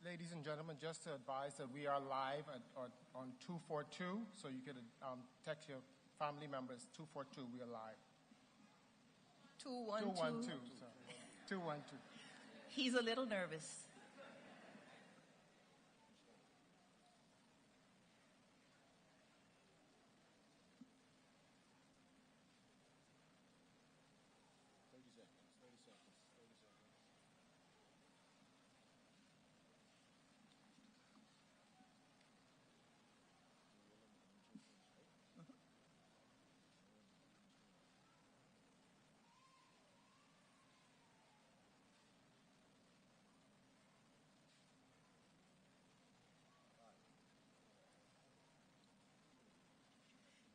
Ladies and gentlemen, just to advise that we are live on 242, so you can text your family members, 242, we are live. 212. 212, sorry. 212. He's a little nervous.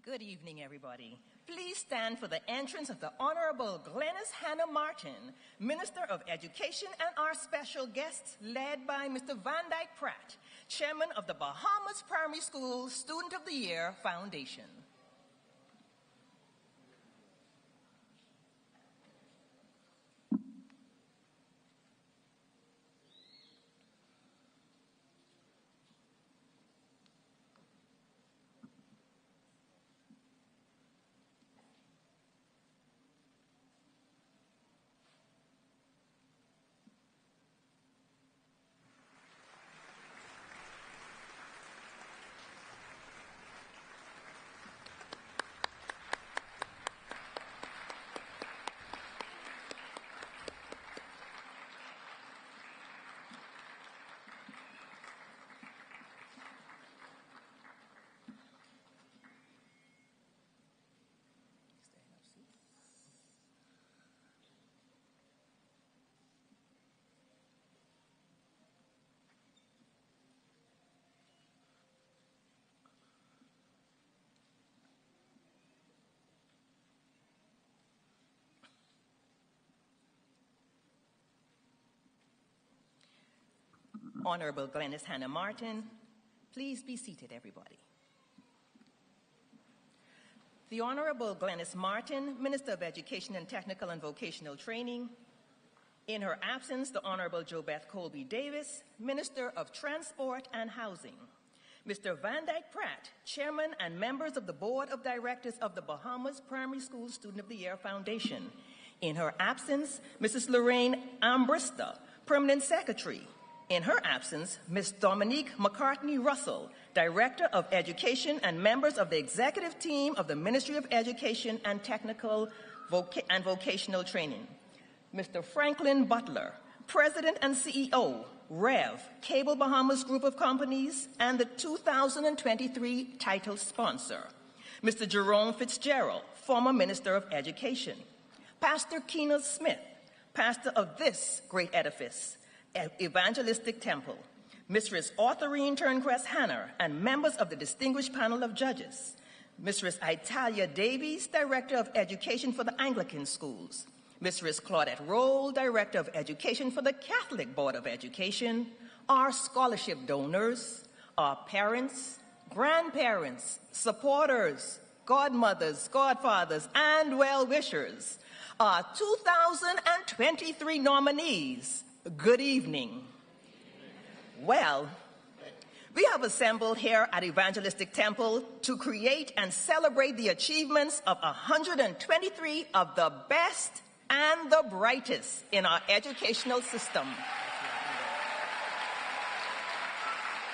Good evening, everybody. Please stand for the entrance of the Honorable Glennis Hannah Martin, Minister of Education, and our special guests, led by Mr. Van Dyke Pratt, Chairman of the Bahamas Primary School Student of the Year Foundation. Honorable Glennis Hannah Martin, please be seated, everybody. The Honorable Glennis Martin, Minister of Education and Technical and Vocational Training. In her absence, the Honorable JoBeth Colby Davis, Minister of Transport and Housing. Mr. Van Dyke Pratt, Chairman and members of the Board of Directors of the Bahamas Primary School Student of the Year Foundation. In her absence, Mrs. Lorraine Ambrista, Permanent Secretary. In her absence, Ms. Dominique McCartney Russell, Director of Education and members of the executive team of the Ministry of Education and Technical and Vocational Training. Mr. Franklin Butler, President and CEO, REV, Cable Bahamas Group of Companies, and the 2023 title sponsor. Mr. Jerome Fitzgerald, former Minister of Education. Pastor Keena Smith, pastor of this great edifice, Evangelistic Temple, Mistress Authorine Turnquest Hanner, and members of the distinguished panel of judges, Mistress Italia Davies, Director of Education for the Anglican Schools, Mistress Claudette Roll, Director of Education for the Catholic Board of Education, our scholarship donors, our parents, grandparents, supporters, godmothers, godfathers, and well-wishers, our 2023 nominees. Good evening. Well, we have assembled here at Evangelistic Temple to create and celebrate the achievements of 123 of the best and the brightest in our educational system.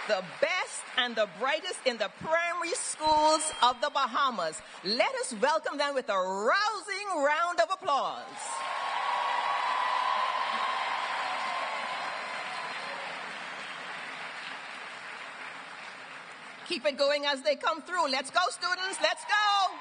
The best and the brightest in the primary schools of the Bahamas. Let us welcome them with a rousing round of applause. Keep it going as they come through. Let's go, students. Let's go.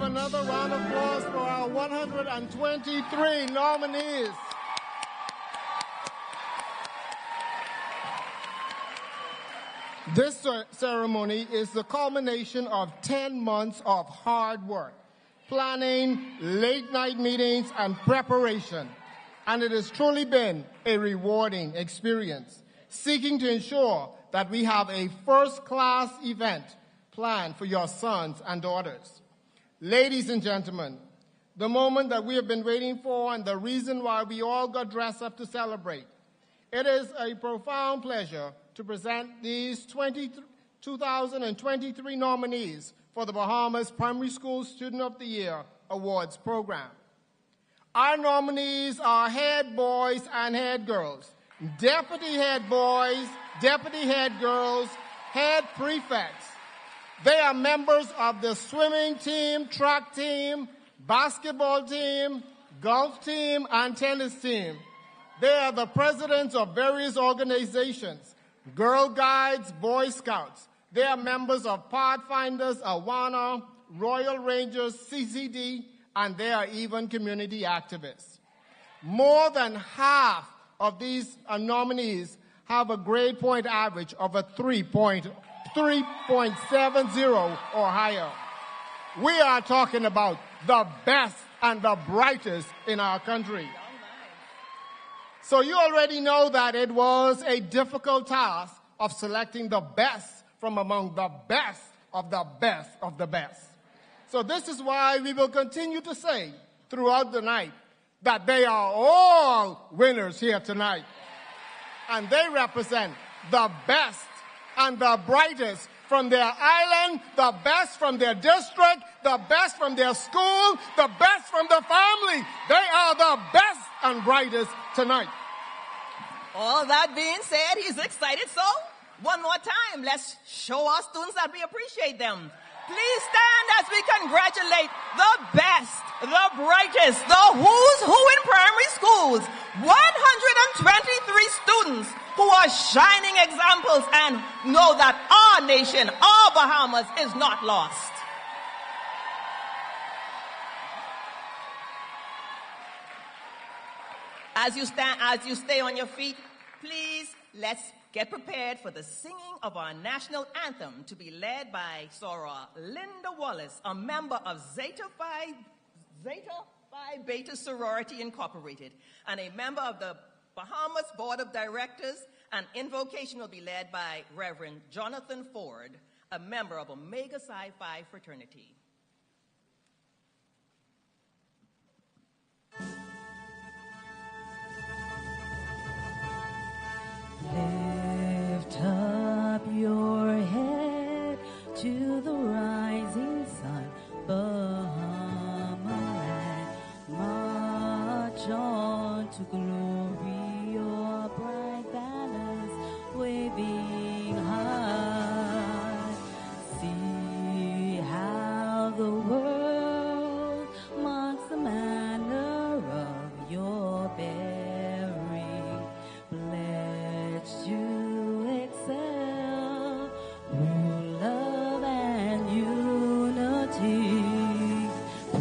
Another round of applause for our 123 nominees. This ceremony is the culmination of 10 months of hard work, planning, late-night meetings, and preparation. And it has truly been a rewarding experience, seeking to ensure that we have a first-class event planned for your sons and daughters. Ladies and gentlemen, the moment that we have been waiting for and the reason why we all got dressed up to celebrate. It is a profound pleasure to present these 2023 nominees for the Bahamas Primary School Student of the Year Awards program. Our nominees are head boys and head girls, deputy head boys, deputy head girls, head prefects. They are members of the swimming team, track team, basketball team, golf team, and tennis team. They are the presidents of various organizations, Girl Guides, Boy Scouts. They are members of Pathfinders, Awana, Royal Rangers, CCD, and they are even community activists. More than half of these nominees have a grade point average of a 3.70 or higher. We are talking about the best and the brightest in our country. So you already know that it was a difficult task of selecting the best from among the best of the best of the best. So this is why we will continue to say throughout the night that they are all winners here tonight. And they represent the best and the brightest from their island, the best from their district, the best from their school, the best from the family. They are the best and brightest tonight. All that being said, he's excited, so one more time, let's show our students that we appreciate them. Please stand as we congratulate the best, the brightest, the who's who in primary schools, 123 students who are shining examples and know that our nation, our Bahamas, is not lost. As you stay on your feet, please, let's get prepared for the singing of our national anthem to be led by Sora Linda Wallace, a member of Zeta Phi Phi Beta Sorority Incorporated, and a member of the Bahamas Board of Directors, and invocation will be led by Reverend Jonathan Ford, a member of Omega Psi Phi fraternity. Lift up your head to the rising sun, Bahamas, march on to glory, your bright banners waving high. See how the world marks the manner of your bearing, pledged to excel, through love and unity,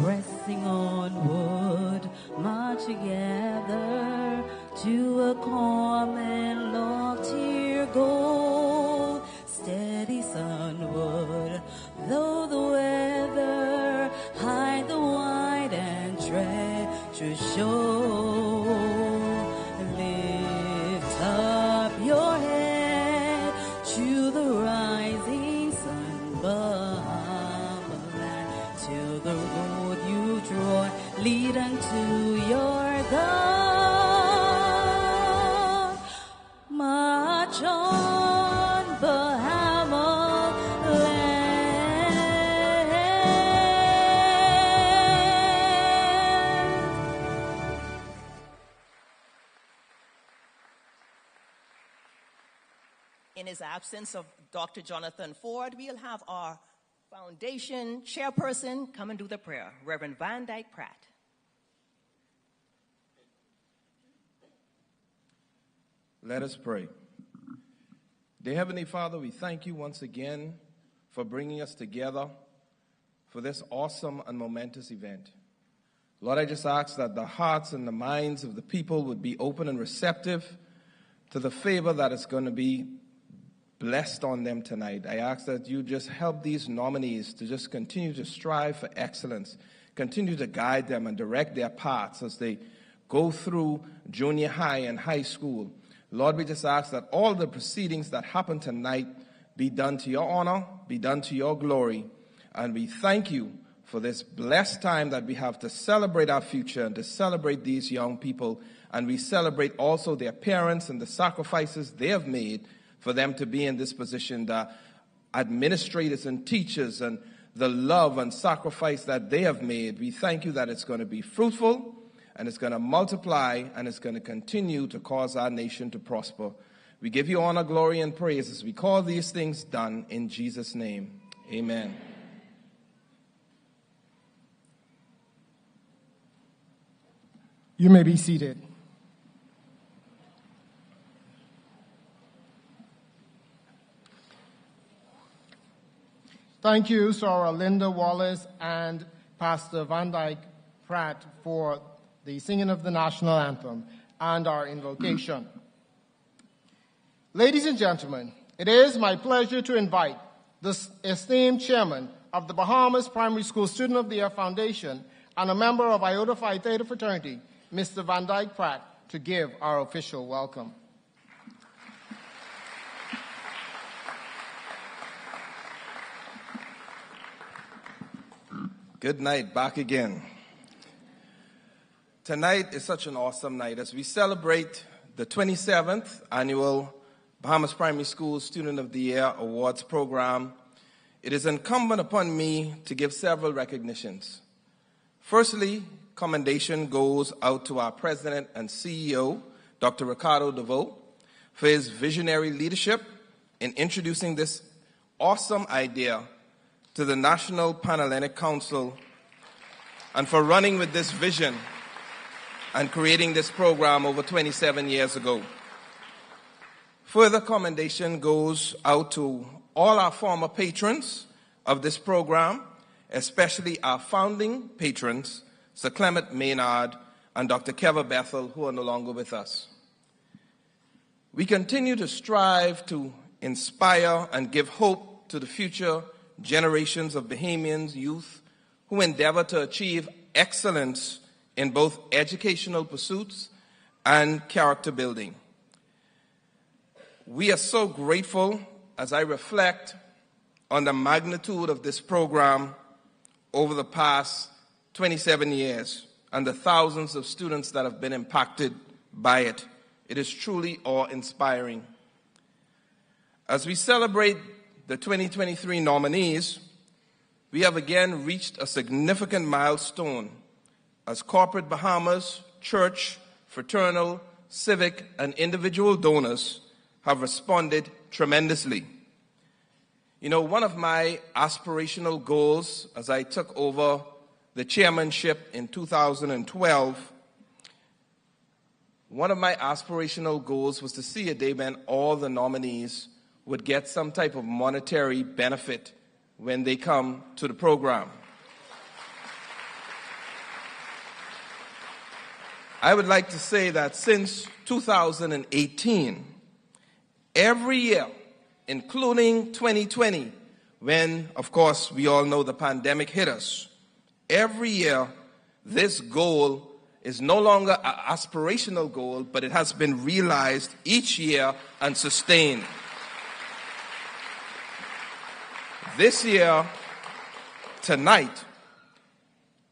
pressing onward, march together to a common loftier goal, steady sunward, though the weather hide the wide and treacherous shore. Lift up your head to the rising sun, Bahamas, till the road you draw lead unto your God. March on, Bahamas land. In his absence of Dr. Jonathan Ford, we'll have our foundation chairperson come and do the prayer, Reverend Van Dyke Pratt. Let us pray. Dear Heavenly Father, we thank you once again for bringing us together for this awesome and momentous event. Lord, I just ask that the hearts and the minds of the people would be open and receptive to the favor that is going to be blessed on them tonight. I ask that you just help these nominees to just continue to strive for excellence, continue to guide them and direct their paths as they go through junior high and high school. Lord, we just ask that all the proceedings that happen tonight be done to your honor, be done to your glory. And we thank you for this blessed time that we have to celebrate our future and to celebrate these young people. And we celebrate also their parents and the sacrifices they have made for them to be in this position, the administrators and teachers and the love and sacrifice that they have made. We thank you that it's going to be fruitful, and it's going to multiply, and it's going to continue to cause our nation to prosper. We give you honor, glory, and praise as we call these things done in Jesus' name. Amen. You may be seated. Thank you, Soror Linda Wallace and Pastor Van Dyke Pratt for the singing of the national anthem and our invocation. Ladies and gentlemen, it is my pleasure to invite the esteemed chairman of the Bahamas Primary School Student of the Year Foundation and a member of Iota Phi Theta fraternity, Mr. Van Dyke Pratt, to give our official welcome. Good night, back again. Tonight is such an awesome night as we celebrate the 27th annual Bahamas Primary School Student of the Year Awards program. It is incumbent upon me to give several recognitions. Firstly, commendation goes out to our president and CEO, Dr. Ricardo DeVoe, for his visionary leadership in introducing this awesome idea to the National Panhellenic Council and for running with this vision and creating this program over 27 years ago. Further commendation goes out to all our former patrons of this program, especially our founding patrons, Sir Clement Maynard and Dr. Keva Bethel, who are no longer with us. We continue to strive to inspire and give hope to the future generations of Bahamians youth who endeavor to achieve excellence in both educational pursuits and character building. We are so grateful as I reflect on the magnitude of this program over the past 27 years and the thousands of students that have been impacted by it. It is truly awe-inspiring. As we celebrate the 2023 nominees, we have again reached a significant milestone as corporate Bahamas, church, fraternal, civic, and individual donors have responded tremendously. You know, one of my aspirational goals as I took over the chairmanship in 2012, one of my aspirational goals was to see a day when all the nominees would get some type of monetary benefit when they come to the program. I would like to say that since 2018, every year, including 2020, when, of course, we all know the pandemic hit us, every year this goal is no longer an aspirational goal, but it has been realized each year and sustained. This year, tonight,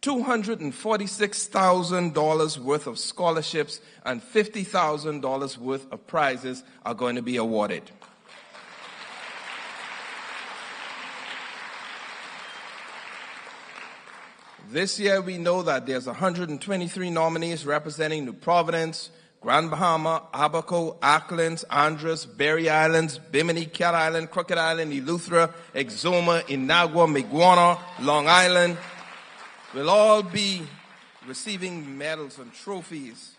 $246,000 worth of scholarships and $50,000 worth of prizes are going to be awarded. This year, we know that there's 123 nominees representing New Providence, Grand Bahama, Abaco, Acklins, Andros, Berry Islands, Bimini, Cat Island, Crooked Island, Eleuthera, Exuma, Inagua, Miguana, Long Island will all be receiving medals and trophies.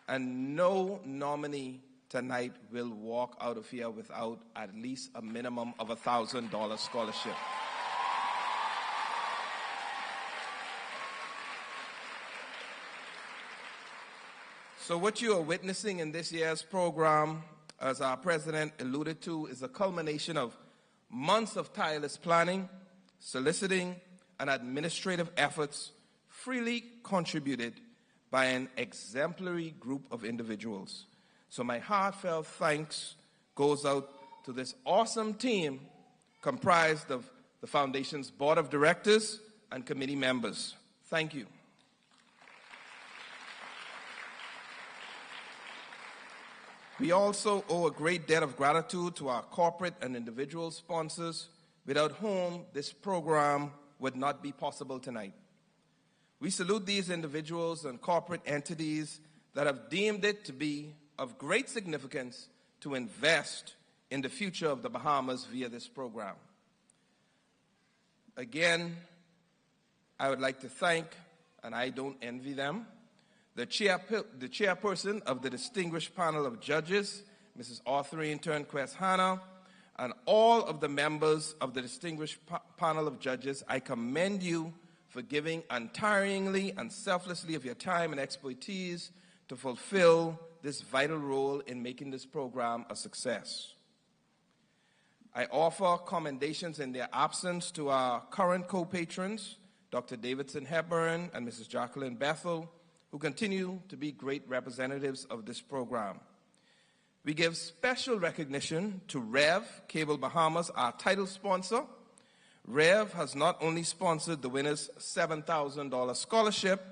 And no nominee tonight will walk out of here without at least a minimum of a $1,000 scholarship. So what you are witnessing in this year's program, as our president alluded to, is a culmination of months of tireless planning, soliciting, and administrative efforts freely contributed by an exemplary group of individuals. So my heartfelt thanks goes out to this awesome team comprised of the Foundation's Board of Directors and committee members. Thank you. We also owe a great debt of gratitude to our corporate and individual sponsors, without whom this program would not be possible tonight. We salute these individuals and corporate entities that have deemed it to be of great significance to invest in the future of the Bahamas via this program. Again, I would like to thank, and I don't envy them, the chairperson of the distinguished panel of judges, Mrs. Arthurine Turnquest-Hanna, and all of the members of the distinguished panel of judges. I commend you for giving untiringly and selflessly of your time and expertise to fulfill this vital role in making this program a success. I offer commendations in their absence to our current co-patrons, Dr. Davidson Hepburn and Mrs. Jacqueline Bethel, who continue to be great representatives of this program. We give special recognition to Rev Cable Bahamas, our title sponsor. Rev has not only sponsored the winner's $7,000 scholarship,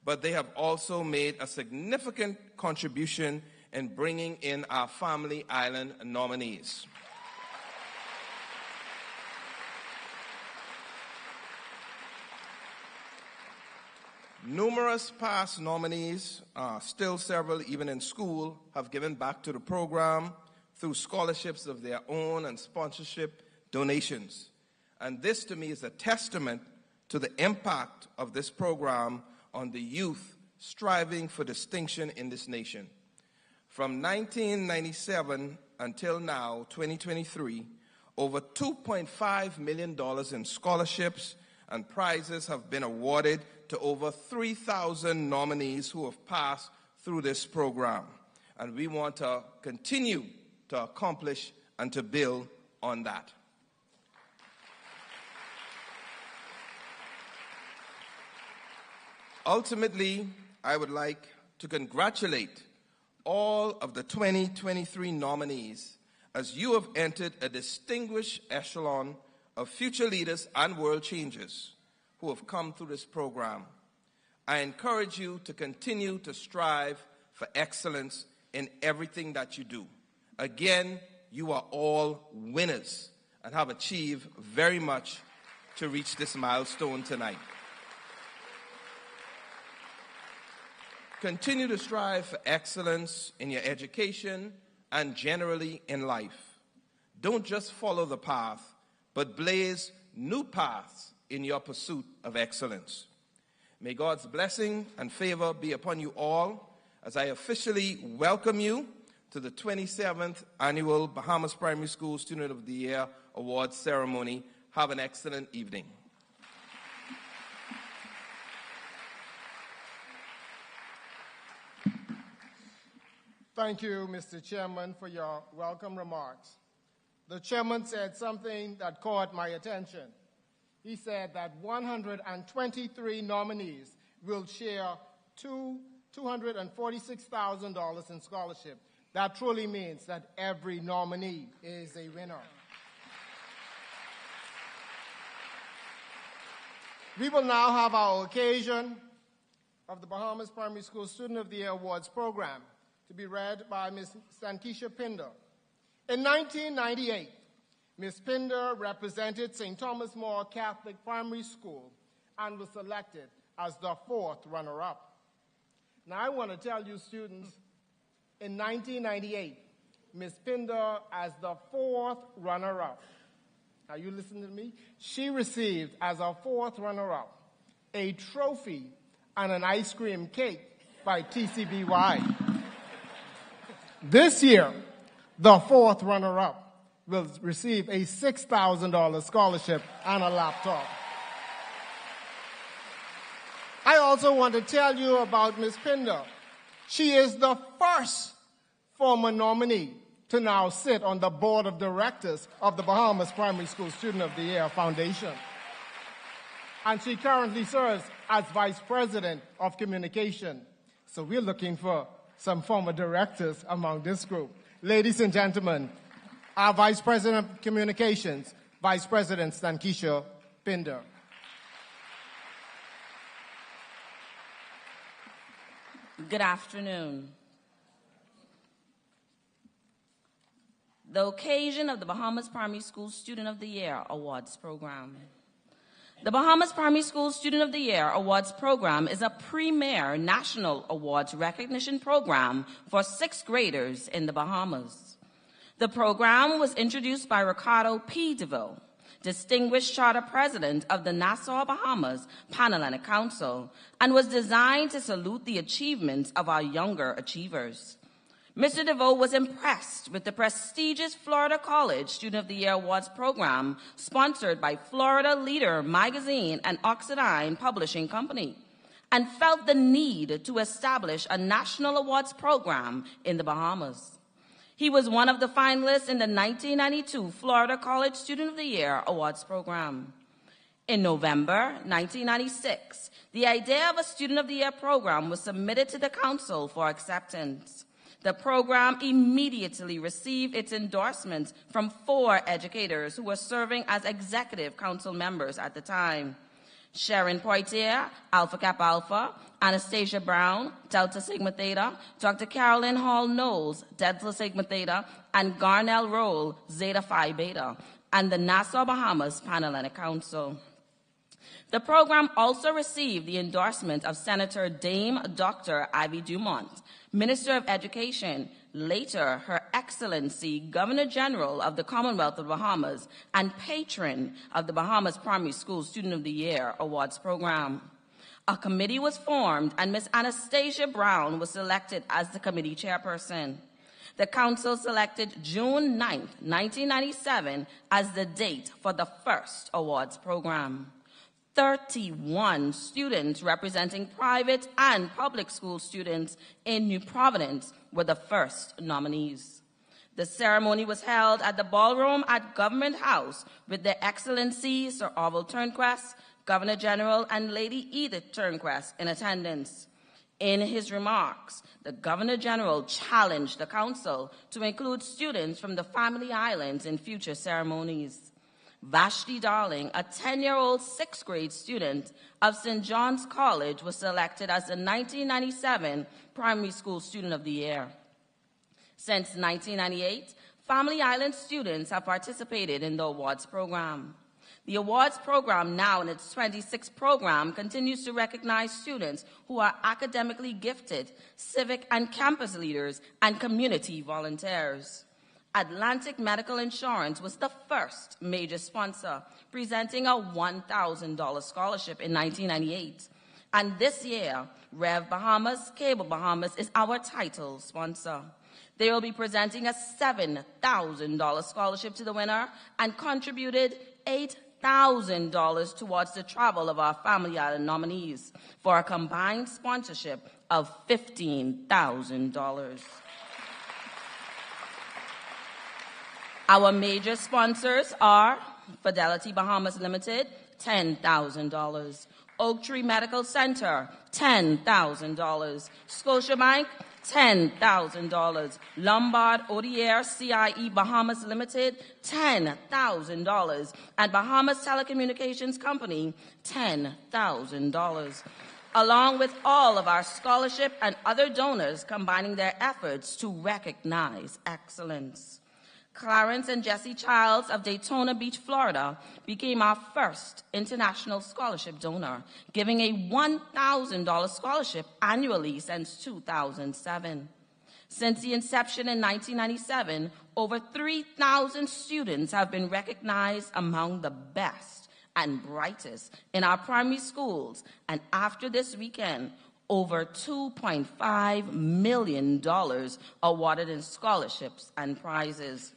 but they have also made a significant contribution in bringing in our Family Island nominees. Numerous past nominees, still several even in school, have given back to the program through scholarships of their own and sponsorship donations. And this to me is a testament to the impact of this program on the youth striving for distinction in this nation. From 1997 until now, 2023, over $2.5 million in scholarships and prizes have been awarded to over 3,000 nominees who have passed through this program. And we want to continue to accomplish and to build on that. Ultimately, I would like to congratulate all of the 2023 nominees as you have entered a distinguished echelon of future leaders and world changers who have come through this program. I encourage you to continue to strive for excellence in everything that you do. Again, you are all winners and have achieved very much to reach this milestone tonight. Continue to strive for excellence in your education and generally in life. Don't just follow the path, but blaze new paths in your pursuit of excellence. May God's blessing and favor be upon you all as I officially welcome you to the 27th Annual Bahamas Primary School Student of the Year Awards Ceremony. Have an excellent evening. Thank you, Mr. Chairman, for your welcome remarks. The chairman said something that caught my attention. He said that 123 nominees will share $246,000 in scholarship. That truly means that every nominee is a winner. We will now have our occasion of the Bahamas Primary School Student of the Year Awards program to be read by Ms. Sankisha Pinder. In 1998, Ms. Pinder represented St. Thomas More Catholic Primary School and was selected as the 4th runner-up. Now, I want to tell you, students, in 1998, Ms. Pinder, as the 4th runner-up, now you listen to me, she received, as a 4th runner-up, a trophy and an ice cream cake by TCBY. This year, the 4th runner-up will receive a $6,000 scholarship and a laptop. I also want to tell you about Ms. Pinder. She is the first former nominee to now sit on the board of directors of the Bahamas Primary School Student of the Year Foundation. And she currently serves as Vice President of Communication. So we're looking for some former directors among this group. Ladies and gentlemen, our Vice President of Communications, Vice President Sankisha Pinder. Good afternoon. The occasion of the Bahamas Primary School Student of the Year Awards program. The Bahamas Primary School Student of the Year Awards program is a premier national awards recognition program for 6th graders in the Bahamas. The program was introduced by Ricardo P. DeVille, Distinguished Charter President of the Nassau Bahamas Pan-Atlantic Council, and was designed to salute the achievements of our younger achievers. Mr. DeVoe was impressed with the prestigious Florida College Student of the Year Awards program sponsored by Florida Leader Magazine and Oxidine Publishing Company, and felt the need to establish a national awards program in the Bahamas. He was one of the finalists in the 1992 Florida College Student of the Year Awards program. In November 1996, the idea of a Student of the Year program was submitted to the Council for acceptance. The program immediately received its endorsement from 4 educators who were serving as executive council members at the time: Sharon Poitier, Alpha Kappa Alpha; Anastasia Brown, Delta Sigma Theta; Dr. Carolyn Hall Knowles, Delta Sigma Theta; and Garnell Roll, Zeta Phi Beta, and the Nassau Bahamas Pan-Atlantic Council. The program also received the endorsement of Senator Dame Dr. Ivy Dumont, Minister of Education, later Her Excellency Governor General of the Commonwealth of Bahamas, and patron of the Bahamas Primary School Student of the Year Awards program. A committee was formed, and Ms. Anastasia Brown was selected as the committee chairperson. The council selected June 9th, 1997 as the date for the first awards program. 31 students representing private and public school students in New Providence were the first nominees. The ceremony was held at the ballroom at Government House with Their Excellency Sir Orville Turnquest, Governor General and Lady Edith Turnquest in attendance. In his remarks, the Governor General challenged the Council to include students from the Family Islands in future ceremonies. Vashti Darling, a 10-year-old 6th grade student of St. John's College, was selected as the 1997 Primary School Student of the Year. Since 1998, Family Island students have participated in the awards program. The awards program, now in its 26th program, continues to recognize students who are academically gifted, civic and campus leaders, and community volunteers. Atlantic Medical Insurance was the first major sponsor, presenting a $1,000 scholarship in 1998. And this year, Rev Bahamas, Cable Bahamas is our title sponsor. They will be presenting a $7,000 scholarship to the winner and contributed $8,000 towards the travel of our Family Island nominees for a combined sponsorship of $15,000. Our major sponsors are Fidelity Bahamas Limited, $10,000. Oak Tree Medical Center, $10,000. Scotiabank, $10,000. Lombard Odier CIE Bahamas Limited, $10,000. And Bahamas Telecommunications Company, $10,000. Along with all of our scholarship and other donors combining their efforts to recognize excellence. Clarence and Jesse Childs of Daytona Beach, Florida, became our first international scholarship donor, giving a $1,000 scholarship annually since 2007. Since the inception in 1997, over 3,000 students have been recognized among the best and brightest in our primary schools, and after this weekend, over $2.5 million awarded in scholarships and prizes.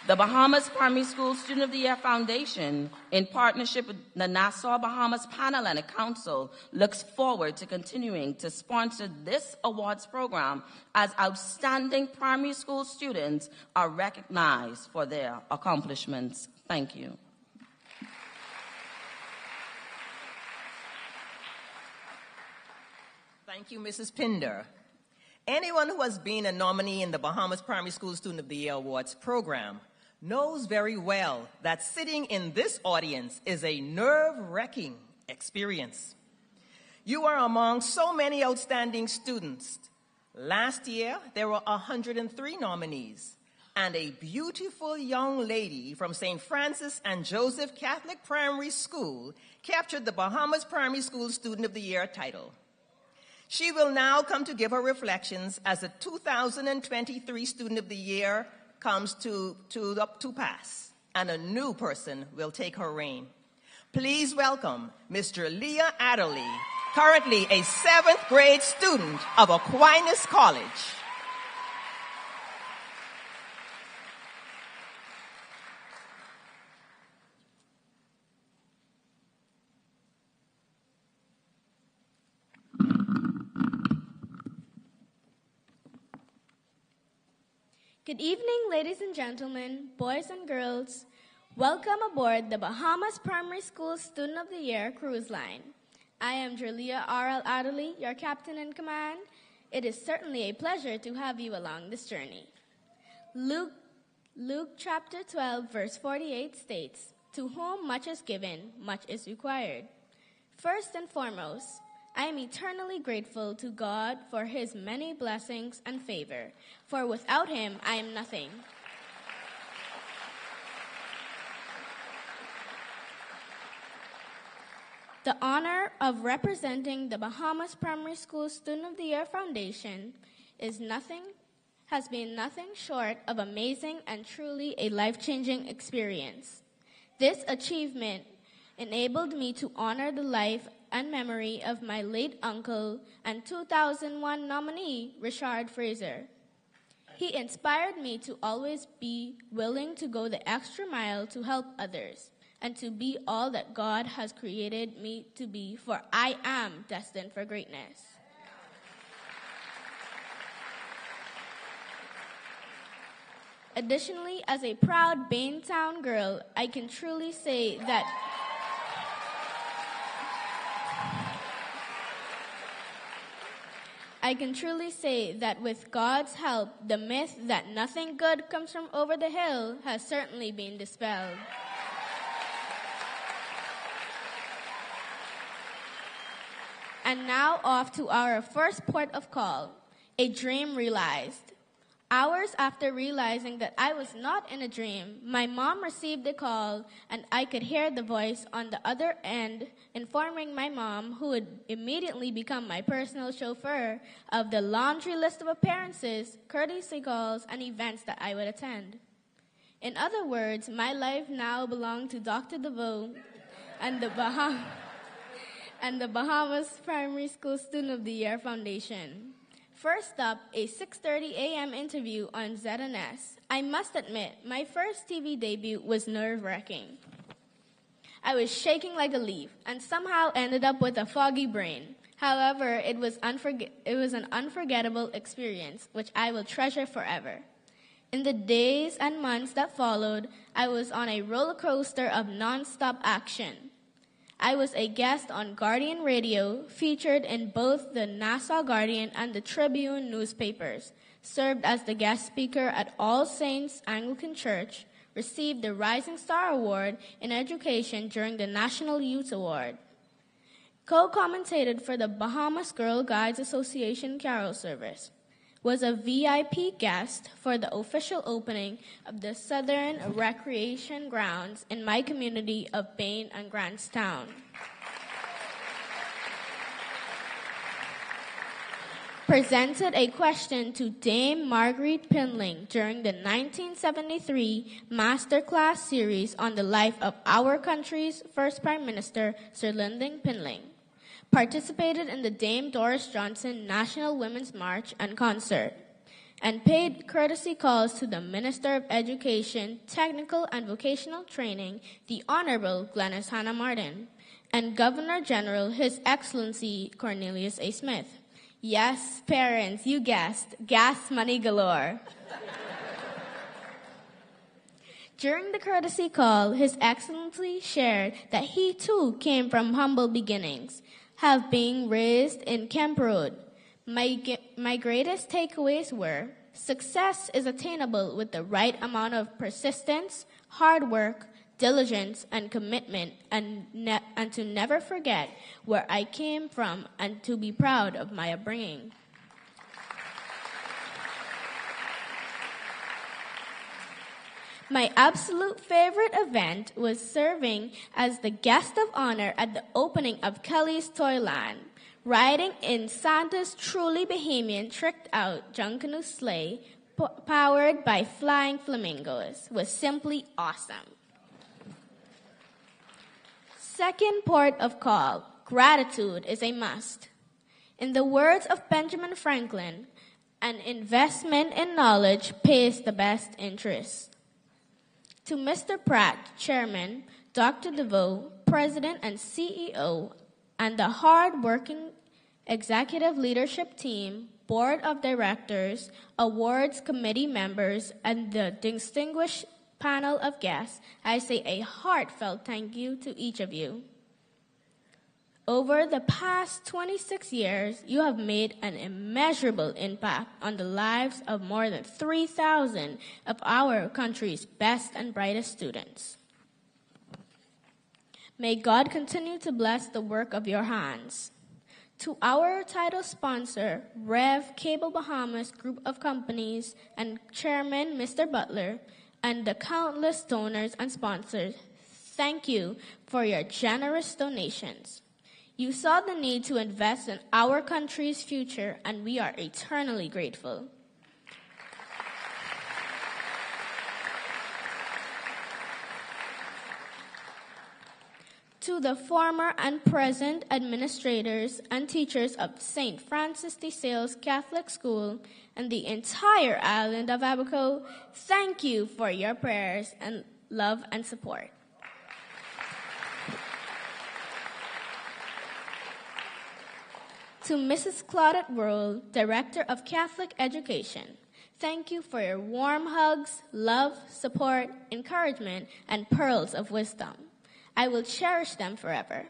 The Bahamas Primary School Student of the Year Foundation, in partnership with the Nassau Bahamas Pan-Atlantic Council, looks forward to continuing to sponsor this awards program as outstanding primary school students are recognized for their accomplishments. Thank you. Thank you, Mrs. Pinder. Anyone who has been a nominee in the Bahamas Primary School Student of the Year Awards program knows very well that sitting in this audience is a nerve-wracking experience. You are among so many outstanding students. Last year, there were 103 nominees, and a beautiful young lady from St. Francis and Joseph Catholic Primary School captured the Bahamas Primary School Student of the Year title. She will now come to give her reflections as the 2023 Student of the Year comes to pass, and a new person will take her reign. Please welcome Mr. Leah Adderley, currently a 7th grade student of Aquinas College. Good evening, ladies and gentlemen, boys and girls. Welcome aboard the Bahamas Primary School Student of the Year cruise line. I am Jerlia R.L. Adderley, your captain in command. It is certainly a pleasure to have you along this journey. Luke chapter 12, verse 48 states, "To whom much is given, much is required." First and foremost, I am eternally grateful to God for his many blessings and favor, for without him I am nothing. The honor of representing the Bahamas Primary School Student of the Year Foundation has been nothing short of amazing and truly a life-changing experience. This achievement enabled me to honor the life and memory of my late uncle and 2001 nominee, Richard Fraser. He inspired me to always be willing to go the extra mile to help others and to be all that God has created me to be, for I am destined for greatness. Additionally, as a proud Baintown girl, I can truly say that I can truly say that with God's help, the myth that nothing good comes from over the hill has certainly been dispelled. And now off to our first port of call, a dream realized. Hours after realizing that I was not in a dream, my mom received a call and I could hear the voice on the other end informing my mom, who would immediately become my personal chauffeur, of the laundry list of appearances, courtesy calls, and events that I would attend. In other words, my life now belonged to Dr. DeVoe and the Bahamas Primary School Student of the Year Foundation. First up, a 6:30 a.m. interview on ZNS. I must admit, my first TV debut was nerve-wracking. I was shaking like a leaf and somehow ended up with a foggy brain. However, it was an unforgettable experience, which I will treasure forever. In the days and months that followed, I was on a roller coaster of non-stop action. I was a guest on Guardian Radio, featured in both the Nassau Guardian and the Tribune newspapers, served as the guest speaker at All Saints Anglican Church, received the Rising Star Award in Education during the National Youth Award, co-commentated for the Bahamas Girl Guides Association Carol Service, was a VIP guest for the official opening of the Southern Recreation Grounds in my community of Bain and Grantstown. Presented a question to Dame Marguerite Pinling during the 1973 Masterclass series on the life of our country's first Prime Minister, Sir Lyndon Pinling. Participated in the Dame Doris Johnson National Women's March and Concert, and paid courtesy calls to the Minister of Education, Technical and Vocational Training, the Honorable Glenys Hannah Martin, and Governor General His Excellency Cornelius A. Smith. Yes, parents, you guessed, gas money galore. During the courtesy call, His Excellency shared that he too came from humble beginnings, have been raised in Kemp Road. My greatest takeaways were, success is attainable with the right amount of persistence, hard work, diligence, and commitment, and to never forget where I came from and to be proud of my upbringing. My absolute favorite event was serving as the guest of honor at the opening of Kelly's Toyland. Riding in Santa's truly Bahamian tricked-out Junkanoo sleigh, powered by flying flamingos, was simply awesome. Second port of call, gratitude is a must. In the words of Benjamin Franklin, an investment in knowledge pays the best interest. To Mr. Pratt, Chairman, Dr. DeVoe, President and CEO, and the hard-working executive leadership team, Board of Directors, Awards Committee members, and the distinguished panel of guests, I say a heartfelt thank you to each of you. Over the past 26 years, you have made an immeasurable impact on the lives of more than 3,000 of our country's best and brightest students. May God continue to bless the work of your hands. To our title sponsor, Rev Cable Bahamas Group of Companies, and Chairman Mr. Butler, and the countless donors and sponsors, thank you for your generous donations. You saw the need to invest in our country's future, and we are eternally grateful. To the former and present administrators and teachers of St. Francis de Sales Catholic School and the entire island of Abaco, thank you for your prayers and love and support. To Mrs. Claudette Worrell, Director of Catholic Education, thank you for your warm hugs, love, support, encouragement, and pearls of wisdom. I will cherish them forever.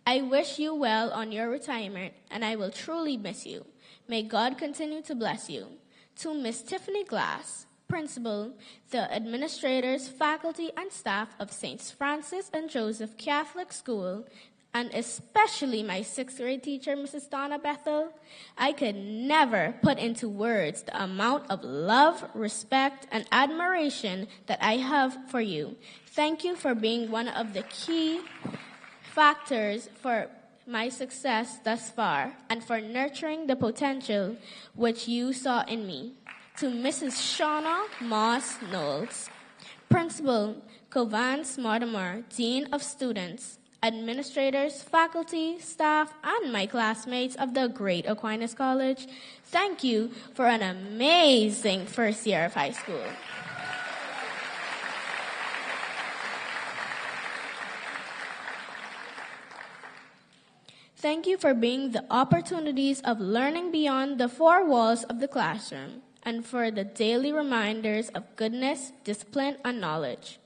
I wish you well on your retirement, and I will truly miss you. May God continue to bless you. To Miss Tiffany Glass, Principal, the administrators, faculty, and staff of St. Francis and Joseph Catholic School, and especially my 6th grade teacher, Mrs. Donna Bethel, I could never put into words the amount of love, respect, and admiration that I have for you. Thank you for being one of the key factors for my success thus far and for nurturing the potential which you saw in me. To Mrs. Shauna Moss Knowles, Principal, Covance Mortimer, Dean of Students, administrators, faculty, staff, and my classmates of the great Aquinas College, thank you for an amazing first year of high school. Thank you for being the opportunities of learning beyond the four walls of the classroom and for the daily reminders of goodness, discipline, and knowledge.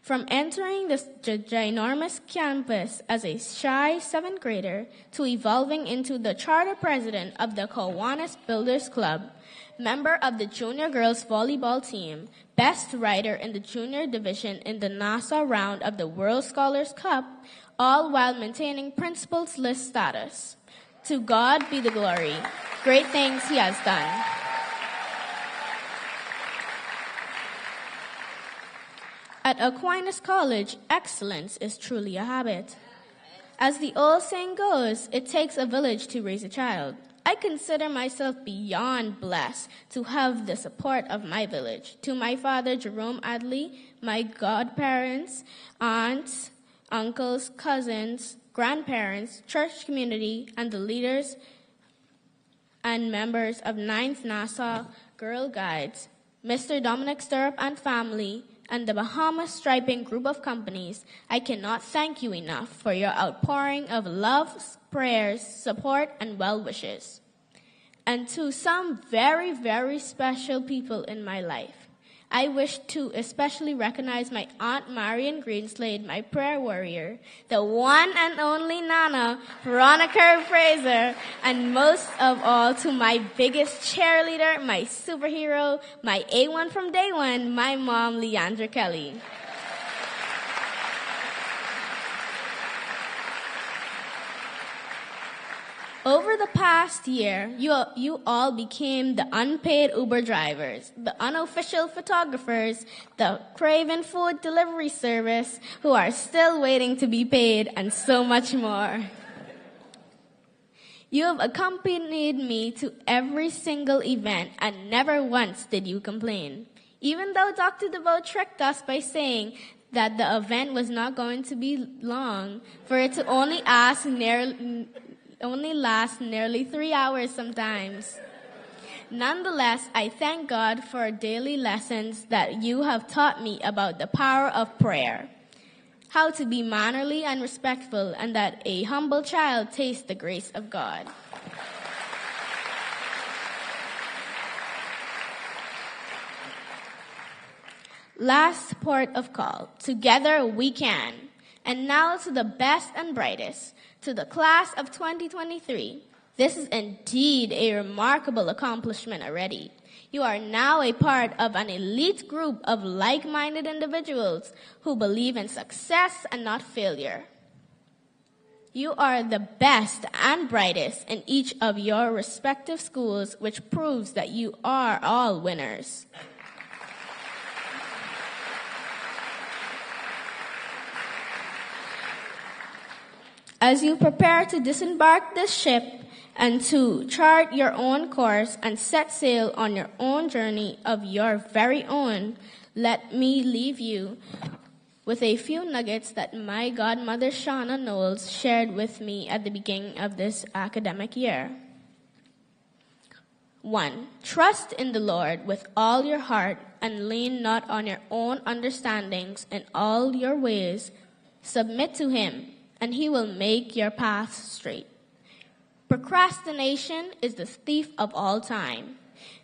From entering this ginormous campus as a shy 7th grader to evolving into the charter president of the Kiwanis Builders Club, member of the junior girls volleyball team, best rider in the junior division in the Nassau round of the World Scholars Cup, all while maintaining principal's list status. To God be the glory. Great things he has done. At Aquinas College, excellence is truly a habit. As the old saying goes, it takes a village to raise a child. I consider myself beyond blessed to have the support of my village. To my father, Jerome Adley, my godparents, aunts, uncles, cousins, grandparents, church community, and the leaders and members of 9th Nassau Girl Guides, Mr. Dominic Stirrup and family, and the Bahamas Striping Group of Companies, I cannot thank you enough for your outpouring of love, prayers, support, and well wishes. And to some very, very special people in my life, I wish to especially recognize my Aunt Marion Greenslade, my prayer warrior, the one and only Nana, Veronica Fraser, and most of all to my biggest cheerleader, my superhero, my A1 from day one, my mom, Leandra Kelly. Over the past year, you all became the unpaid Uber drivers, the unofficial photographers, the Craven food delivery service who are still waiting to be paid, and so much more. You have accompanied me to every single event, and never once did you complain. Even though Dr. DeVoe tricked us by saying that the event was not going to be long, for it to only last nearly 3 hours sometimes. Nonetheless, I thank God for daily lessons that you have taught me about the power of prayer, how to be mannerly and respectful, and that a humble child tastes the grace of God. Last port of call. Together we can. And now to the best and brightest, to the class of 2023. This is indeed a remarkable accomplishment already. You are now a part of an elite group of like-minded individuals who believe in success and not failure. You are the best and brightest in each of your respective schools, which proves that you are all winners. As you prepare to disembark this ship and to chart your own course and set sail on your own journey of your very own, let me leave you with a few nuggets that my godmother Shauna Knowles shared with me at the beginning of this academic year. 1. Trust in the Lord with all your heart and lean not on your own understandings. In all your ways submit to him, and he will make your path straight. Procrastination is the thief of all time.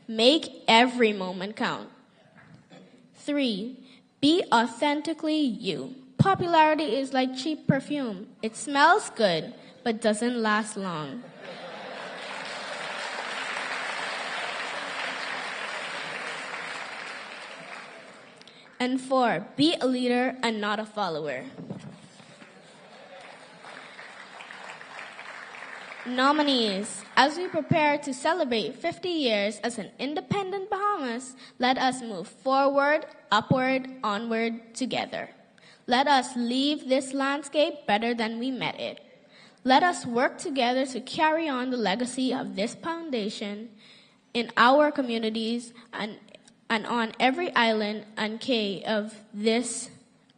Make every moment count. 3. Be authentically you. Popularity is like cheap perfume. It smells good, but doesn't last long. And 4, be a leader and not a follower. Nominees, as we prepare to celebrate 50 years as an independent Bahamas, let us move forward, upward, onward together. Let us leave this landscape better than we met it. Let us work together to carry on the legacy of this foundation in our communities and on every island and cay of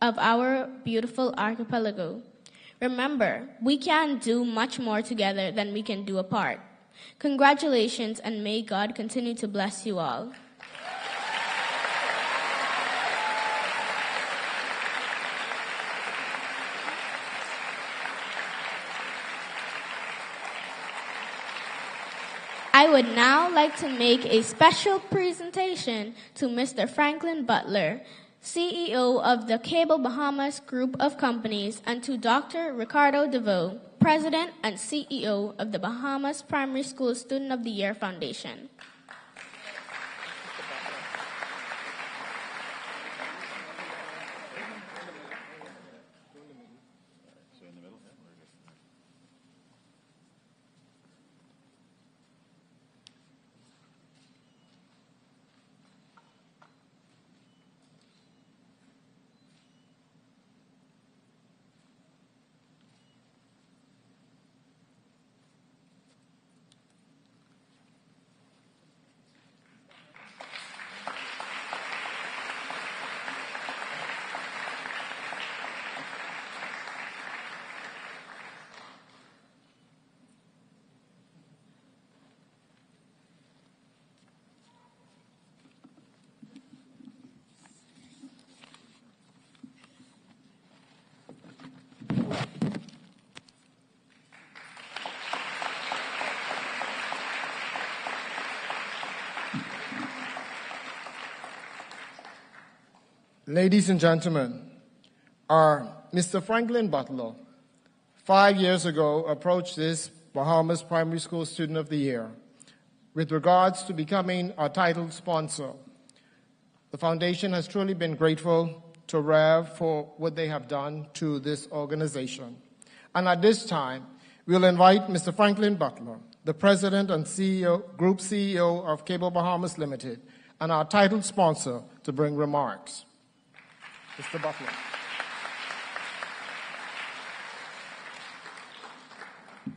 our beautiful archipelago. Remember, we can do much more together than we can do apart. Congratulations, and may God continue to bless you all. I would now like to make a special presentation to Mr. Franklin Butler, CEO of the Cable Bahamas Group of Companies, and to Dr. Ricardo DeVoe, President and CEO of the Bahamas Primary School Student of the Year Foundation. Ladies and gentlemen, our Mr. Franklin Butler, 5 years ago, approached this Bahamas Primary School Student of the Year with regards to becoming our titled sponsor. The foundation has truly been grateful to Rev for what they have done to this organization. And at this time, we'll invite Mr. Franklin Butler, the President and Group CEO of Cable Bahamas Limited, and our titled sponsor, to bring remarks. Mr. Butler.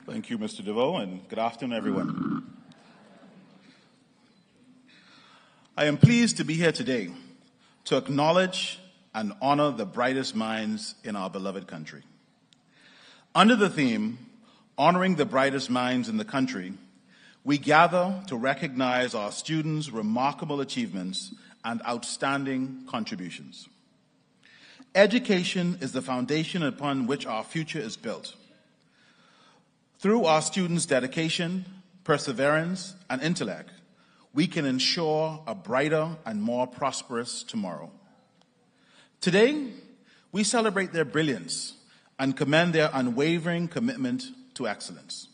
Thank you, Mr. DeVoe, and good afternoon, everyone. I am pleased to be here today to acknowledge and honor the brightest minds in our beloved country. Under the theme, Honoring the Brightest Minds in the Country, we gather to recognize our students' remarkable achievements and outstanding contributions. Education is the foundation upon which our future is built. Through our students' dedication, perseverance, and intellect, we can ensure a brighter and more prosperous tomorrow. Today, we celebrate their brilliance and commend their unwavering commitment to excellence.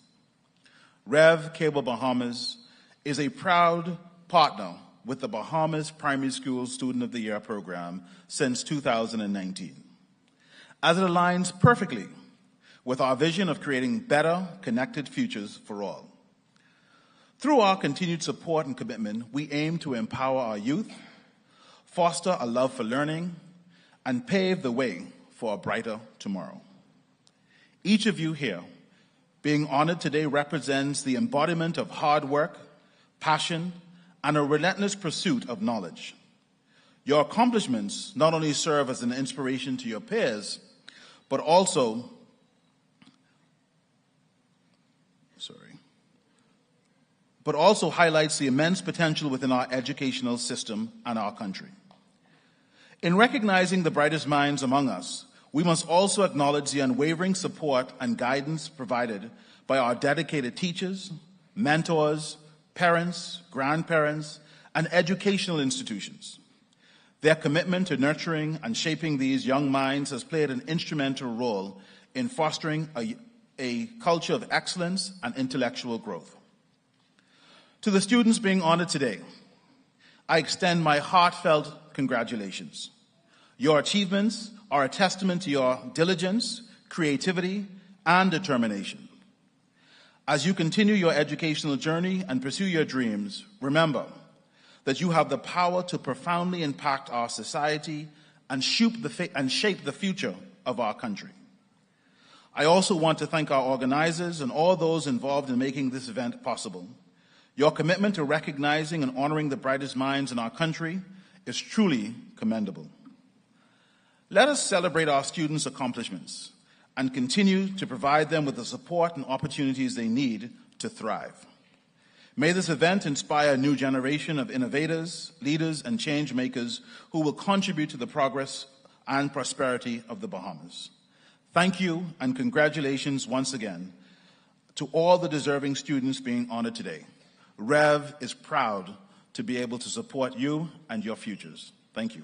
Rev Cable Bahamas is a proud partner with the Bahamas Primary School Student of the Year program since 2019, as it aligns perfectly with our vision of creating better, connected futures for all. Through our continued support and commitment, we aim to empower our youth, foster a love for learning, and pave the way for a brighter tomorrow. Each of you here being honored today represents the embodiment of hard work, passion, and a relentless pursuit of knowledge. Your accomplishments not only serve as an inspiration to your peers, but also highlights the immense potential within our educational system and our country. In recognizing the brightest minds among us, we must also acknowledge the unwavering support and guidance provided by our dedicated teachers, mentors, parents, grandparents, and educational institutions. Their commitment to nurturing and shaping these young minds has played an instrumental role in fostering a culture of excellence and intellectual growth. To the students being honored today, I extend my heartfelt congratulations. Your achievements are a testament to your diligence, creativity, and determination. As you continue your educational journey and pursue your dreams, remember that you have the power to profoundly impact our society and shape the future of our country. I also want to thank our organizers and all those involved in making this event possible. Your commitment to recognizing and honoring the brightest minds in our country is truly commendable. Let us celebrate our students' accomplishments and continue to provide them with the support and opportunities they need to thrive. May this event inspire a new generation of innovators, leaders, and change makers who will contribute to the progress and prosperity of the Bahamas. Thank you and congratulations once again to all the deserving students being honored today. Rev is proud to be able to support you and your futures. Thank you.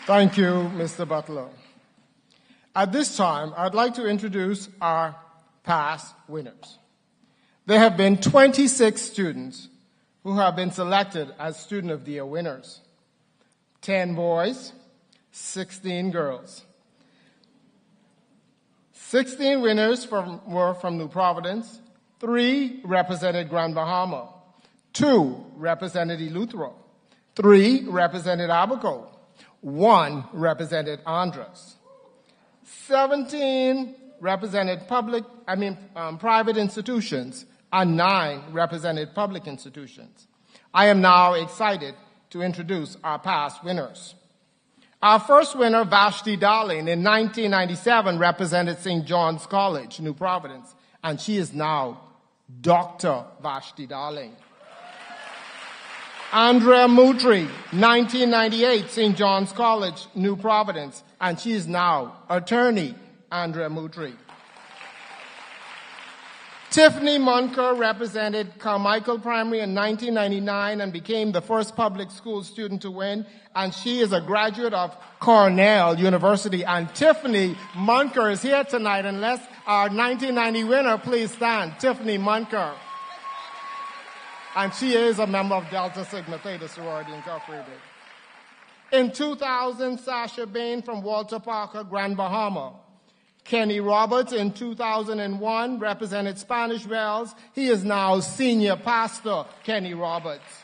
Thank you, Mr. Butler. At this time, I'd like to introduce our past winners. There have been 26 students who have been selected as Student of the Year winners. 10 boys, 16 girls. 16 winners were from New Providence, 3 represented Grand Bahama, 2 represented Eleuthero, 3 represented Abaco, 1 represented Andros. 17 represented private institutions, and 9 represented public institutions. I am now excited to introduce our past winners. Our first winner, Vashti Darling, in 1997 represented St. John's College, New Providence, and she is now Dr. Vashti Darling. Andrea Mutri, 1998, St. John's College, New Providence, and she is now Attorney Andrea Mutri. Tiffany Munker represented Carmichael Primary in 1999 and became the first public school student to win, and she is a graduate of Cornell University. And Tiffany Munker is here tonight, and let's our 1990 winner please stand, Tiffany Munker. And she is a member of Delta Sigma Theta Sorority Incorporated. In 2000, Sasha Bain from Walter Parker, Grand Bahama. Kenny Roberts in 2001 represented Spanish Wells. He is now Senior Pastor, Kenny Roberts.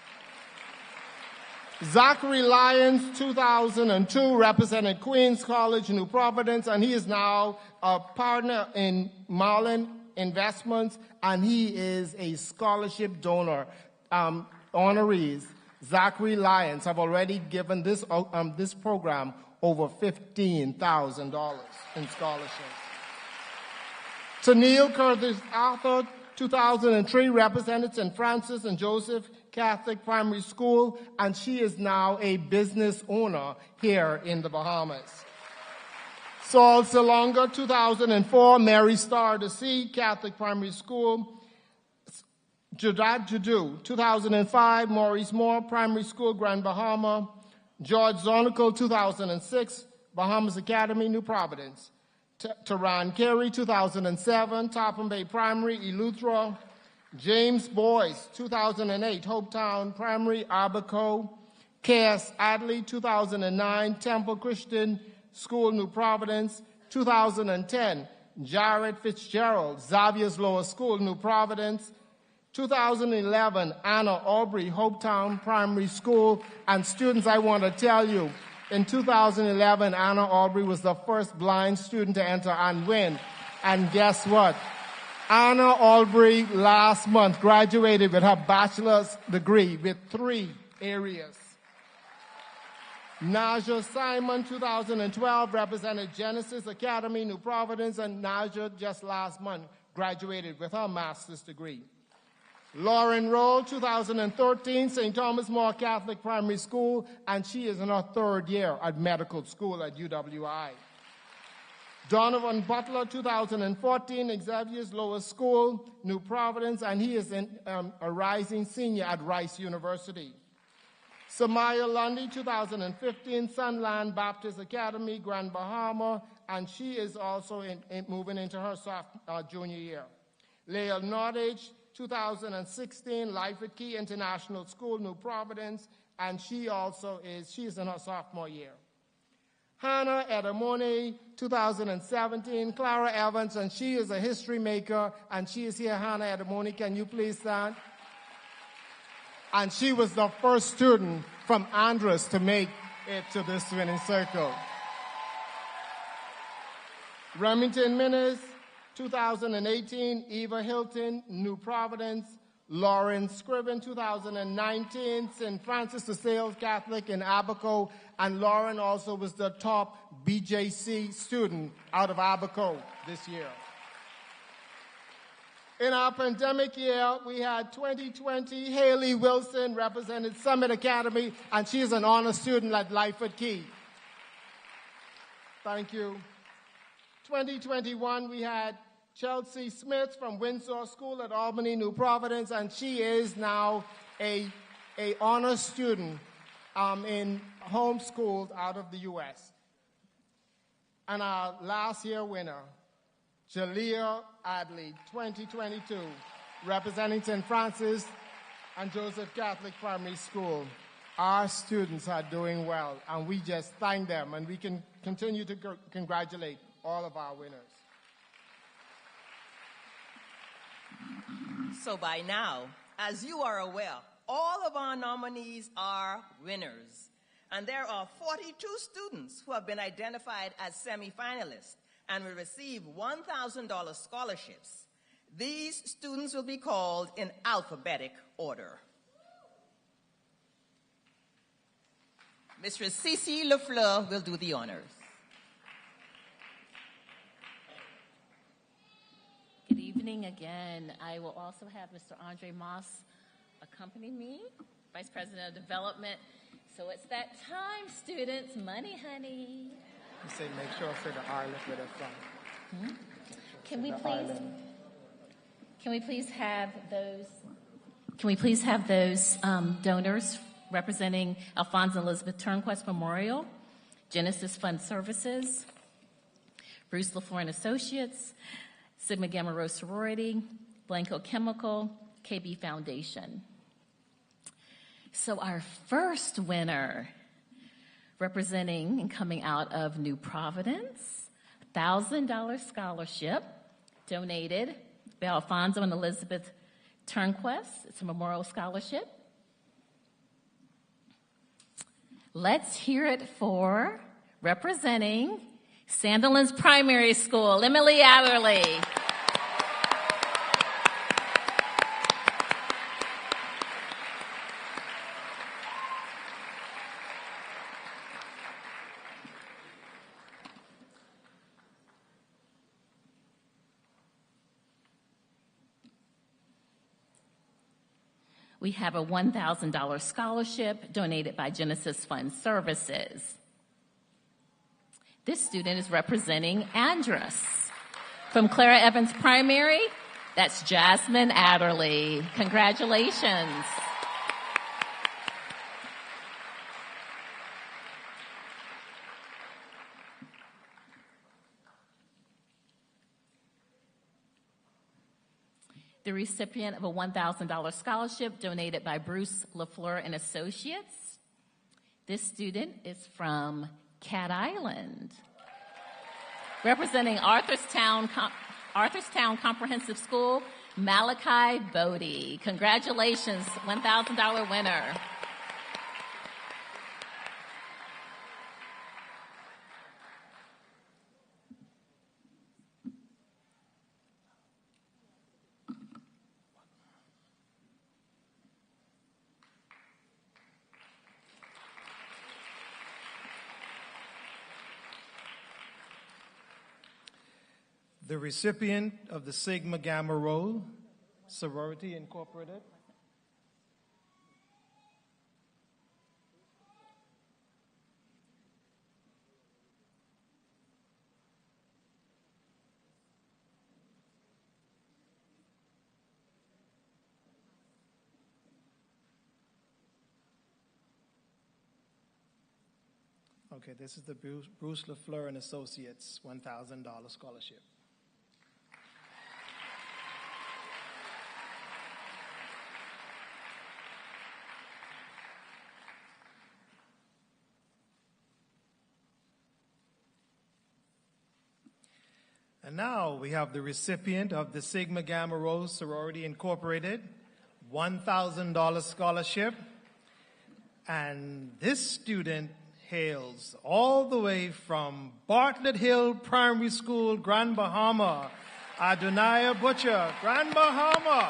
Zachary Lyons, 2002, represented Queens College, New Providence, and he is now a partner in Marlin Investments, and he is a scholarship donor. Honorees, Zachary Lyons, have already given this program over $15,000 in scholarships. Tennille Curtis Arthur, 2003, represented St. Francis and Joseph Catholic Primary School, and she is now a business owner here in the Bahamas. Saul Salonga, 2004, Mary Star de Sea Catholic Primary School. Judad Jadu, 2005, Maurice Moore Primary School, Grand Bahama. George Zonical, 2006, Bahamas Academy, New Providence. Taran Carey, 2007, Topham Bay Primary, Eleuthero. James Boyce, 2008, Hopetown Primary, Abaco. K.S. Adley, 2009, Temple Christian School, New Providence. 2010, Jared Fitzgerald, Xavier's Lower School, New Providence. 2011, Anna Aubrey, Hopetown Primary School. And students, I want to tell you, in 2011, Anna Aubrey was the first blind student to enter and win. And guess what? Anna Aubrey last month graduated with her bachelor's degree with 3 areas. Naja Simon, 2012, represented Genesis Academy, New Providence, and Naja just last month graduated with her master's degree. Lauren Rowe, 2013, St. Thomas More Catholic Primary School, and she is in her 3rd year at medical school at UWI. Donovan Butler, 2014, Xavier's Lower School, New Providence, and he is a rising senior at Rice University. Samaya Lundy, 2015, Sunland Baptist Academy, Grand Bahama, and she is also moving into her junior year. Leah Nordage, 2016, Life at Key International School, New Providence, and she is in her sophomore year. Hannah Edamone, 2017, Clara Evans, and she is a history maker, and she is here. Hannah Edamone, can you please stand? And she was the first student from Andros to make it to this winning circle. Remington Minnis, 2018, Eva Hilton, New Providence, Lauren Scriven, 2019, St. Francis de Sales Catholic in Abaco, and Lauren also was the top BJC student out of Abaco this year. In our pandemic year, we had 2020, Haley Wilson represented Summit Academy, and she's an honor student at Life at Key. Thank you. 2021, we had Chelsea Smith from Windsor School at Albany, New Providence, and she is now a honor student in homeschooled out of the U.S. And our last year winner, Jalea Adley, 2022, representing St. Francis and Joseph Catholic Primary School. Our students are doing well, and we just thank them, and we can continue to congratulate all of our winners. So by now, as you are aware, all of our nominees are winners. And there are 42 students who have been identified as semifinalists and will receive $1,000 scholarships. These students will be called in alphabetic order. Mistress Cece Lafleur will do the honors. Good evening again. I will also have Mr. Andre Moss accompany me, Vice President of Development. So it's that time, students. Money, honey. You say make sure for the Ireland where they're from. Can we please have those donors representing Alphonse and Elizabeth Turnquest Memorial, Genesis Fund Services, Bruce LaFleur and Associates, Sigma Gamma Rho Sorority, Blanco Chemical, KB Foundation. So our first winner, representing and coming out of New Providence, $1,000 scholarship donated by Alfonso and Elizabeth Turnquest. It's a memorial scholarship. Let's hear it for representing Sandilands Primary School, Emily Adderley. We have a $1,000 scholarship donated by Genesis Fund Services. This student is representing Andros. From Clara Evans Primary, that's Jasmine Adderley. Congratulations. The recipient of a $1,000 scholarship donated by Bruce LaFleur and Associates. This student is from Cat Island. Representing Arthurstown Comprehensive School, Malachi Bodie. Congratulations, $1,000 winner. The recipient of the Sigma Gamma Rho Sorority Incorporated. Okay, this is the Bruce LaFleur and Associates $1,000 scholarship. And now we have the recipient of the Sigma Gamma Rho Sorority Incorporated $1,000 scholarship. And this student hails all the way from Bartlett Hill Primary School, Grand Bahama, Adonaiah Butcher, Grand Bahama.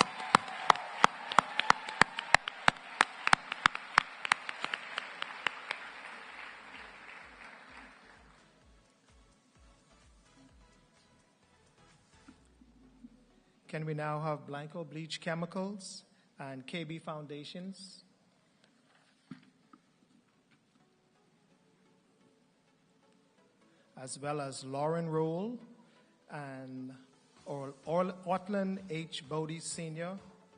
Can we now have Blanco Bleach Chemicals and KB Foundations? As well as Lauren Rule and Ortland H. Bodie Sr.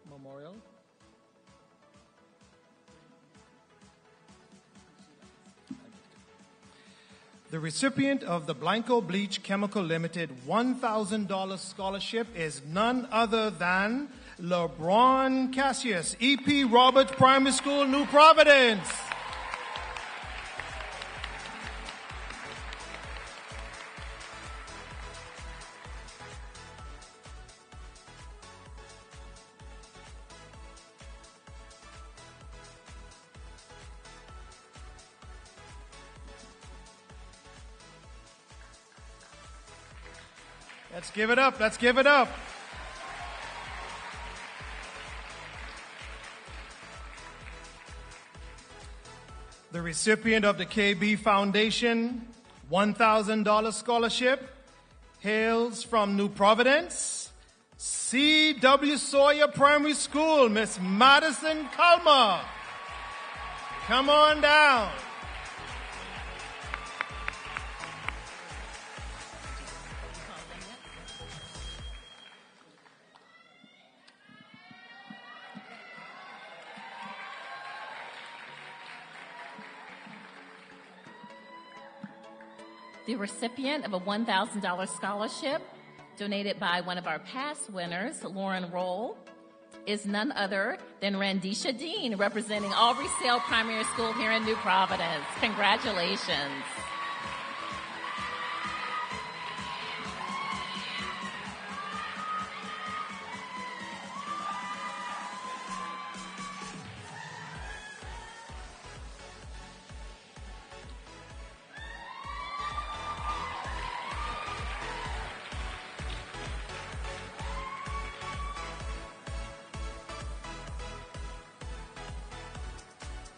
Memorial. The recipient of the Blanco Bleach Chemical Limited $1,000 scholarship is none other than LeBron Cassius, E.P. Roberts Primary School, New Providence. Let's give it up. Let's give it up. The recipient of the KB Foundation $1,000 scholarship hails from New Providence, C.W. Sawyer Primary School, Miss Madison Culmer. Come on down. The recipient of a $1,000 scholarship donated by one of our past winners, Lauren Roll, is none other than Randisha Dean, representing Aubrey Sale Primary School here in New Providence. Congratulations.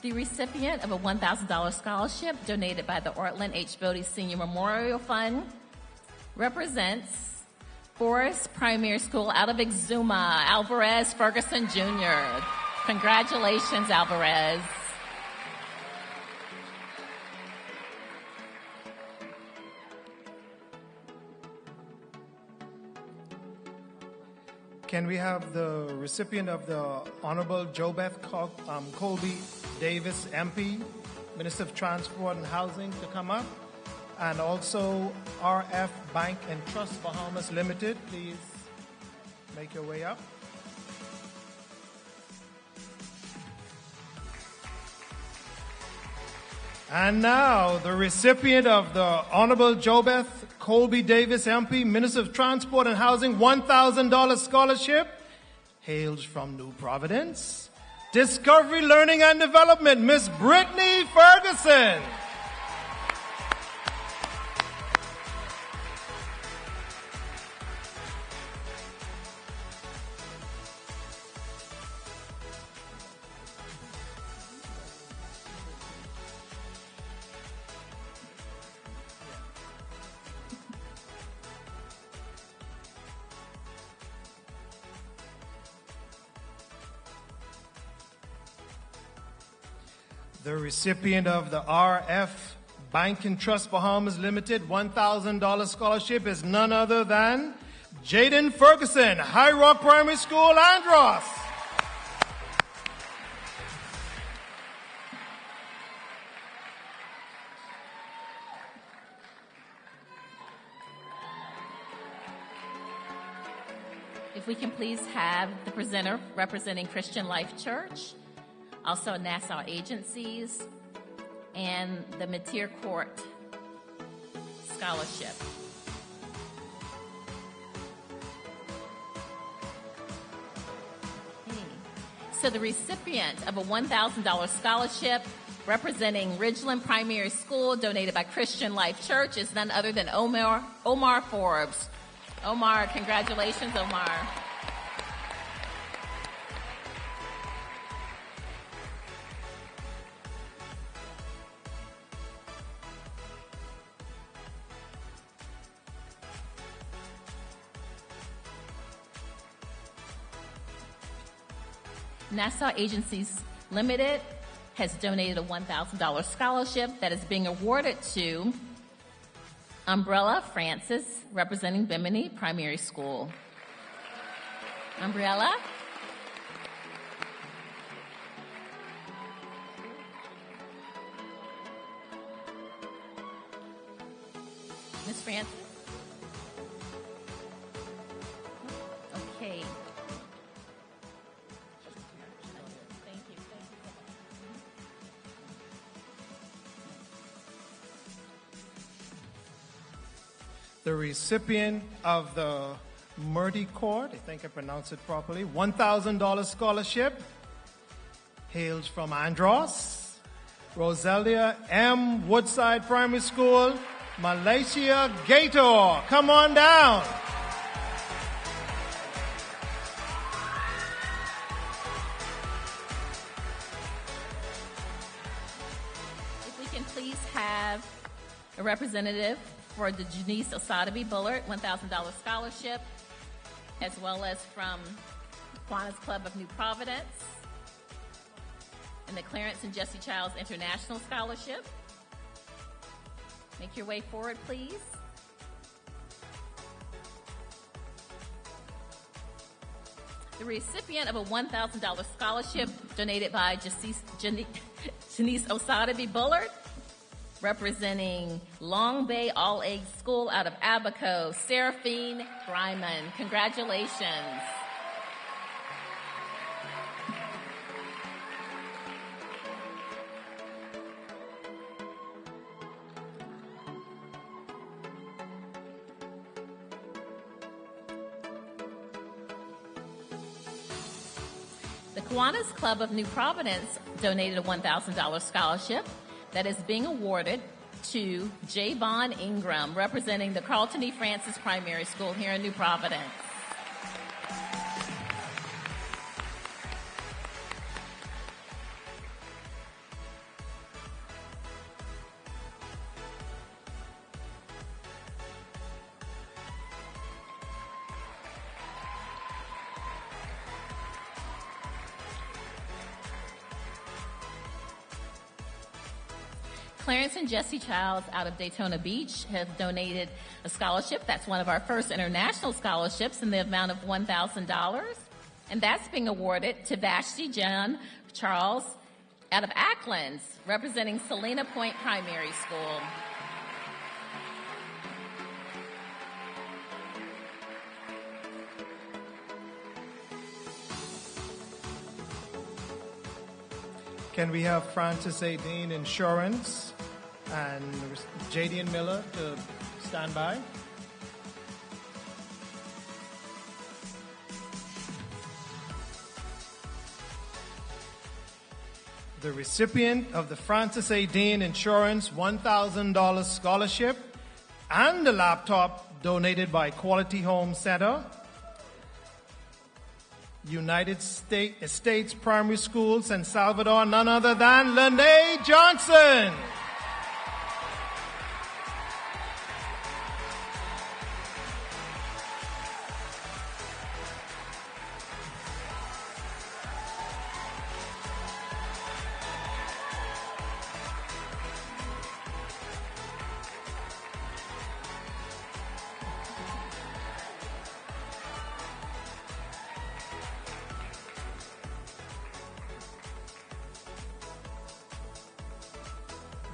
The recipient of a $1,000 scholarship donated by the Ortland H. Bodie Senior Memorial Fund represents Forest Primary School out of Exuma, Alvarez Ferguson Jr. Congratulations, Alvarez. Can we have the recipient of the Honorable JoBeth Colby Davis, MP, Minister of Transport and Housing, to come up? And also RF Bank and Trust Bahamas Limited, please make your way up. And now the recipient of the Honorable JoBeth Colby Davis, MP, Minister of Transport and Housing, $1,000 scholarship, hails from New Providence, Discovery Learning and Development, Miss Brittany Ferguson. The recipient of the RF Bank and Trust Bahamas Limited $1,000 scholarship is none other than Jaden Ferguson, High Rock Primary School, Andros. If we can please have the presenter representing Christian Life Church, also Nassau Agencies, and the Mateer Court Scholarship. So the recipient of a $1,000 scholarship representing Ridgeland Primary School donated by Christian Life Church is none other than Omar Forbes. Omar, congratulations, Omar. Nassau Agencies Limited has donated a $1,000 scholarship that is being awarded to Umbrella Francis, representing Bimini Primary School. Umbrella? Miss Francis? Okay. Thank you. The recipient of the Murdy Court, I think I pronounced it properly, $1,000 scholarship, hails from Andros, Roselia M. Woodside Primary School, Malaysia Gator. Come on down. If we can please have a representative for the Janice Osadabi Bullard $1,000 scholarship, as well as from Kiwanis Club of New Providence and the Clarence and Jesse Childs International Scholarship. Make your way forward, please. The recipient of a $1,000 scholarship donated by Janice Osadabi Bullard, representing Long Bay All-Age School out of Abaco, Seraphine Greiman. Congratulations. The Kiwanis Club of New Providence donated a $1,000 scholarship that is being awarded to Javon Ingram, representing the Carlton E. Francis Primary School here in New Providence. Clarence and Jesse Childs out of Daytona Beach have donated a scholarship. That's one of our first international scholarships in the amount of $1,000. And that's being awarded to Vashti John Charles out of Acklands, representing Salina Point Primary School. Can we have Francis A. Dean Insurance and Jadian Miller to stand by? The recipient of the Francis A. Dean Insurance $1,000 scholarship and the laptop donated by Quality Home Center, United States Primary School, San Salvador, none other than Lene Johnson.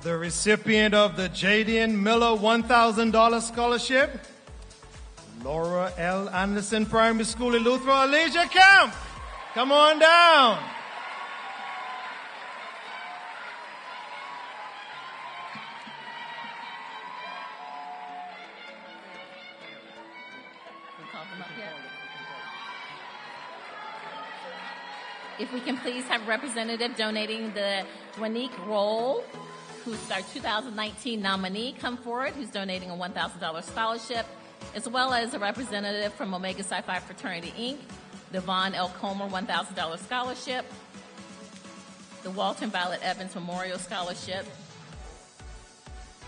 The recipient of the Jadian Miller $1,000 scholarship, Laura L. Anderson Primary School in Luther, Alicia Camp. Come on down. We called them up yet? If we can please have a representative donating the Dwanique Roll, who's our 2019 nominee, come forward, who's donating a $1,000 scholarship, as well as a representative from Omega Psi Phi Fraternity, Inc., the Vaughn L. Comer $1,000 scholarship, the Walter and Violet Evans Memorial Scholarship,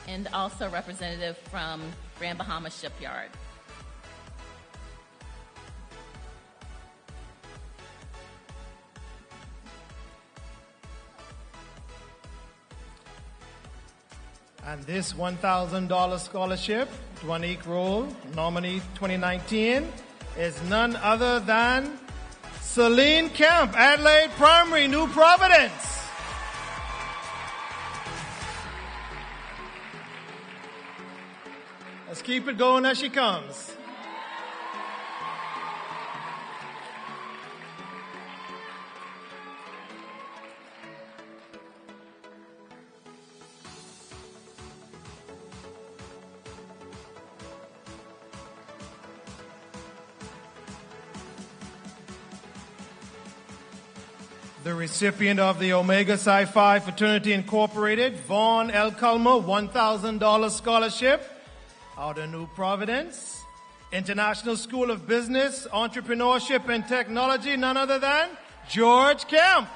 and also a representative from Grand Bahamas Shipyard. And this $1,000 scholarship, Dwanique Roll, nominee 2019, is none other than Celine Kemp, Adelaide Primary, New Providence. Let's keep it going as she comes. The recipient of the Omega Psi Phi Fraternity Incorporated, Vaughn L. Culmer, $1,000 scholarship out of New Providence. International School of Business, Entrepreneurship and Technology, none other than George Kemp.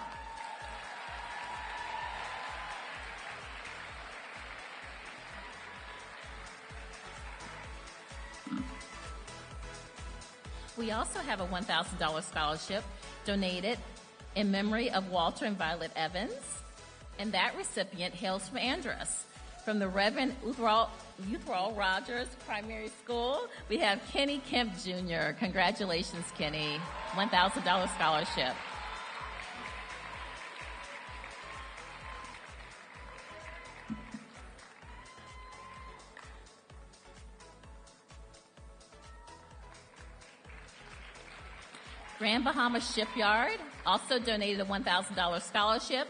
We also have a $1,000 scholarship donated in memory of Walter and Violet Evans, and that recipient hails from Andros. From the Reverend Uthral Rogers Primary School, we have Kenny Kemp Jr. Congratulations, Kenny. $1,000 scholarship. Grand Bahamas Shipyard also donated a $1,000 scholarship,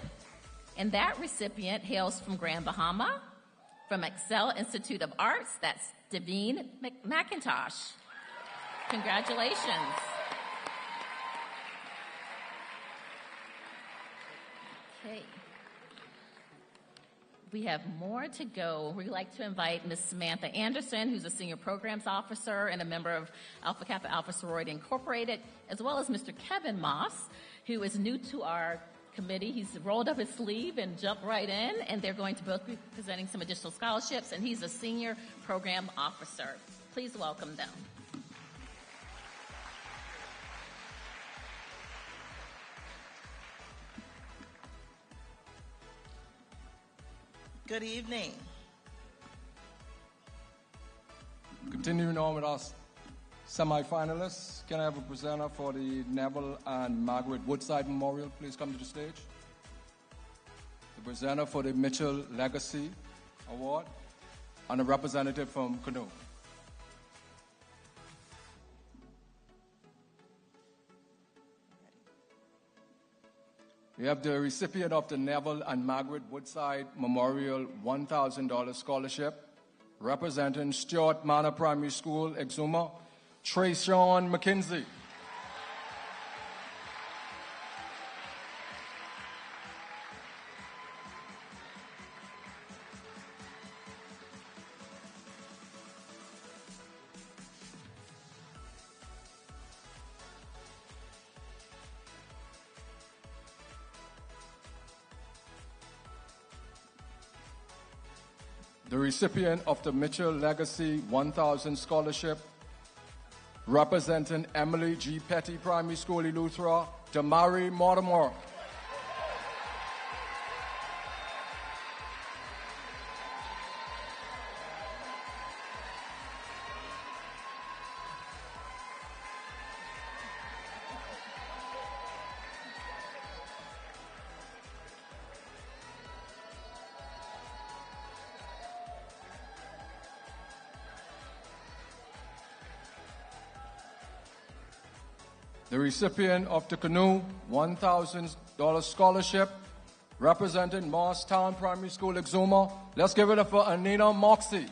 and that recipient hails from Grand Bahama. From Excel Institute of Arts, that's Devine McIntosh. Congratulations. Okay. We have more to go. We'd like to invite Ms. Samantha Anderson, who's a Senior Programs Officer and a member of Alpha Kappa Alpha Sorority Incorporated, as well as Mr. Kevin Moss, who is new to our committee. He's rolled up his sleeve and jumped right in, and they're going to both be presenting some additional scholarships, and he's a Senior Program Officer. Please welcome them. Good evening. Continuing on with our semi-finalists, can I have a presenter for the Neville and Margaret Woodside Memorial please come to the stage? The presenter for the Mitchell Legacy Award and a representative from Canoe. We have the recipient of the Neville and Margaret Woodside Memorial $1,000 scholarship, representing Stuart Manor Primary School, Exuma, Trayshawn McKinsey. The recipient of the Mitchell Legacy 1000 Scholarship, representing Emily G. Petty Primary School, Eleuthera, Damari Mortimer. The recipient of the Canoe $1,000 scholarship, representing Morristown Primary School, Exuma. Let's give it up for Anina Moxie.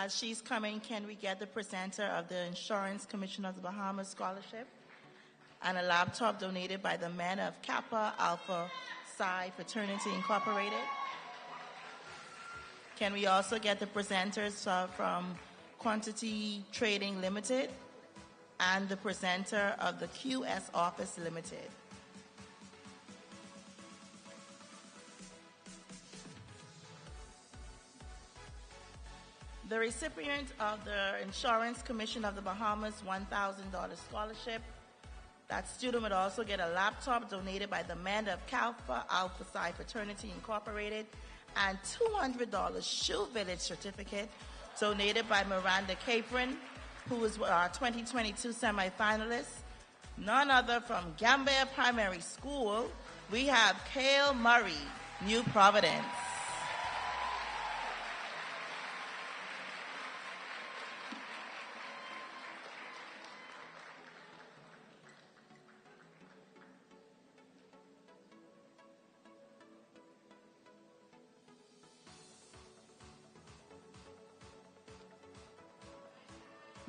As she's coming, can we get the presenter of the Insurance Commission of the Bahamas Scholarship and a laptop donated by the men of Kappa Alpha Psi Fraternity Incorporated? Can we also get the presenters from Quantity Trading Limited and the presenter of the QS Office Limited? The recipient of the Insurance Commission of the Bahamas $1,000 scholarship. That student would also get a laptop donated by the men of Kappa Alpha Psi Fraternity Incorporated and $200 Shoe Village certificate donated by Miranda Capron, who is our 2022 semifinalist. None other from Gambia Primary School. We have Kale Murray, New Providence.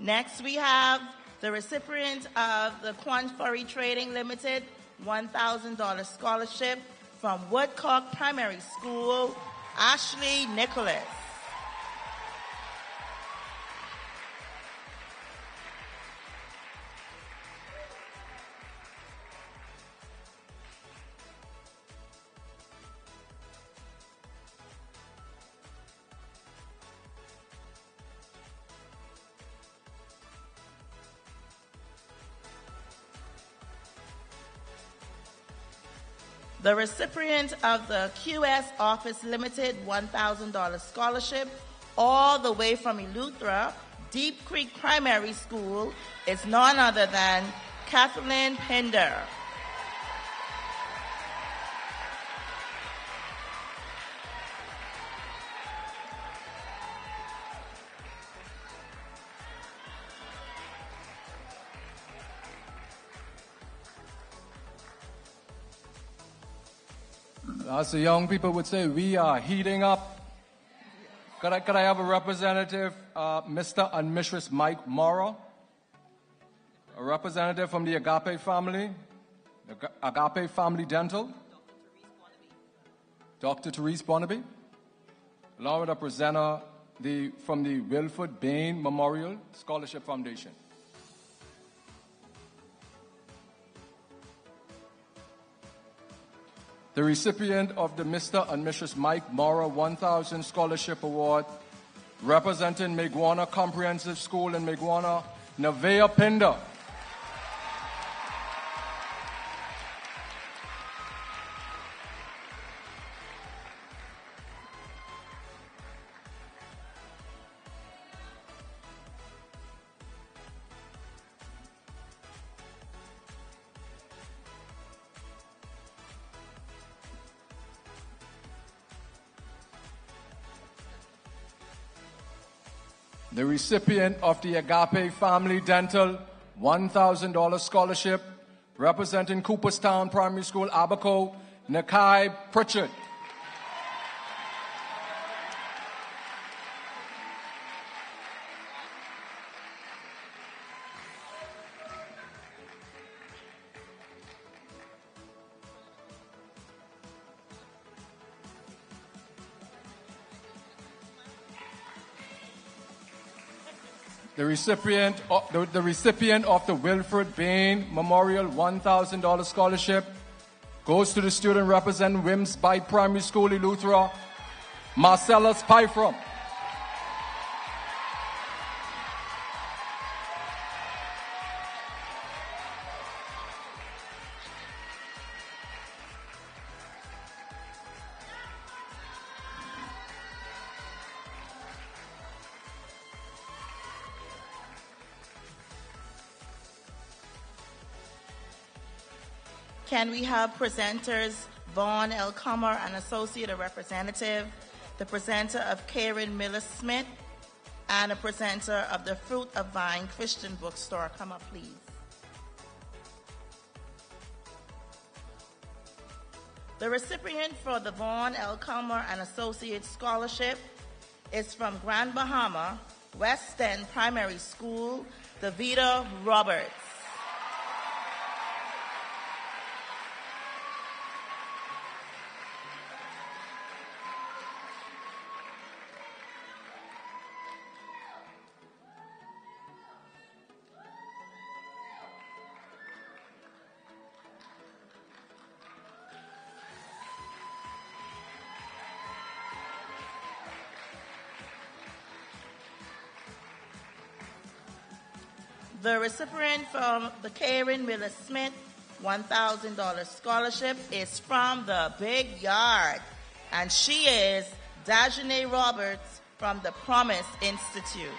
Next, we have the recipient of the Quantity Trading Limited $1,000 scholarship from Woodcock Primary School, Ashley Nicholas. The recipient of the QS Office Limited $1,000 scholarship, all the way from Eleuthera, Deep Creek Primary School, is none other than Kathleen Pinder. As the young people would say, we are heating up. Could I have a representative, Mr. and Mrs. Mike Morrow? A representative from the Agape family, the Agape Family Dental. Dr. Therese Bonnaby. Along with a presenter from the Wilford Bain Memorial Scholarship Foundation. The recipient of the Mr. and Mrs. Mike Morrow 1000 Scholarship Award, representing Meguana Comprehensive School in Meguana, Nevaeh Pinder. The recipient of the Agape Family Dental $1,000 scholarship, representing Cooperstown Primary School, Abaco, Nakai Pritchard. The recipient of the Wilfred Bain Memorial $1,000 scholarship goes to the student representing Wims Bight Primary School, Eleuthera, Marcellus Pyfrom. Can we have presenters Vaughn L. Comer, an associate or representative, the presenter of Karen Miller Smith, and a presenter of the Fruit of Vine Christian Bookstore come up, please? The recipient for the Vaughn L. Comer and Associates Scholarship is from Grand Bahama, West End Primary School, Davida Roberts. The recipient from the Karen Miller Smith $1,000 scholarship is from the Big Yard, and she is Dajane Roberts from the Promise Institute.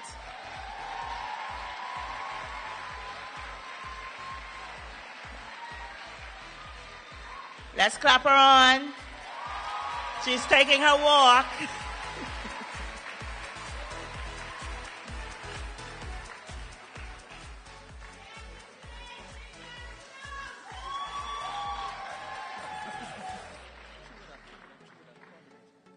Let's clap her on. She's taking her walk.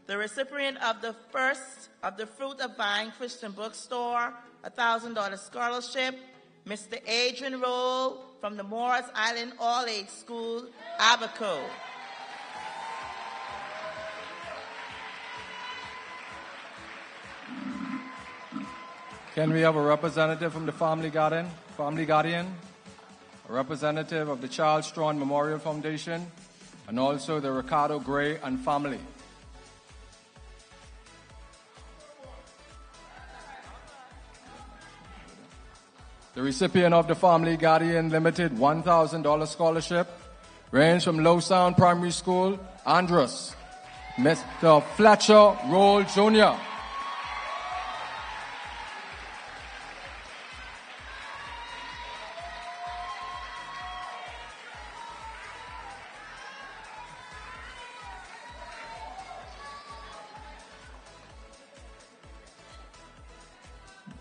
The recipient of the first of the Fruit of Vine Christian Bookstore $1,000 scholarship, Mr. Adrian Roll from the Morris Island All-Age School, Abaco. Can we have a representative from the Family Guardian, a representative of the Charles Strawn Memorial Foundation, and also the Ricardo Gray and family? The recipient of the Family Guardian Limited $1,000 scholarship range from Low Sound Primary School, Andros, Mr. Fletcher Roll Jr.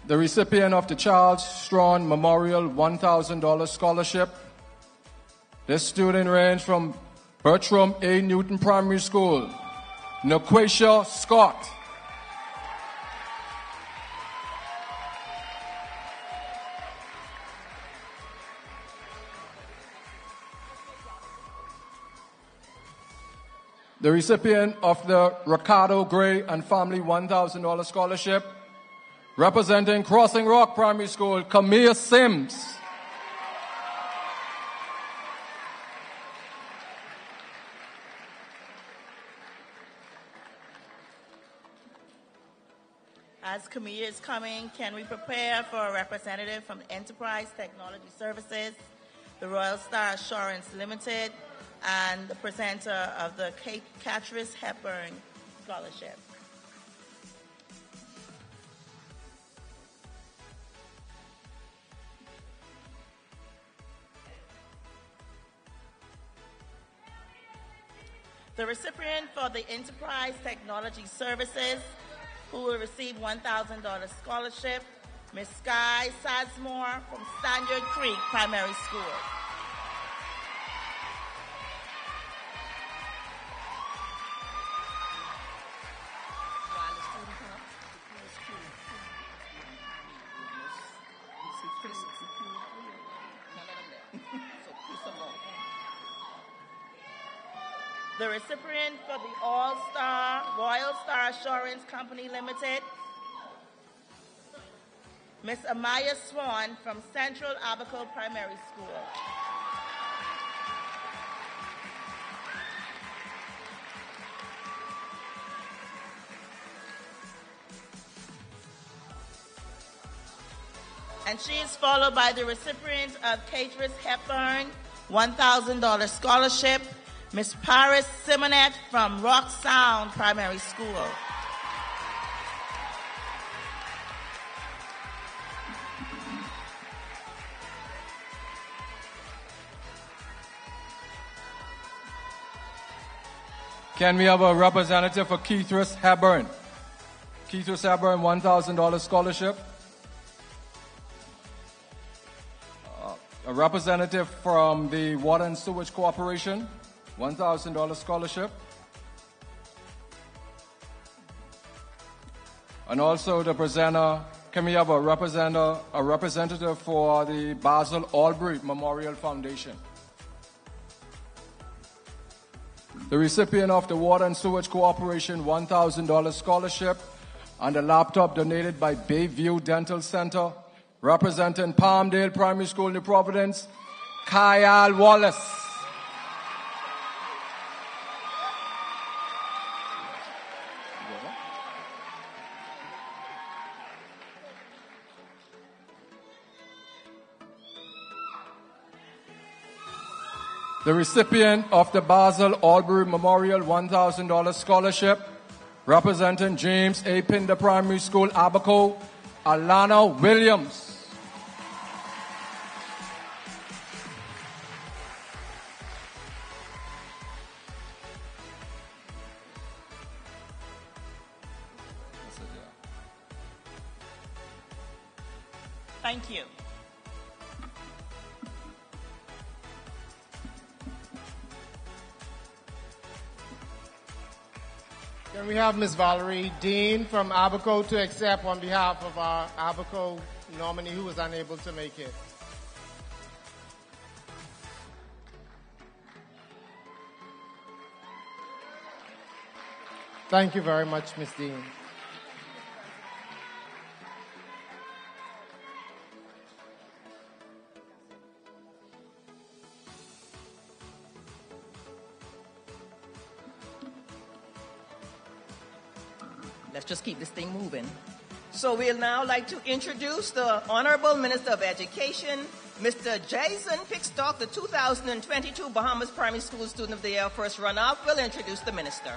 The recipient of the Charles Strawn Memorial $1,000 scholarship. This student range from Bertram A. Newton Primary School, Nequasia Scott. The recipient of the Ricardo Gray and family $1,000 scholarship, representing Crossing Rock Primary School, Camille Sims. As Camille is coming, can we prepare for a representative from Enterprise Technology Services, the Royal Star Assurance Limited, and the presenter of the Catrice Hepburn Scholarship? The recipient for the Enterprise Technology Services, who will receive $1,000 scholarship, Ms. Sky Sazmore from Standard Creek Primary School. The recipient for the All-Star Royal Star Assurance Company Limited, Ms. Amaya Swan from Central Abaco Primary School. And she is followed by the recipient of Catrice Hepburn $1,000 scholarship, Ms. Paris Simonette from Rock Sound Primary School. Can we have a representative for Catrice Hepburn? Catrice Hepburn $1,000 scholarship. A representative from the Water and Sewage Corporation, $1,000 scholarship. And also the presenter, can we have a representative for the Basil Albury Memorial Foundation? The recipient of the Water and Sewage Corporation $1,000 scholarship and a laptop donated by Bayview Dental Center, representing Palmdale Primary School, New Providence, Kyle Wallace. The recipient of the Basil Albury Memorial $1,000 scholarship, representing James A. Pinder Primary School, Abaco, Alana Williams. Thank you. Can we have Ms. Valerie Dean from Abaco to accept on behalf of our Abaco nominee who was unable to make it? Thank you very much, Ms. Dean. Let's just keep this thing moving. So we'll now like to introduce the Honorable Minister of Education, Mr. Jason Pickstock, the 2022 Bahamas Primary School Student of the Year first runner-up. Will introduce the minister.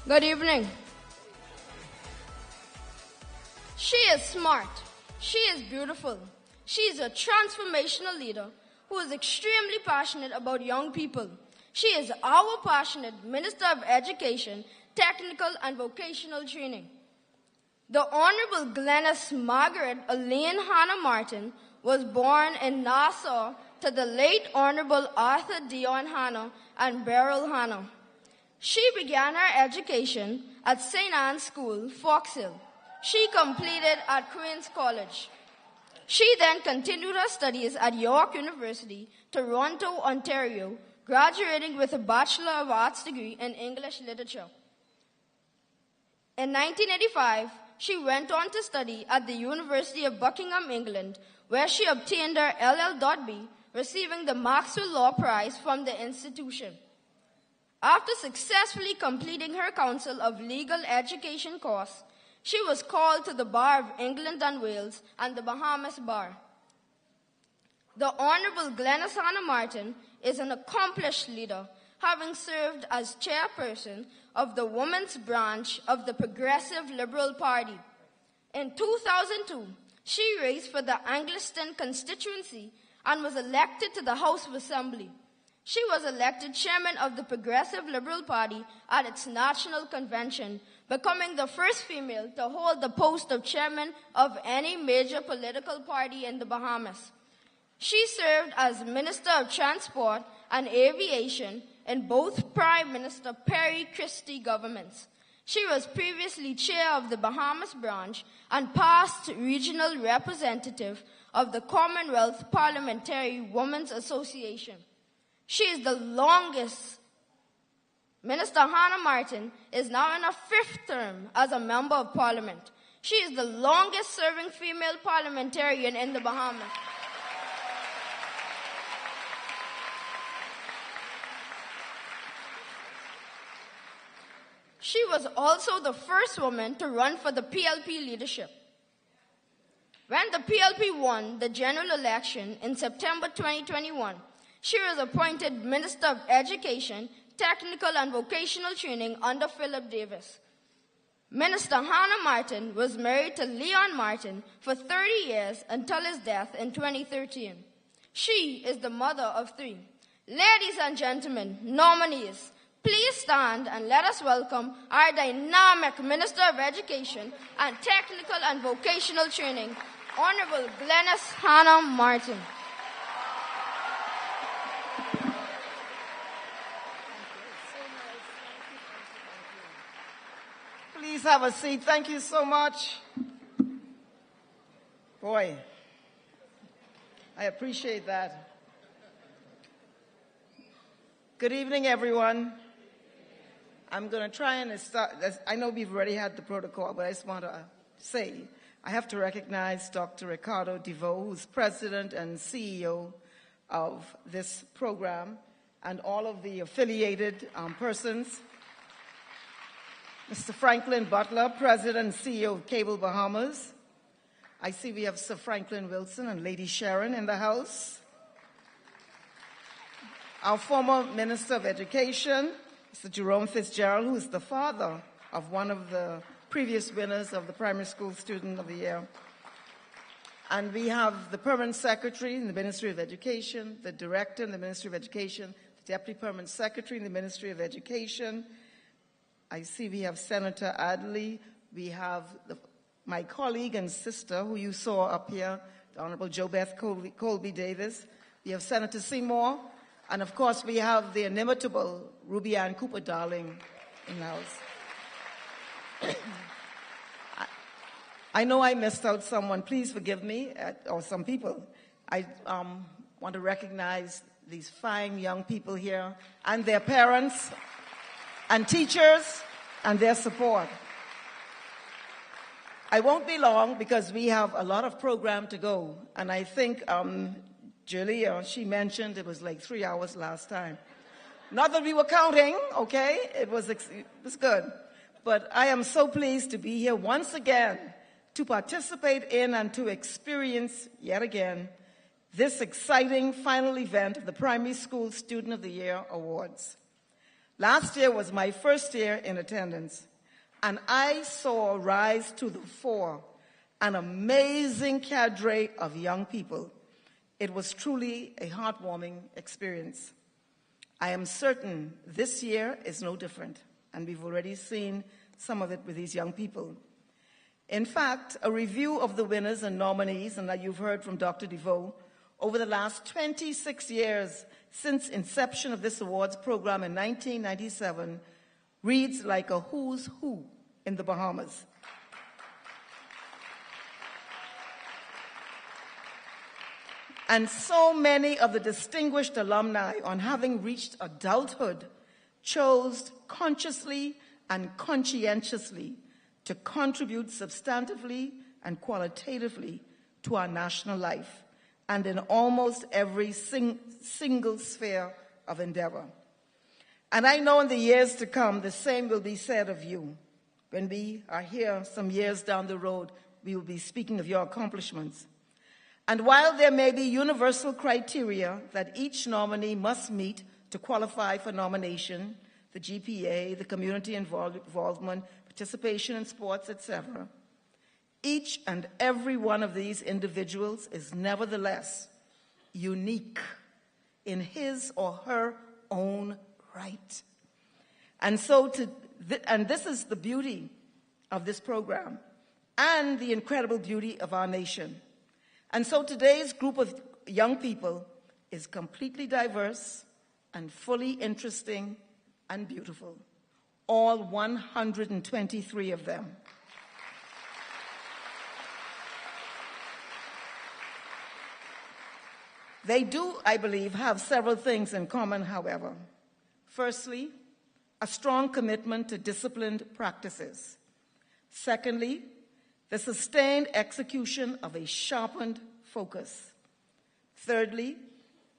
Good evening. She is smart. She is beautiful. She is a transformational leader who is extremely passionate about young people. She is our passionate Minister of Education, Technical and Vocational Training. The Honorable Glennis Margaret Elaine Hannah Martin was born in Nassau to the late Honorable Arthur Dion Hannah and Beryl Hannah. She began her education at St. Anne's School, Fox Hill. She completed at Queen's College. She then continued her studies at York University, Toronto, Ontario, graduating with a Bachelor of Arts degree in English Literature. In 1985, she went on to study at the University of Buckingham, England, where she obtained her LL.B, receiving the Maxwell Law Prize from the institution. After successfully completing her Council of Legal Education course, she was called to the Bar of England and Wales and the Bahamas Bar. The Honorable Glennis Hannah Martin is an accomplished leader, having served as chairperson of the Women's Branch of the Progressive Liberal Party. In 2002, she raced for the Angliston constituency and was elected to the House of Assembly. She was elected chairman of the Progressive Liberal Party at its national convention, becoming the first female to hold the post of chairman of any major political party in the Bahamas. She served as Minister of Transport and Aviation in both Prime Minister Perry Christie governments. She was previously chair of the Bahamas branch and past regional representative of the Commonwealth Parliamentary Women's Association. She is the longest. Minister Hannah Martin is now in her 5th term as a member of parliament. She is the longest serving female parliamentarian in the Bahamas. She was also the first woman to run for the PLP leadership. When the PLP won the general election in September 2021, she was appointed Minister of Education, Technical and Vocational Training under Philip Davis. Minister Hannah Martin was married to Leon Martin for 30 years until his death in 2013. She is the mother of 3. Ladies and gentlemen, nominees, please stand and let us welcome our dynamic Minister of Education and Technical and Vocational Training, Honorable Glenys Hannah Martin. Please have a seat. Thank you so much. Boy, I appreciate that. Good evening, everyone. I'm going to try and start. I know we've already had the protocol, but I just want to say I have to recognize Dr. Ricardo DeVoe, who's president and CEO of this program, and all of the affiliated persons. Mr. Franklin Butler, president and CEO of Cable Bahamas. I see we have Sir Franklin Wilson and Lady Sharon in the house. Our former Minister of Education, Mr. Jerome Fitzgerald, who is the father of one of the previous winners of the Primary School Student of the Year. And we have the Permanent Secretary in the Ministry of Education, the Director in the Ministry of Education, the Deputy Permanent Secretary in the Ministry of Education. I see we have Senator Adley. We have my colleague and sister, who you saw up here, the Honorable JoBeth Colby Davis. We have Senator Seymour. And of course, we have the inimitable Ruby Ann Cooper Darling in the house. I know I missed out someone. Please forgive me, or some people. I want to recognize these fine young people here and their parents and teachers and their support. I won't be long because we have a lot of program to go. And I think Julia, she mentioned it was like 3 hours last time. Not that we were counting, okay? It was good. But I am so pleased to be here once again to participate in and to experience yet again this exciting final event of the Primary School Student of the Year Awards. Last year was my first year in attendance, and I saw rise to the fore an amazing cadre of young people. It was truly a heartwarming experience. I am certain this year is no different, and we've already seen some of it with these young people. In fact, a review of the winners and nominees, and that you've heard from Dr. DeVoe, over the last 26 years since inception of this awards program in 1997, reads like a who's who in the Bahamas. And so many of the distinguished alumni, on having reached adulthood, chose consciously and conscientiously to contribute substantively and qualitatively to our national life and in almost every single sphere of endeavor. And I know in the years to come, the same will be said of you. When we are here some years down the road, we will be speaking of your accomplishments. And while there may be universal criteria that each nominee must meet to qualify for nomination, the GPA, the community involvement, participation in sports, etc., each and every one of these individuals is nevertheless unique in his or her own right. And so, and this is the beauty of this program and the incredible beauty of our nation. And so today's group of young people is completely diverse and fully interesting and beautiful, all 123 of them. They do, I believe, have several things in common, however. Firstly, a strong commitment to disciplined practices. Secondly, the sustained execution of a sharpened focus. Thirdly,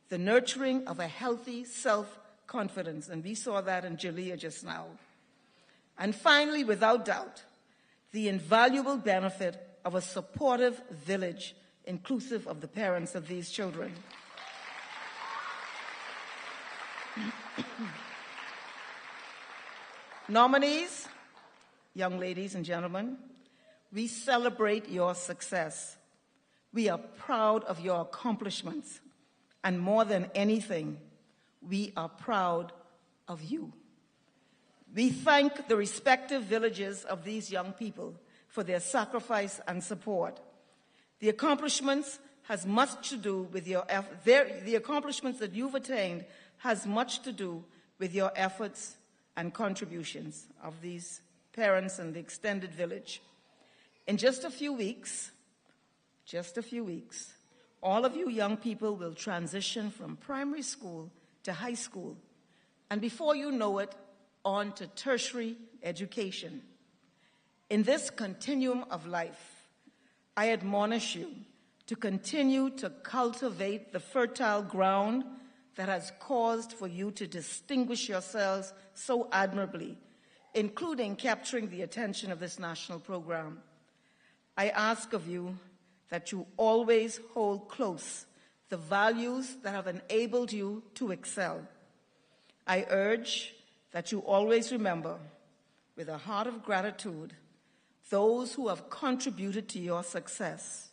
the nurturing of a healthy self-confidence, and we saw that in Jalea just now. And finally, without doubt, the invaluable benefit of a supportive village inclusive of the parents of these children. Nominees, young ladies and gentlemen, we celebrate your success. We are proud of your accomplishments. And more than anything, we are proud of you. We thank the respective villages of these young people for their sacrifice and support. The accomplishments has much to do with the accomplishments that you've attained has much to do with your efforts and contributions of these parents and the extended village. In just a few weeks, all of you young people will transition from primary school to high school, and before you know it, on to tertiary education. In this continuum of life, I admonish you to continue to cultivate the fertile ground that has caused for you to distinguish yourselves so admirably, including capturing the attention of this national program. I ask of you that you always hold close the values that have enabled you to excel. I urge that you always remember, with a heart of gratitude, those who have contributed to your success,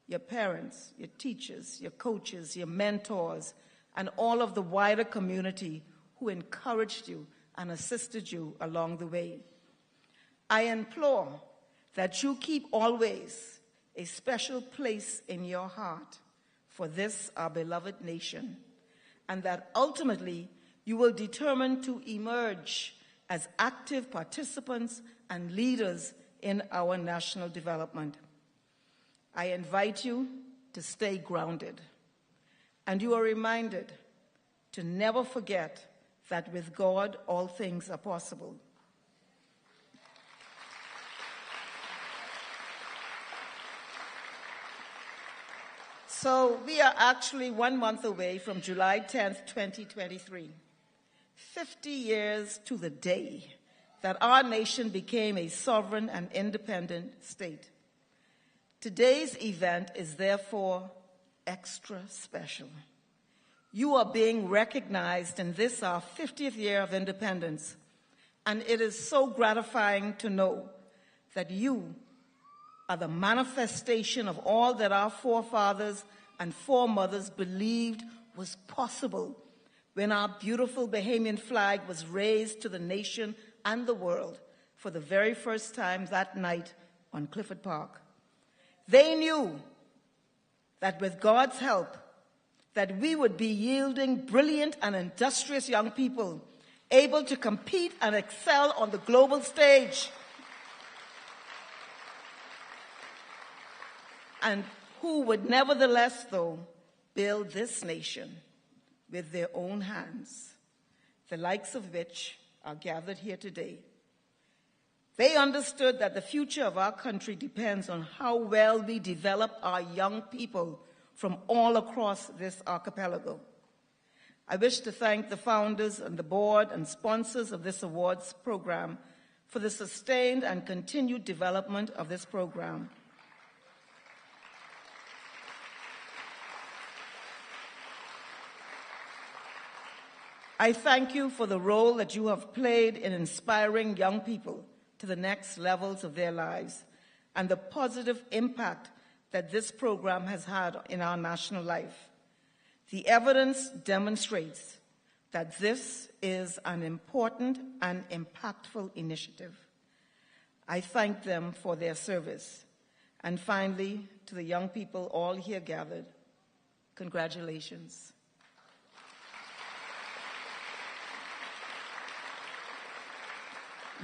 your parents, your teachers, your coaches, your mentors, and all of the wider community who encouraged you and assisted you along the way. I implore that you keep always a special place in your heart for this, our beloved nation, and that ultimately you will determine to emerge as active participants and leaders in our national development. I invite you to stay grounded, and you are reminded to never forget that with God all things are possible. So we are actually 1 month away from July 10th, 2023. 50 years to the day that our nation became a sovereign and independent state. Today's event is therefore extra special. You are being recognized in this, our 50th year of independence, and it is so gratifying to know that you are the manifestation of all that our forefathers and foremothers believed was possible when our beautiful Bahamian flag was raised to the nation and the world for the very first time that night on Clifford Park. They knew that with God's help, that we would be yielding brilliant and industrious young people able to compete and excel on the global stage, and who would nevertheless, though, build this nation with their own hands, the likes of which are gathered here today. They understood that the future of our country depends on how well we develop our young people from all across this archipelago. I wish to thank the founders and the board and sponsors of this awards program for the sustained and continued development of this program. I thank you for the role that you have played in inspiring young people to the next levels of their lives and the positive impact that this program has had in our national life. The evidence demonstrates that this is an important and impactful initiative. I thank them for their service. And finally, to the young people all here gathered, congratulations.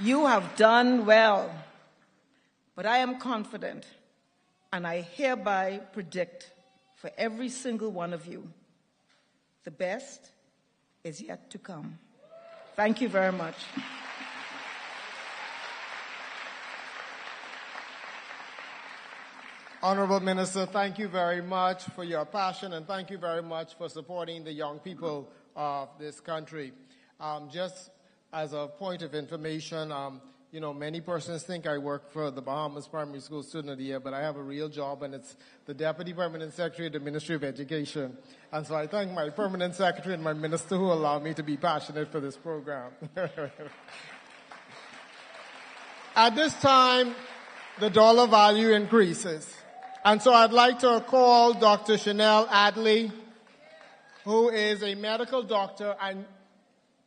You have done well, but I am confident, and I hereby predict for every single one of you, the best is yet to come. Thank you very much. Honorable Minister, thank you very much for your passion, and thank you very much for supporting the young people of this country. Just as a point of information, many persons think I work for the Bahamas Primary School Student of the Year, but I have a real job, and it's the Deputy Permanent Secretary of the Ministry of Education. And so I thank my Permanent Secretary and my Minister who allow me to be passionate for this program. At this time, the dollar value increases. And so I'd like to call Dr. Chanel Adley who is a medical doctor, and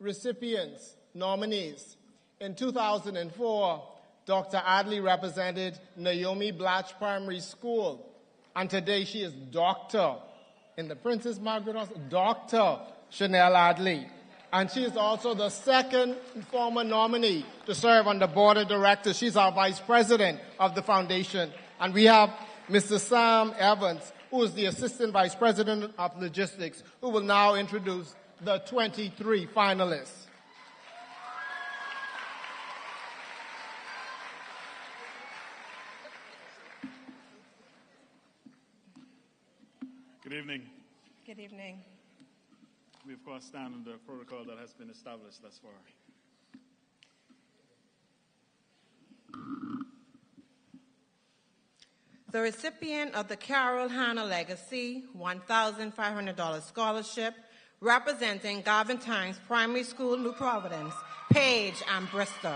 recipients, nominees. In 2004, Dr. Adley represented Naomi Blatch Primary School, and today she is Doctor in the Princess Margaret Hospital, Dr. Chanel Adley. And she is also the second former nominee to serve on the board of directors. She's our vice president of the foundation. And we have Mr. Sam Evans, who is the assistant vice president of logistics, who will now introduce the 23 finalists. Good evening. Good evening. We, of course, stand on the protocol that has been established thus far. The recipient of the Carol Hanna Legacy $1,500 scholarship, representing Galvantine's Primary School, New Providence, Paige and Bristol.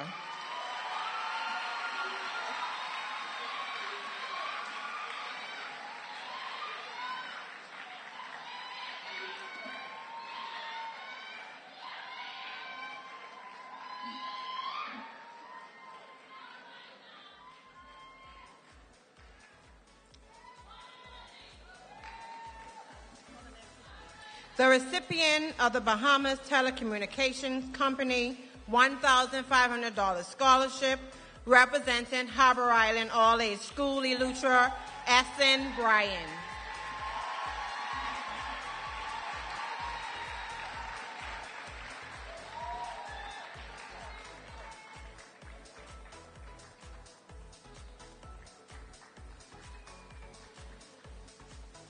The recipient of the Bahamas Telecommunications Company $1,500 scholarship, representing Harbor Island All-Age School, Eleuthera, Essen Bryan.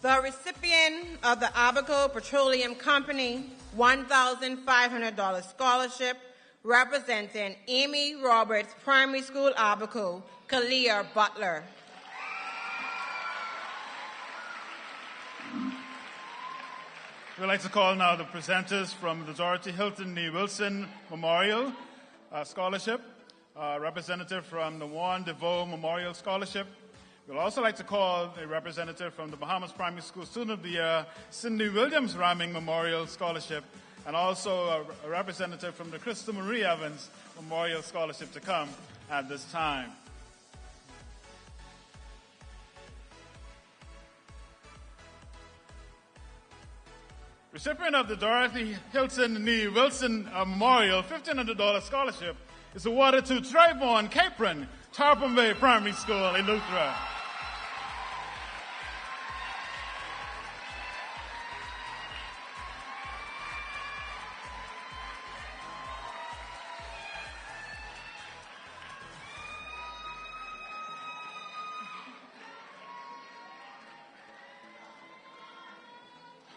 The recipient of the Abaco Petroleum Company $1,500 scholarship, representing Amy Roberts Primary School, Abaco, Kalia Butler. We'd like to call now the presenters from the Dorothy Hilton Nee Wilson Memorial Scholarship, representative from the Juan DeVoe Memorial Scholarship. We'd also like to call a representative from the Bahamas Primary School Student of the Year, Cindy Williams Ramming Memorial Scholarship, and also a representative from the Crystal Marie Evans Memorial Scholarship to come at this time. Recipient of the Dorothy Hilton Nee Wilson Memorial $1,500 scholarship is awarded to Trayvon Capron, Tarpon Bay Primary School in Eleuthera.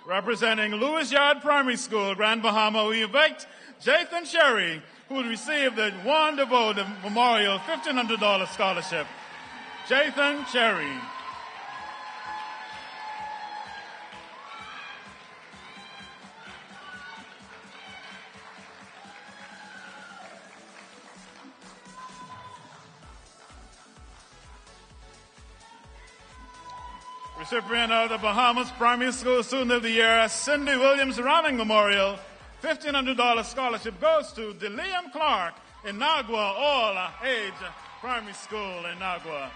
Representing Lewis Yard Primary School, Grand Bahama, we invite Jathan Sherry, who will receive the Juan DeVoe Memorial $1,500 scholarship. Jathan Sherry. Recipient of the Bahamas Primary School Student of the Year, Cindy Williams Ramming Memorial $1,500 scholarship goes to DeLiam Clark in Nagua All-Age Primary School in Nagua.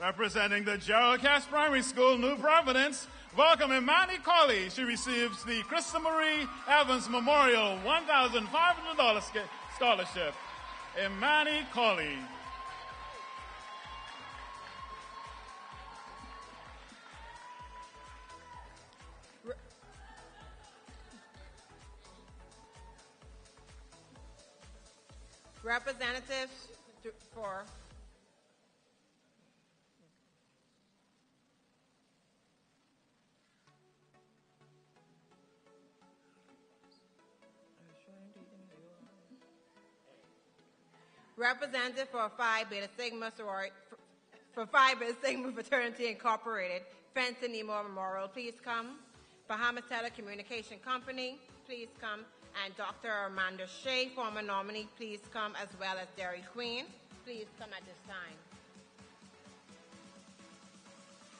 Representing the Gerald Cass Primary School, New Providence, welcome Imani Colley. She receives the Crystal Marie Evans Memorial $1,500 scholarship. Imani Colley. Representatives for Representative for Phi Beta Sigma sorority, for Phi Beta Sigma Fraternity Incorporated, Fenton Nemo Memorial, please come. Bahamas Telecommunication Company, please come. And Dr. Amanda Shea, former nominee, please come, as well as Dairy Queen. Please come at this time.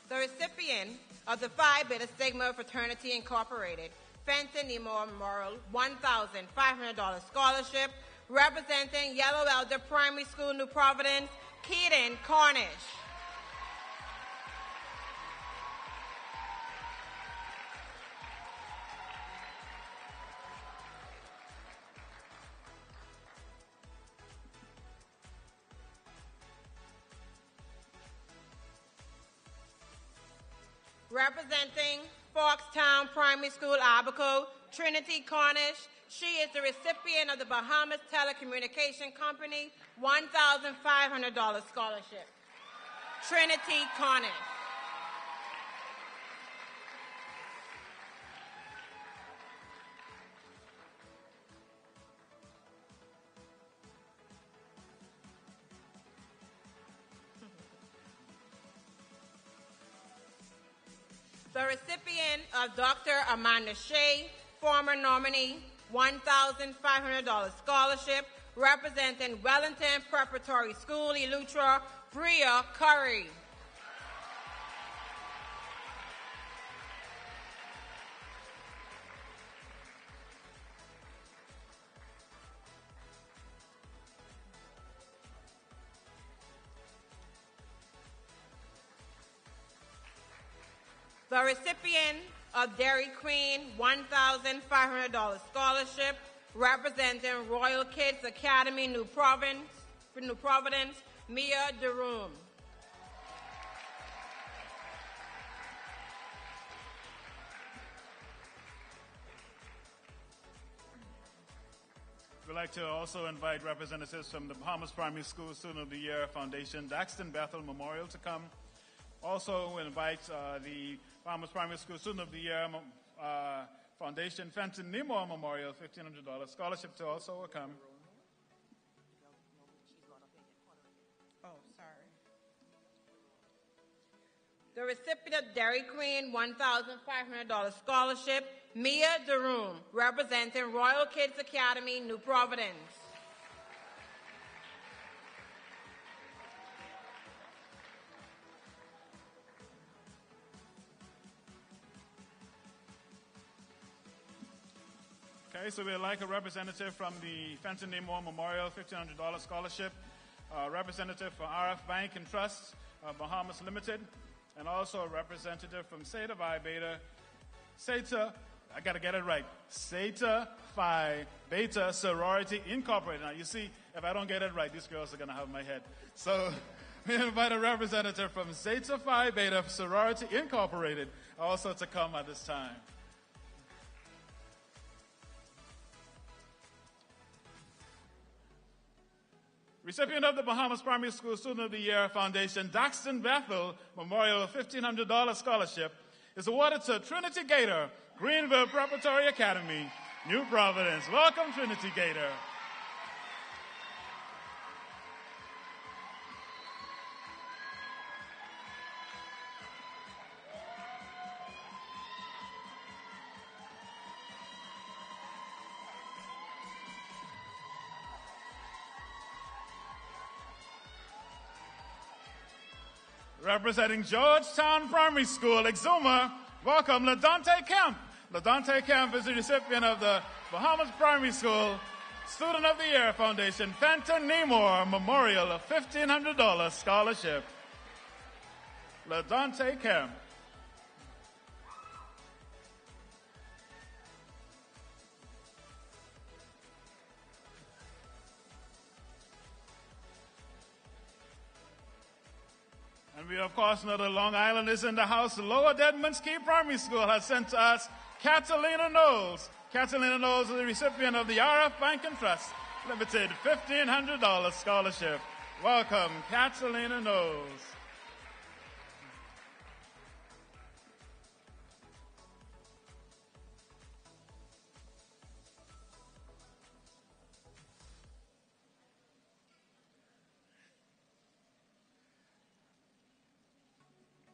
The recipient of the Phi Beta Sigma Fraternity Incorporated Fenton Nemore Memorial $1,500 scholarship, representing Yellow Elder Primary School, New Providence, Keaton Cornish. Representing Foxtown Primary School, Abaco, Trinity Cornish. She is the recipient of the Bahamas Telecommunication Company $1,500 scholarship. Trinity Cornish. The recipient of Dr. Amanda Shea, former nominee, $1,500 scholarship, representing Wellington Preparatory School, Eleuthera, Bria Curry. The recipient of Dairy Queen $1,500 scholarship, representing Royal Kids Academy, New Providence, Mia DeRoom. We'd like to also invite representatives from the Bahamas Primary School Student of the Year Foundation, Daxton Bethel Memorial, to come. Also, we invite the Bahamas Primary School Student of the Year Foundation, Fenton Nemore Memorial, $1,500 scholarship to also come. Oh, sorry. The recipient of Dairy Queen $1,500 scholarship, Mia DeRoom, representing Royal Kids Academy, New Providence. Okay, so we'd like a representative from the Fenton Nemore Memorial $1,500 scholarship, representative for RF Bank and Trust, Bahamas Limited, and also a representative from Zeta Phi Beta, I gotta get it right, Zeta Phi Beta Sorority Incorporated. Now you see, if I don't get it right, these girls are gonna have my head. So we invite a representative from Zeta Phi Beta Sorority Incorporated also to come at this time. Recipient of the Bahamas Primary School Student of the Year Foundation, Daxton Bethel Memorial $1,500 Scholarship is awarded to Trinity Gator, Greenville Preparatory Academy, New Providence. Welcome, Trinity Gator. Representing Georgetown Primary School, Exuma, welcome LaDante Kemp. LaDante Kemp is the recipient of the Bahamas Primary School Student of the Year Foundation Fenton Nemore Memorial $1,500 scholarship. LaDante Kemp. And we, of course, know that Long Island is in the house. Lower Deadman's Key Primary School has sent to us Catalina Knowles. Catalina Knowles is the recipient of the RF Bank and Trust Limited $1,500 scholarship. Welcome, Catalina Knowles.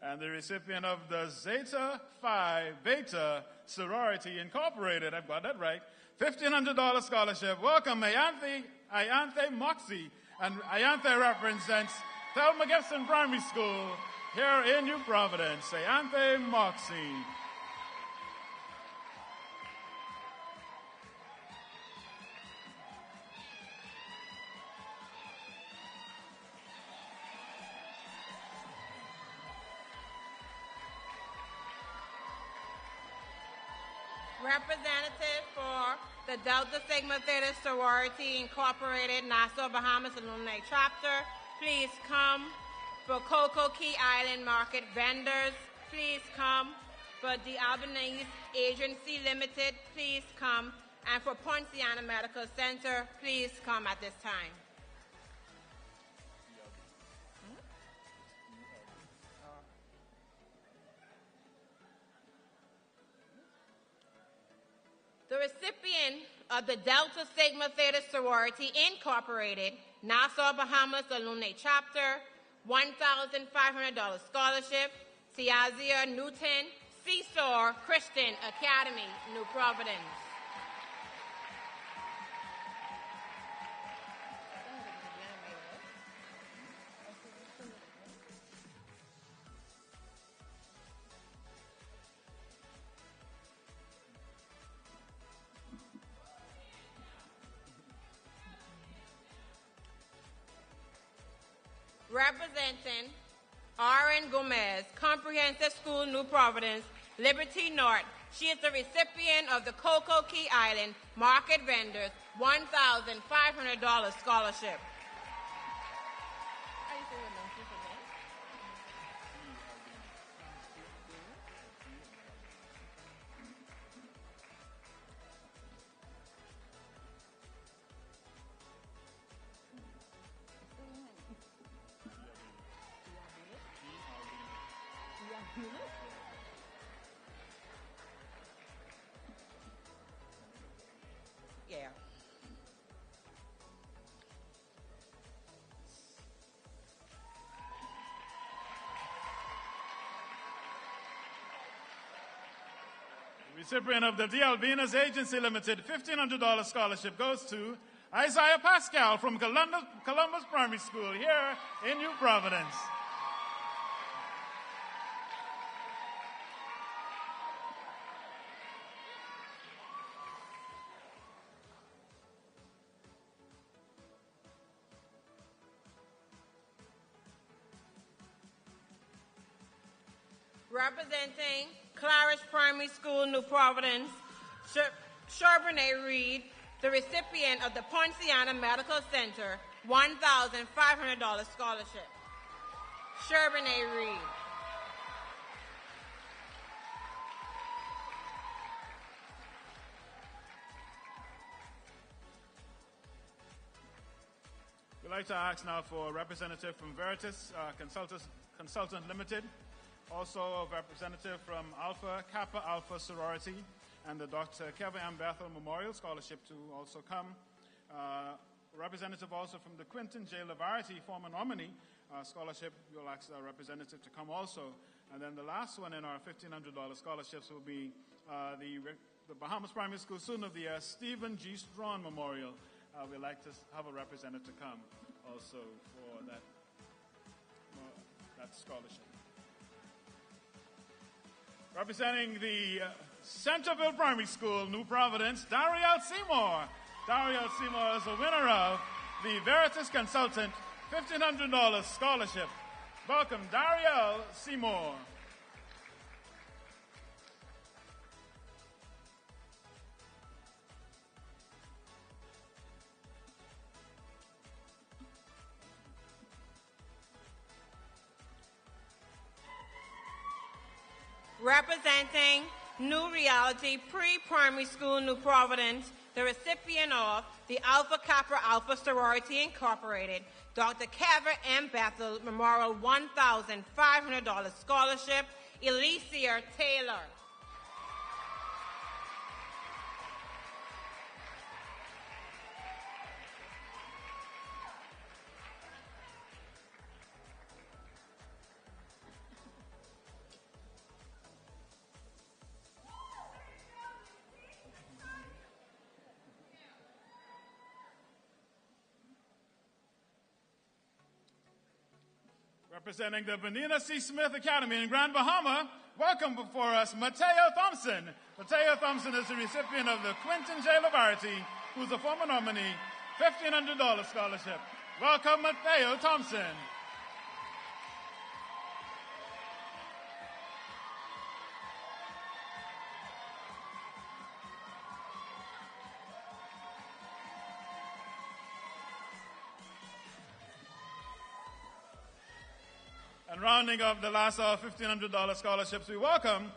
and the recipient of the Zeta Phi Beta Sorority Incorporated, I've got that right, $1,500 scholarship. Welcome, Ayanthe Moxie. And Ayanthe represents Thelma Gibson Primary School here in New Providence. Ayanthe Moxie. Representative for the Delta Sigma Theta Sorority Incorporated, Nassau, Bahamas Alumni Chapter, please come. For Cocoa Key Island Market Vendors, please come. For the Albanese Agency Limited, please come. And for Poinciana Medical Center, please come at this time. The recipient of the Delta Sigma Theta Sorority Incorporated, Nassau, Bahamas Alumni Chapter, $1,500 scholarship, Tiazia Newton, Seesaw Christian Academy, New Providence. Representing Aaron Gomez, Comprehensive School, New Providence, Liberty North. She is the recipient of the Cocoa Key Island Market Vendors $1,500 scholarship. Yeah. Recipient of the D.L. Venus Agency Limited $1,500 scholarship goes to Isaiah Pascal from Columbus Primary School here in New Providence. Representing Clarice Primary School, New Providence, Charbonnet Reed, the recipient of the Poinciana Medical Center $1,500 scholarship. Charbonnet Reed. We'd like to ask now for a representative from Veritas Consultant Limited, also a representative from Alpha Kappa Alpha Sorority, and the Dr. Kevin M. Bethel Memorial Scholarship to also come. Representative also from the Quinton J. Lavarity, former nominee scholarship. We'll ask a representative to come also. And then the last one in our $1,500 scholarships will be the Bahamas Primary School Student of the Year, Stephen G. Strawn Memorial. We'd like to have a representative to come also for that scholarship. Representing the Centerville Primary School, New Providence, Dariel Seymour. Dariel Seymour is the winner of the Veritas Consultant $1,500 scholarship. Welcome, Dariel Seymour. Representing New Reality Pre-Primary School, New Providence, the recipient of the Alpha Kappa Alpha Sorority Incorporated, Dr. Kevin M. Bethel Memorial $1,500 scholarship, Elysia Taylor. Representing the Benina C. Smith Academy in Grand Bahama, welcome before us Mateo Thompson. Mateo Thompson is the recipient of the Quentin J. Lavarity, who's a former nominee, $1,500 scholarship. Welcome, Mateo Thompson. And rounding up the last $1,500 scholarships, we welcome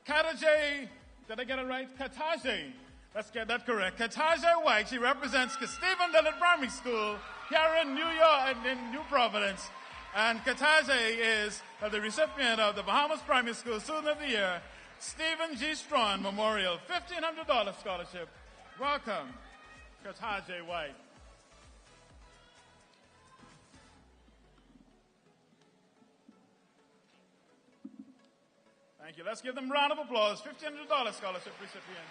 Kataje, did I get it right? Kataje. Let's get that correct. Kataje White. She represents Stephen Dillard Primary School here in New York, in New Providence. And Kataje is the recipient of the Bahamas Primary School Student of the Year, Stephen G. Strawn Memorial $1,500 scholarship. Welcome, Kataje White. Thank you. Let's give them a round of applause. $1,500 scholarship recipient.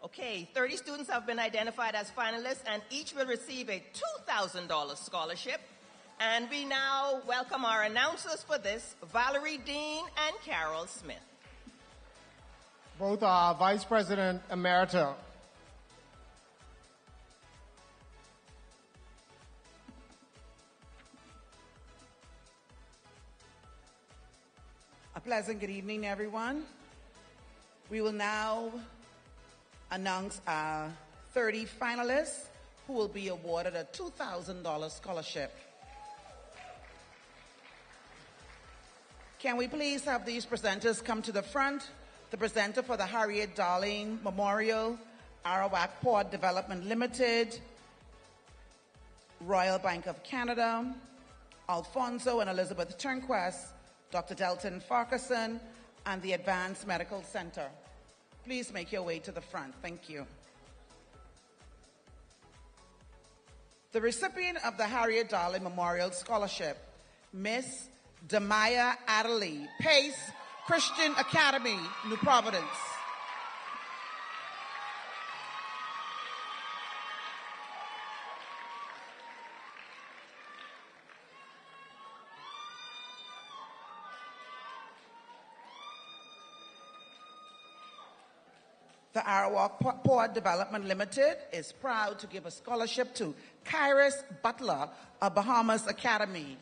Okay, 30 students have been identified as finalists, and each will receive a $2,000 scholarship. And we now welcome our announcers for this, Valerie Dean and Carol Smith. Both are Vice President Emerita. A pleasant good evening, everyone. We will now announce our 30 finalists who will be awarded a $2,000 scholarship. Can we please have these presenters come to the front? The presenter for the Harriet Darling Memorial, Arawak Port Development Limited, Royal Bank of Canada, Alfonso and Elizabeth Turnquest, Dr. Delton Farquharson, and the Advanced Medical Center. Please make your way to the front. Thank you. The recipient of the Harriet Darling Memorial Scholarship, Miss Demaya Adderley, Pace Christian Academy, New Providence. The Arawak Port Development Limited is proud to give a scholarship to Kairos Butler of Bahamas Academy.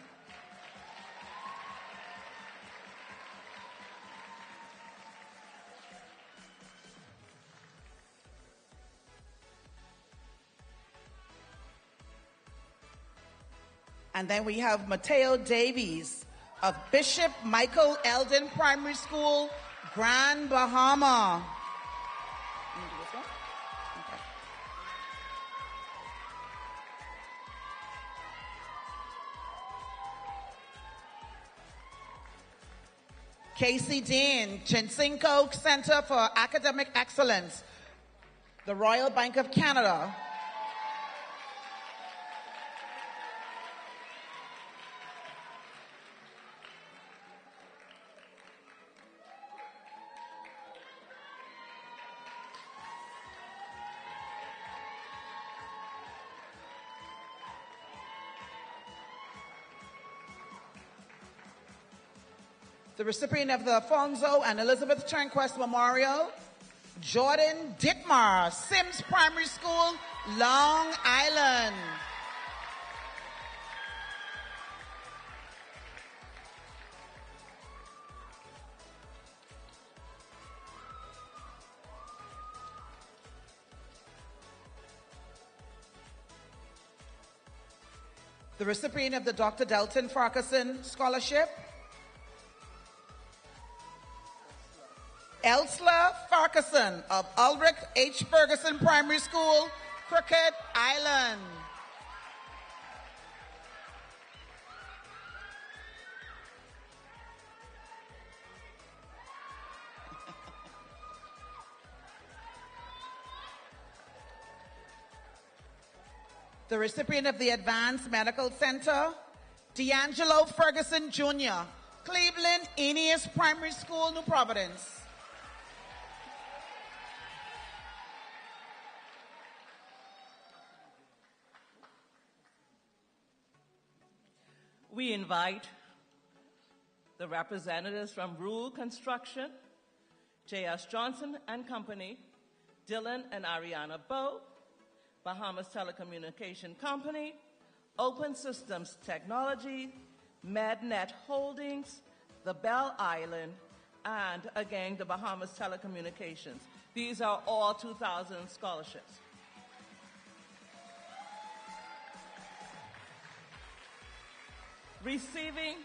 And then we have Mateo Davies of Bishop Michael Eldon Primary School, Grand Bahama. You do this one? Okay. Casey Dean, Chinsinko Center for Academic Excellence, the Royal Bank of Canada. The recipient of the Alfonso and Elizabeth Turnquest Memorial, Jordan Dittmar, Sims Primary School, Long Island. The recipient of the Dr. Delton Farquharson Scholarship, Elsla Farquharson of Ulrich H. Ferguson Primary School, Crooked Island. The recipient of the Advanced Medical Center, D'Angelo Ferguson Jr., Cleveland Aeneas Primary School, New Providence. We invite the representatives from Rural Construction, J.S. Johnson and Company, Dylan and Ariana Bowe, Bahamas Telecommunication Company, Open Systems Technology, MedNet Holdings, the Bell Island, and again, the Bahamas Telecommunications. These are all 2000 scholarships. Receiving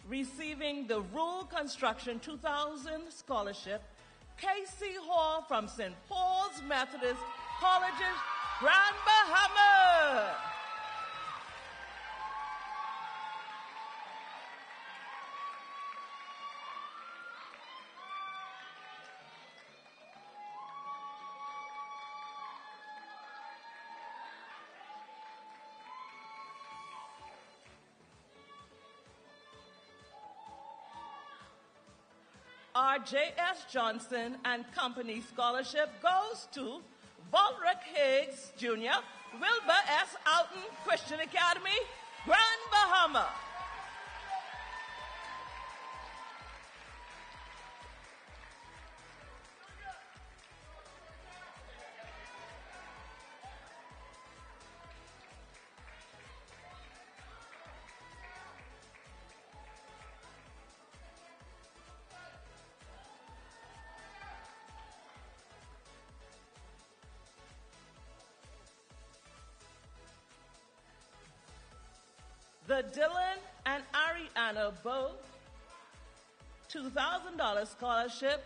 Receiving the Rural Construction 2000 Scholarship, Casey Hall from St. Paul's Methodist Colleges, Grand Bahama. Our J.S. Johnson and Company Scholarship goes to Volric Higgs Jr., Wilbur S. Alton Christian Academy, Grand Bahama. The Dylan and Ariana Bowe $2,000 scholarship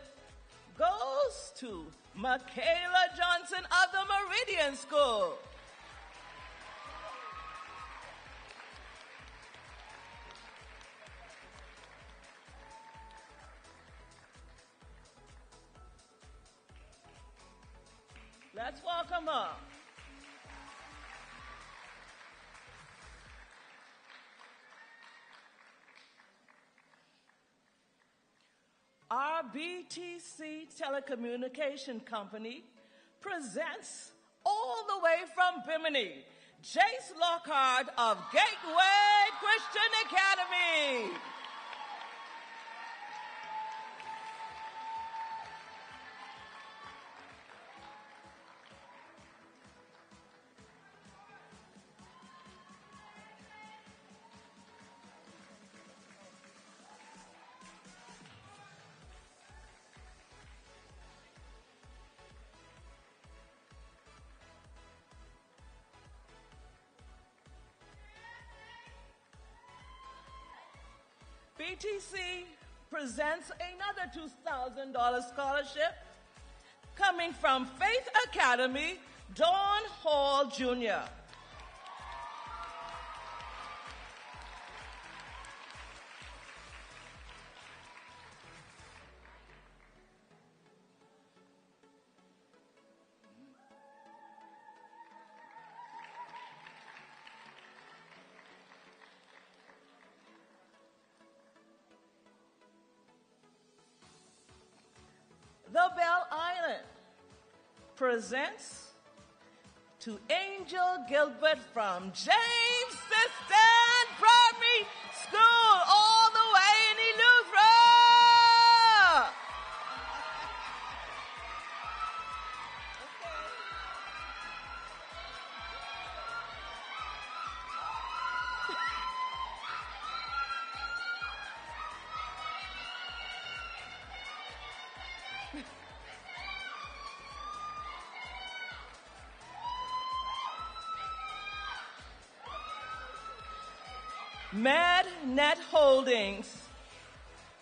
goes to Michaela Johnson of the Meridian School. Let's welcome her. Our BTC Telecommunication Company presents all the way from Bimini, Jace Lockhart of Gateway Christian Academy. BTC presents another $2,000 scholarship coming from Faith Academy, Dawn Hall Jr. The Bell Island presents to Angel Gilbert from James Sistan Primary School, all the way in Eleuthera. MedNet Holdings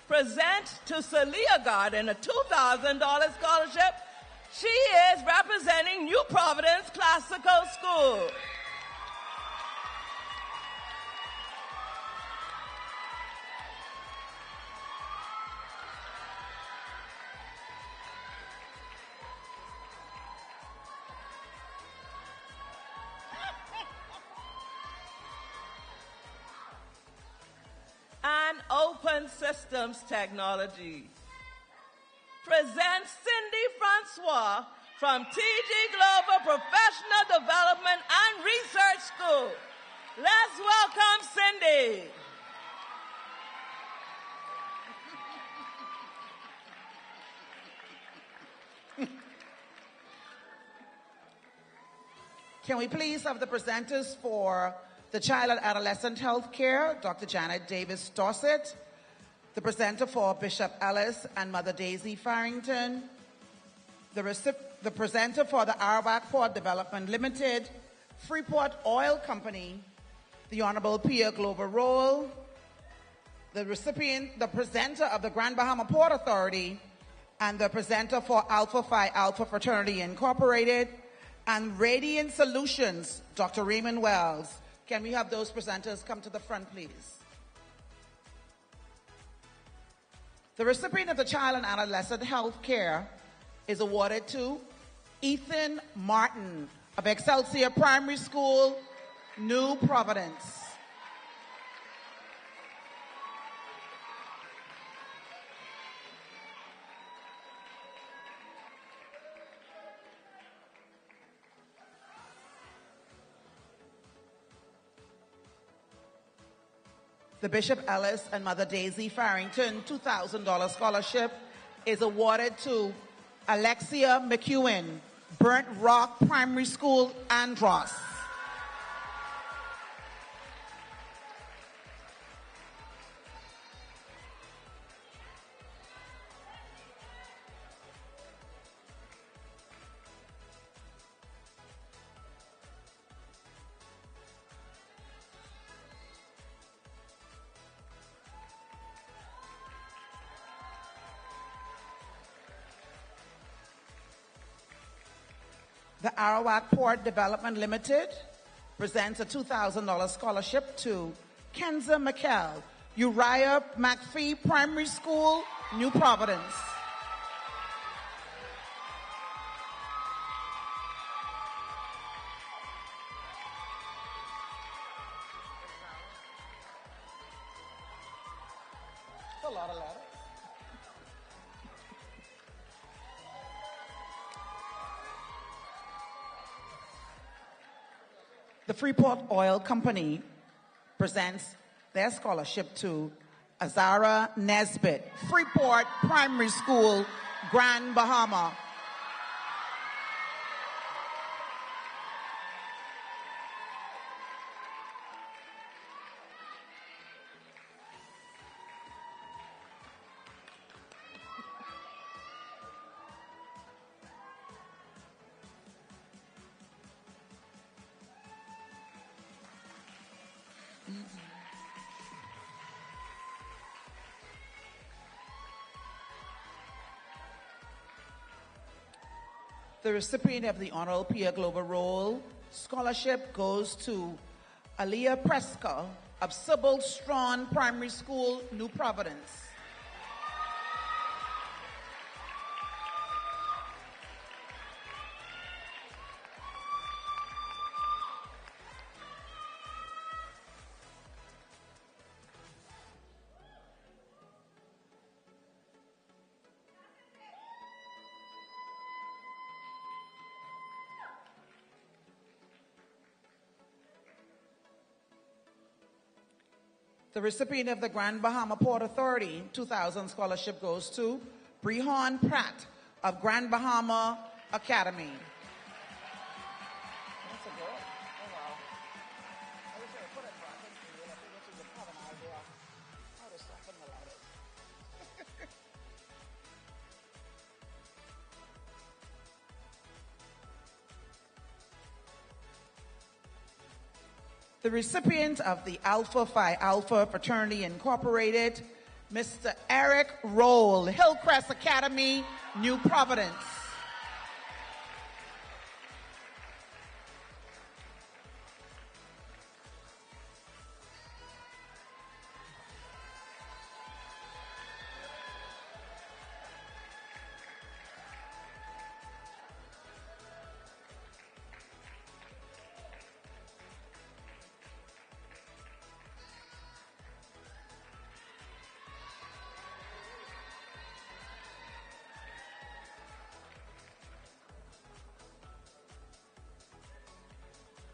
present to Celia Garden a $2,000 scholarship. She is representing New Providence Classical School. Open Systems Technology. Present Cindy Francois from TG Global Professional Development and Research School. Let's welcome Cindy. Can we please have the presenters for the Child and Adolescent Health Care, Dr. Janet Davis Dorset, the presenter for Bishop Ellis and Mother Daisy Farrington, the presenter for the Arawak Port Development Limited, Freeport Oil Company, the Honorable Pierre Glover Roll, the presenter of the Grand Bahama Port Authority, and the presenter for Alpha Phi Alpha Fraternity Incorporated, and Radiant Solutions, Dr. Raymond Wells. Can we have those presenters come to the front, please? The recipient of the Child and Adolescent Health Care is awarded to Ethan Martin of Excelsior Primary School, New Providence. The Bishop Ellis and Mother Daisy Farrington $2,000 scholarship is awarded to Alexia McEwen, Burnt Rock Primary School, Andros. The Arawak Port Development Limited presents a $2,000 scholarship to Kenza McKell, Uriah McPhee Primary School, New Providence. That's a lot of letters. The Freeport Oil Company presents their scholarship to Azara Nesbitt, Freeport Primary School, Grand Bahama. The recipient of the Honorable Pierre Glover Roll Scholarship goes to Aliyah Preska of Sybil Strawn Primary School, New Providence. The recipient of the Grand Bahama Port Authority 2000 scholarship goes to Brehon Pratt of Grand Bahama Academy. That's a girl. Oh, wow. I wish I would put it back in for you. I think you could have an idea how to soften the letters. The recipient of the Alpha Phi Alpha Fraternity Incorporated, Mr. Eric Roll, Hillcrest Academy, New Providence.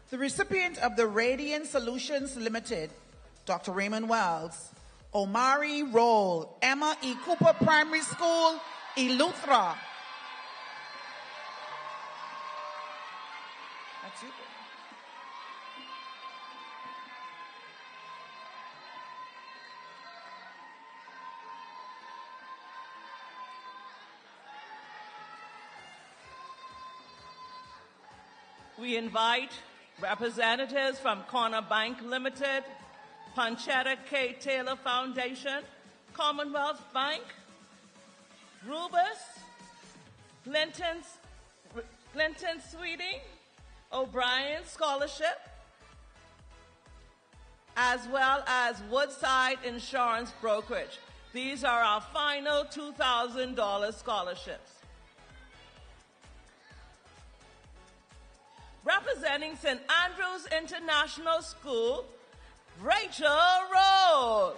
The recipient of the Radiant Solutions Limited, Dr. Raymond Wells, Omari Roll, Emma E. Cooper Primary School, Eleuthera. That's you. We invite representatives from Corner Bank Limited, Panchetta K. Taylor Foundation, Commonwealth Bank, Rubus, Clinton Sweeting, O'Brien Scholarship, as well as Woodside Insurance Brokerage. These are our final $2,000 scholarships. Representing St. Andrews International School, Rachel Rowe.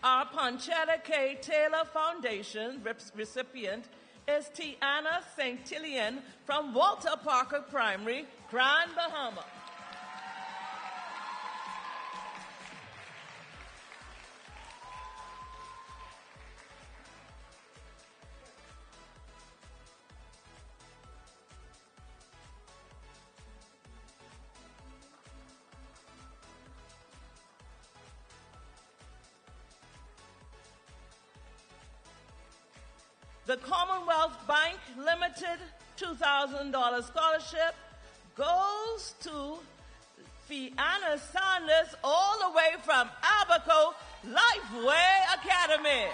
Our Panchetta K. Taylor Foundation recipient is Tiana St. Tillian from Walter Parker Primary, Grand Bahama. The Commonwealth Bank Limited $2,000 scholarship goes to Fianna Sanders all the way from Abaco Lifeway Academy.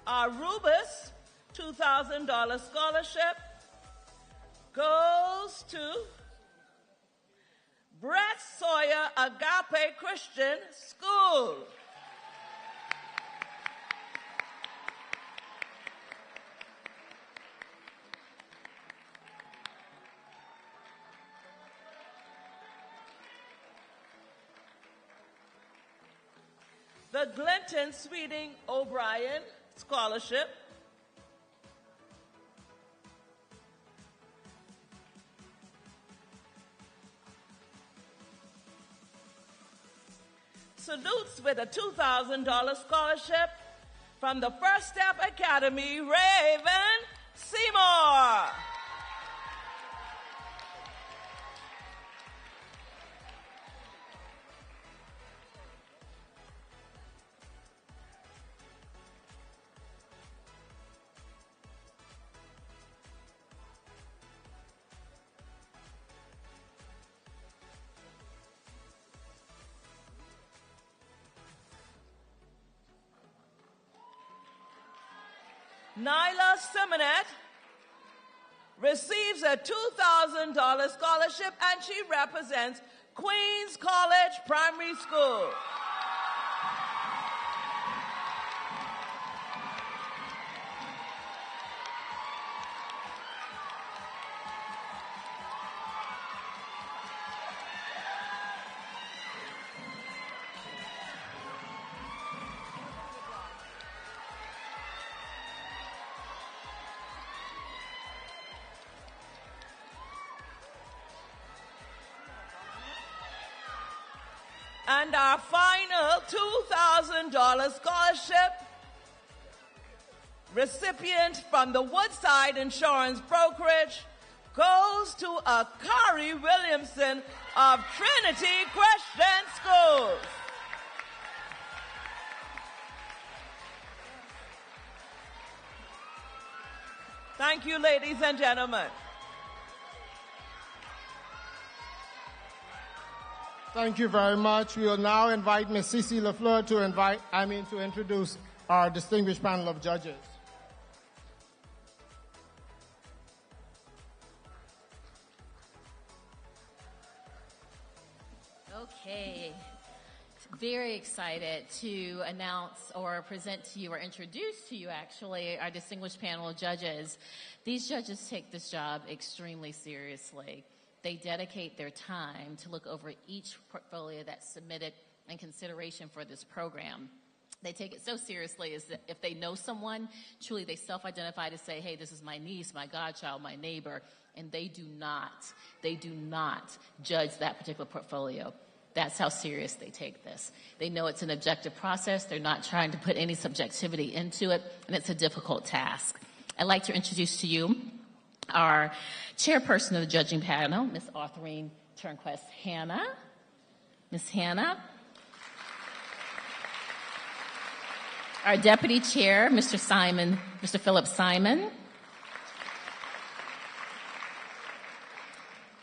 Our Rubus $2,000 scholarship goes to Brett Sawyer Agape Christian School. The Glinton Sweeting O'Brien Scholarship salutes with a $2,000 scholarship from the First Step Academy, Raven Seymour. Nyla Simonet receives a $2,000 scholarship and she represents Queens College Primary School. And our final $2,000 scholarship recipient from the Woodside Insurance Brokerage goes to Akari Williamson of Trinity Christian Schools. Thank you, ladies and gentlemen. Thank you very much. We will now invite Ms. Cece Lafleur to introduce our distinguished panel of judges. Okay. Very excited to announce or present to you or introduce to you actually our distinguished panel of judges. These judges take this job extremely seriously. They dedicate their time to look over each portfolio that's submitted in consideration for this program. They take it so seriously as that if they know someone, truly they self-identify to say, hey, this is my niece, my godchild, my neighbor, and they do not judge that particular portfolio. That's how serious they take this. They know it's an objective process. They're not trying to put any subjectivity into it, and it's a difficult task. I'd like to introduce to you our chairperson of the judging panel, Ms. Arthurine Turnquest Hannah. Ms. Hannah. Our deputy chair, Mr. Philip Simon.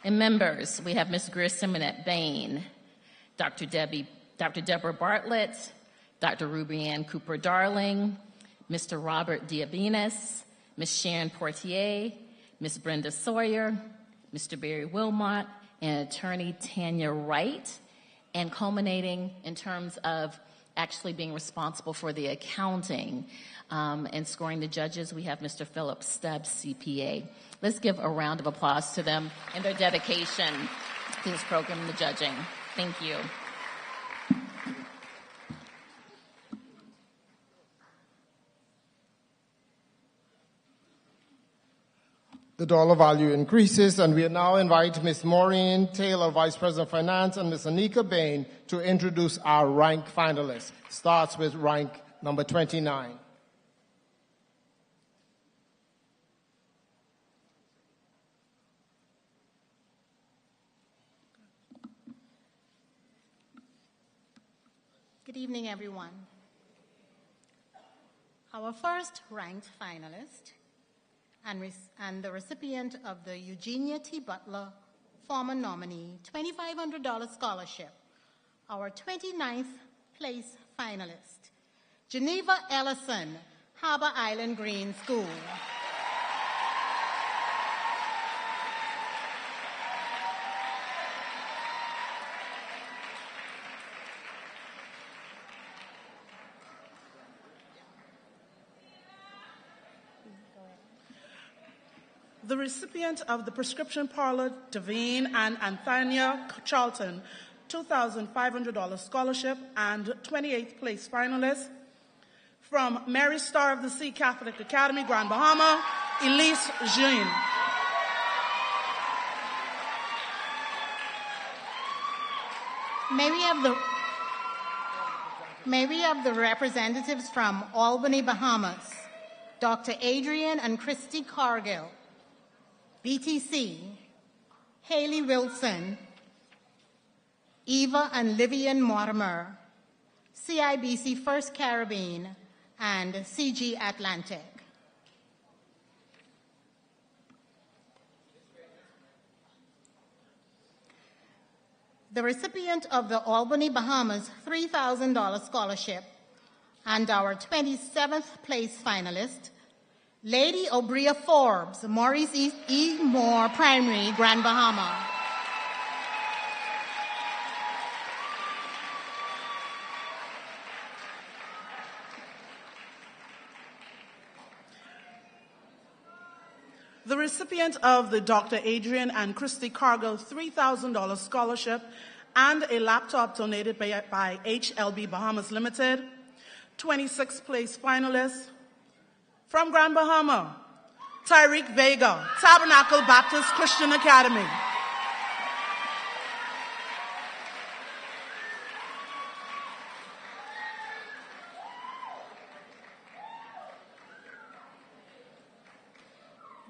And members, we have Ms. Greer Simonette Bain, Dr. Deborah Bartlett, Dr. Ruby Ann Cooper Darling, Mr. Robert Diabenes, Ms. Sharon Portier, Ms. Brenda Sawyer, Mr. Barry Wilmot, and attorney Tanya Wright, and culminating in terms of actually being responsible for the accounting and scoring the judges, we have Mr. Philip Stubbs, CPA. Let's give a round of applause to them and their dedication to this program and the judging. Thank you. The dollar value increases, and we now invite Ms. Maureen Taylor, Vice President of Finance, and Ms. Anika Bain to introduce our rank finalists. Starts with rank number 29. Good evening, everyone. Our first ranked finalist and the recipient of the Eugenia T. Butler former nominee $2,500 scholarship, our 29th place finalist, Geneva Ellison, Harbor Island Green School. The recipient of the Prescription Parlor Devine and Anthania Charlton $2,500 scholarship and 28th place finalist, from Mary Star of the Sea Catholic Academy, Grand Bahama, Elise Jean. May we have the representatives from Albany, Bahamas, Dr. Adrian and Christy Cargill, BTC, Haley Wilson, Eva and Livian Mortimer, CIBC First Caribbean, and CG Atlantic. The recipient of the Albany, Bahamas $3,000 scholarship and our 27th place finalist, Lady Obria Forbes, Maurice E. Moore Primary, Grand Bahama. The recipient of the Dr. Adrian and Christy Cargill $3,000 scholarship and a laptop donated by HLB Bahamas Limited, 26th place finalist, from Grand Bahama, Tyreek Vega, Tabernacle Baptist Christian Academy.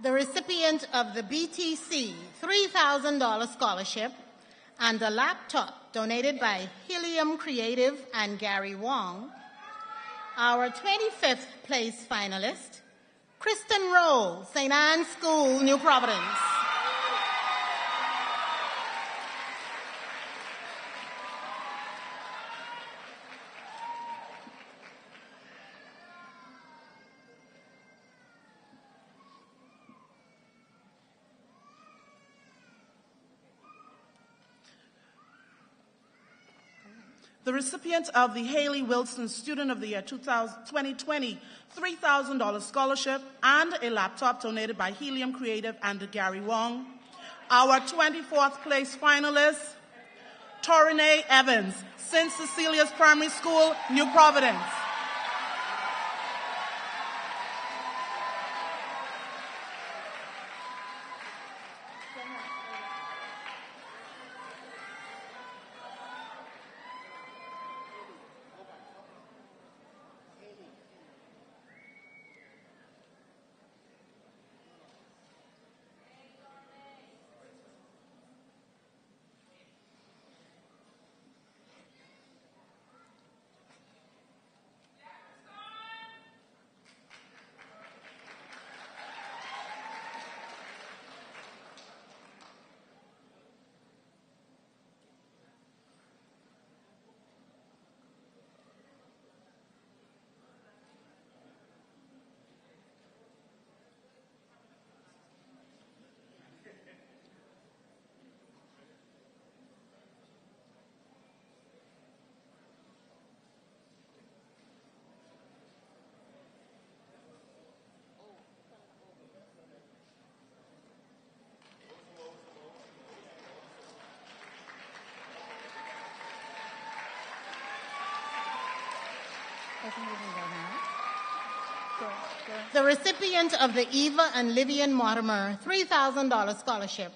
The recipient of the BTC $3,000 scholarship and a laptop donated by Helium Creative and Gary Wong, our 25th place finalist, Kristen Rowe, St. Anne's School, New Providence. The recipient of the Haley Wilson Student of the Year 2020 $3,000 scholarship and a laptop donated by Helium Creative and Gary Wong. Our 24th place finalist, Torine Evans, St. Cecilia's Primary School, New Providence. The recipient of the Eva and Livian Mortimer $3,000 scholarship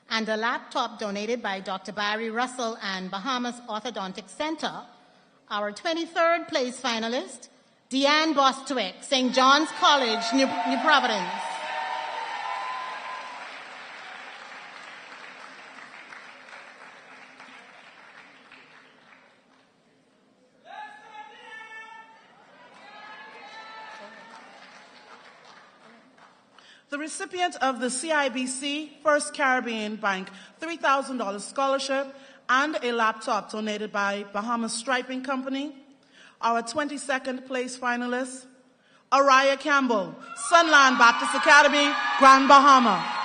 and a laptop donated by Dr. Barry Russell and Bahamas Orthodontic Center, our 23rd place finalist, Deanne Bostwick, St. John's College, New Providence. The recipient of the CIBC First Caribbean Bank $3,000 scholarship and a laptop donated by Bahamas Striping Company. Our 22nd place finalist, Araya Campbell, Sunland Baptist Academy, Grand Bahama.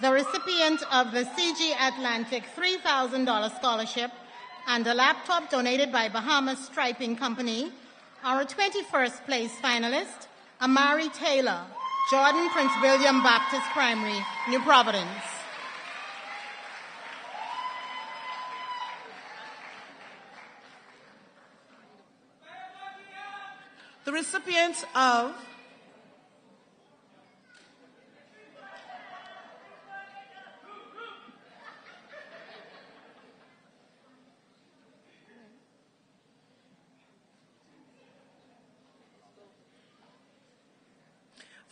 The recipient of the CG Atlantic $3,000 scholarship and a laptop donated by Bahamas Striping Company, our 21st place finalist, Amari Taylor, Jordan Prince William Baptist Primary, New Providence. The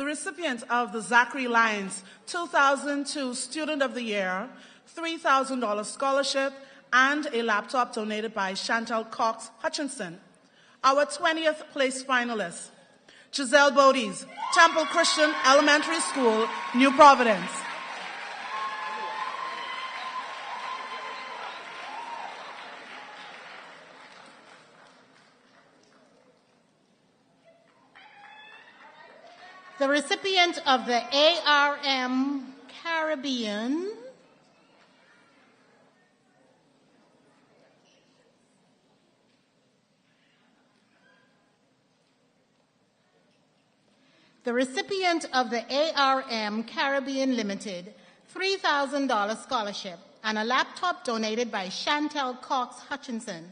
recipient of the Zachary Lyons 2002 Student of the Year $3,000 scholarship and a laptop donated by Chantal Cox Hutchinson. Our 20th place finalist, Giselle Bodies, Temple Christian Elementary School, New Providence. The recipient of the ARM Caribbean Limited $3,000 scholarship and a laptop donated by Chantal Cox Hutchinson.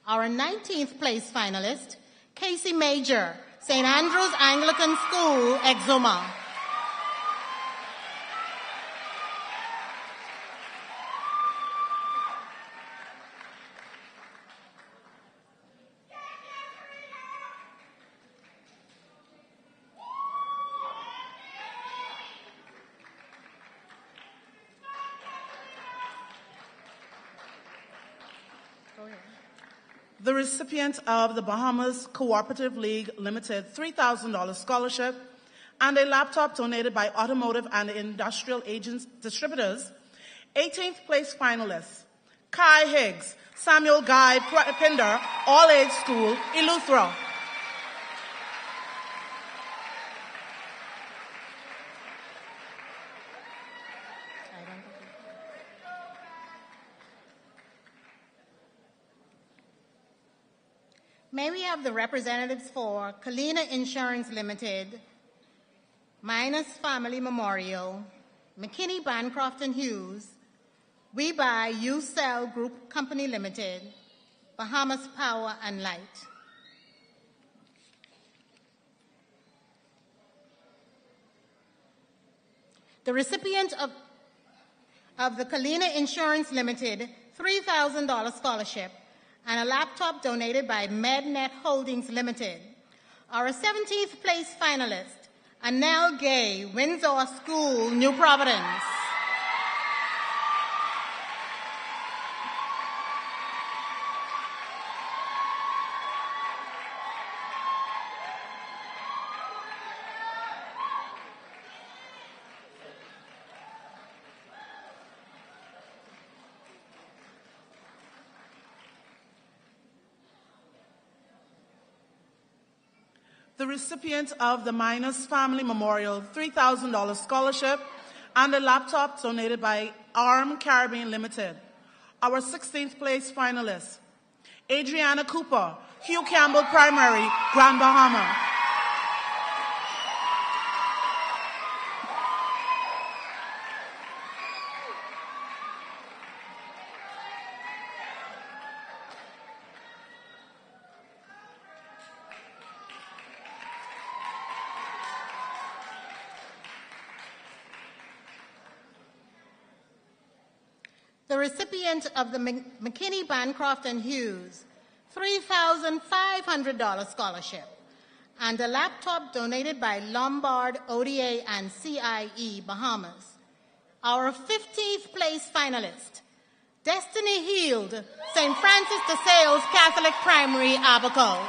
Our 19th place finalist, Casey Major, St. Andrew's Anglican School, Exuma. The recipient of the Bahamas Cooperative League Limited $3,000 scholarship and a laptop donated by Automotive and Industrial Agents Distributors. 18th place finalist, Kai Higgs, Samuel Guy Pinder, All Age School, Eleuthera. May we have the representatives for Kalina Insurance Limited, Minus Family Memorial, McKinney Bancroft and Hughes, We Buy You Sell Group Company Limited, Bahamas Power and Light. The recipient of the Kalina Insurance Limited $3,000 scholarship and a laptop donated by MedNet Holdings Limited. Our 17th place finalist, Anel Gay, Windsor School, New Providence. The recipient of the Minus Family Memorial $3,000 scholarship and a laptop donated by ARM Caribbean Limited. Our 16th place finalist, Adriana Cooper, Hugh Campbell Primary, Grand Bahama. The recipient of the McKinney Bancroft and Hughes $3,500 scholarship and a laptop donated by Lombard, ODA, and CIE Bahamas. Our 15th place finalist, Destiny Healed, St. Francis de Sales Catholic Primary, Abaco.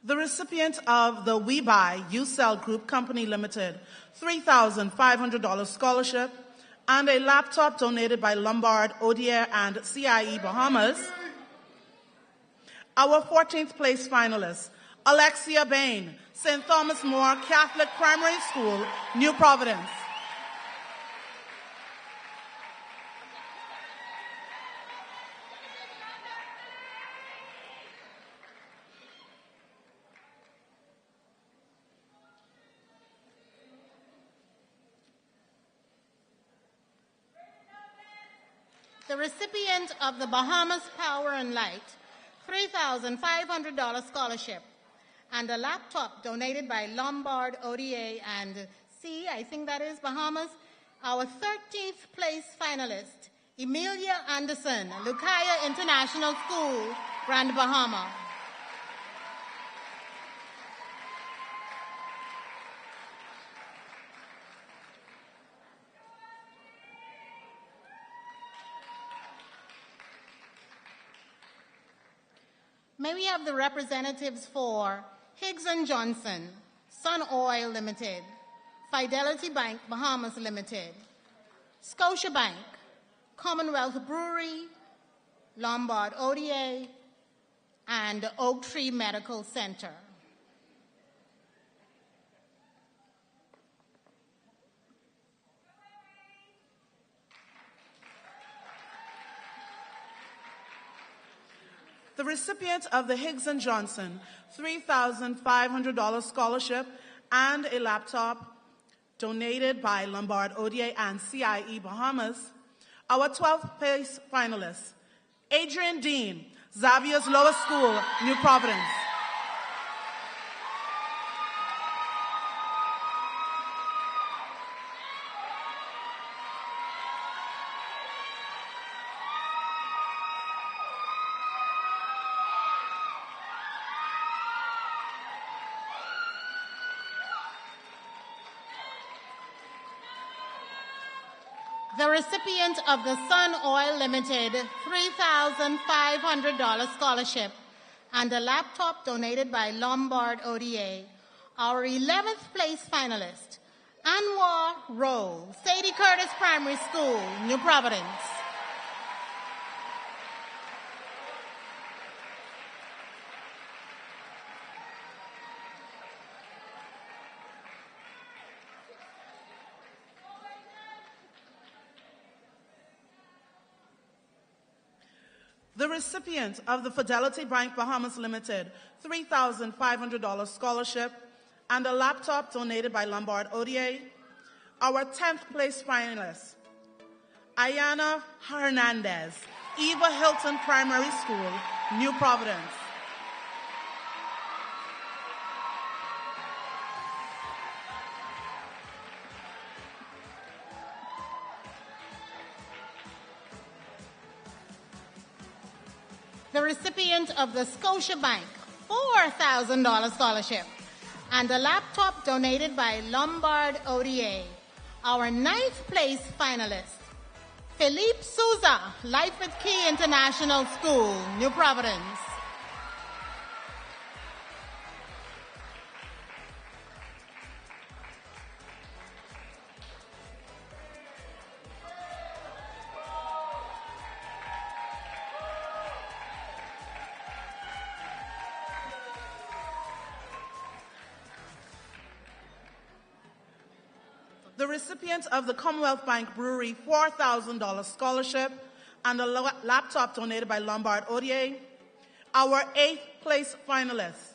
The recipient of the We Buy You Sell Group Company Limited $3,500 scholarship and a laptop donated by Lombard, ODA, and CIE Bahamas. Our 14th place finalist, Alexia Bain, St. Thomas More Catholic Primary School, New Providence. The recipient of the Bahamas Power and Light $3,500 scholarship and a laptop donated by Lombard, ODA, and I think that is Bahamas. Our 13th place finalist, Emilia Anderson, Lucaya International School, Grand Bahama. May we have the representatives for Higgs & Johnson, Sun Oil Limited, Fidelity Bank Bahamas Limited, Scotiabank, Commonwealth Brewery, Lombard ODA, and Oak Tree Medical Center. The recipient of the Higgs & Johnson $3,500 scholarship and a laptop donated by Lombard, ODA, and CIE Bahamas. Our 12th place finalist, Adrian Dean, Xavier's Lower School, New Providence. The recipient of the Sun Oil Limited $3,500 scholarship and a laptop donated by Lombard ODA. Our 11th place finalist, Anwar Rowe, Sadie Curtis Primary School, New Providence. The recipient of the Fidelity Bank Bahamas Limited $3,500 scholarship and a laptop donated by Lombard ODA, our 10th place finalist, Ayana Hernandez, Eva Hilton Primary School, New Providence. The recipient of the Scotiabank $4,000 scholarship and a laptop donated by Lombard ODA, our 9th place finalist, Philippe Souza, Life with Key International School, New Providence. The recipient of the Commonwealth Bank Brewery $4,000 scholarship and a laptop donated by Lombard ODA, our 8th place finalist,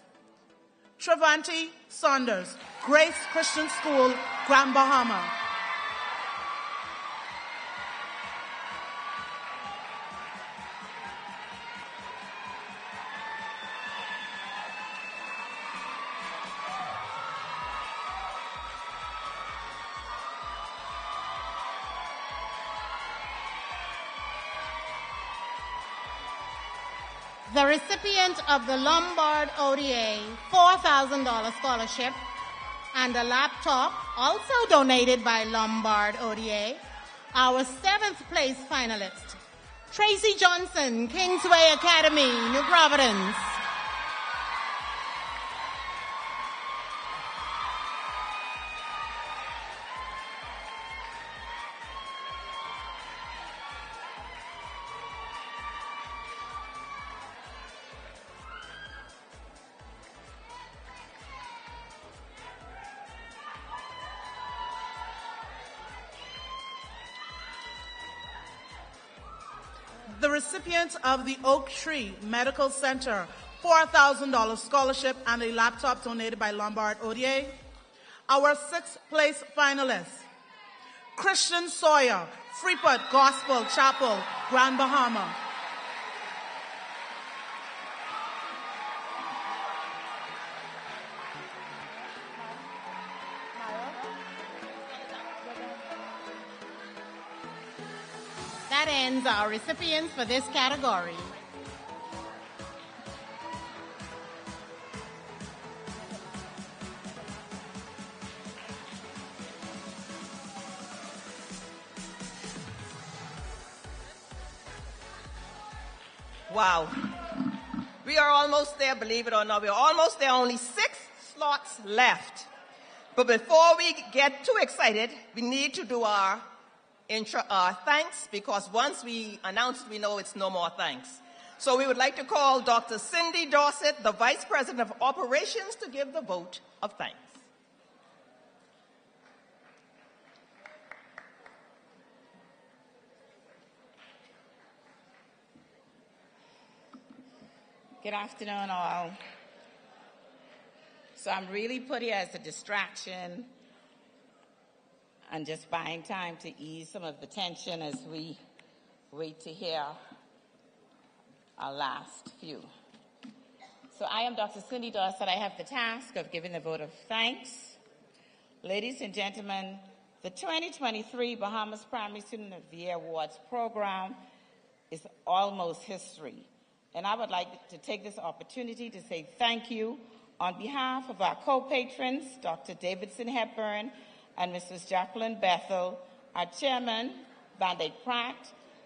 Travanti Saunders, Grace Christian School, Grand Bahama. The recipient of the Lombard ODA $4,000 scholarship and a laptop, also donated by Lombard ODA, our 7th place finalist, Tracy Johnson, Kingsway Academy, New Providence. The recipient of the Oak Tree Medical Center $4,000 scholarship and a laptop donated by Lombard ODA, our 6th place finalist, Christian Sawyer, Freeport Gospel Chapel, Grand Bahama. That ends our recipients for this category. Wow. We are almost there, believe it or not. We're almost there, only 6 slots left. But before we get too excited, we need to do our thanks, because once we announce, we know it's no more thanks. So we would like to call Dr. Cindy Dorsett, the Vice President of Operations, to give the vote of thanks. Good afternoon, all. So I'm really put here as a distraction and just buying time to ease some of the tension as we wait to hear our last few. So I am Dr. Cindy Dorsett. I have the task of giving the vote of thanks. Ladies and gentlemen, the 2023 Bahamas Primary Student of the Year Awards program is almost history. And I would like to take this opportunity to say thank you on behalf of our co-patrons, Dr. Davidson Hepburn and Mrs. Jacqueline Bethel, our chairman, Van Dyke Pratt,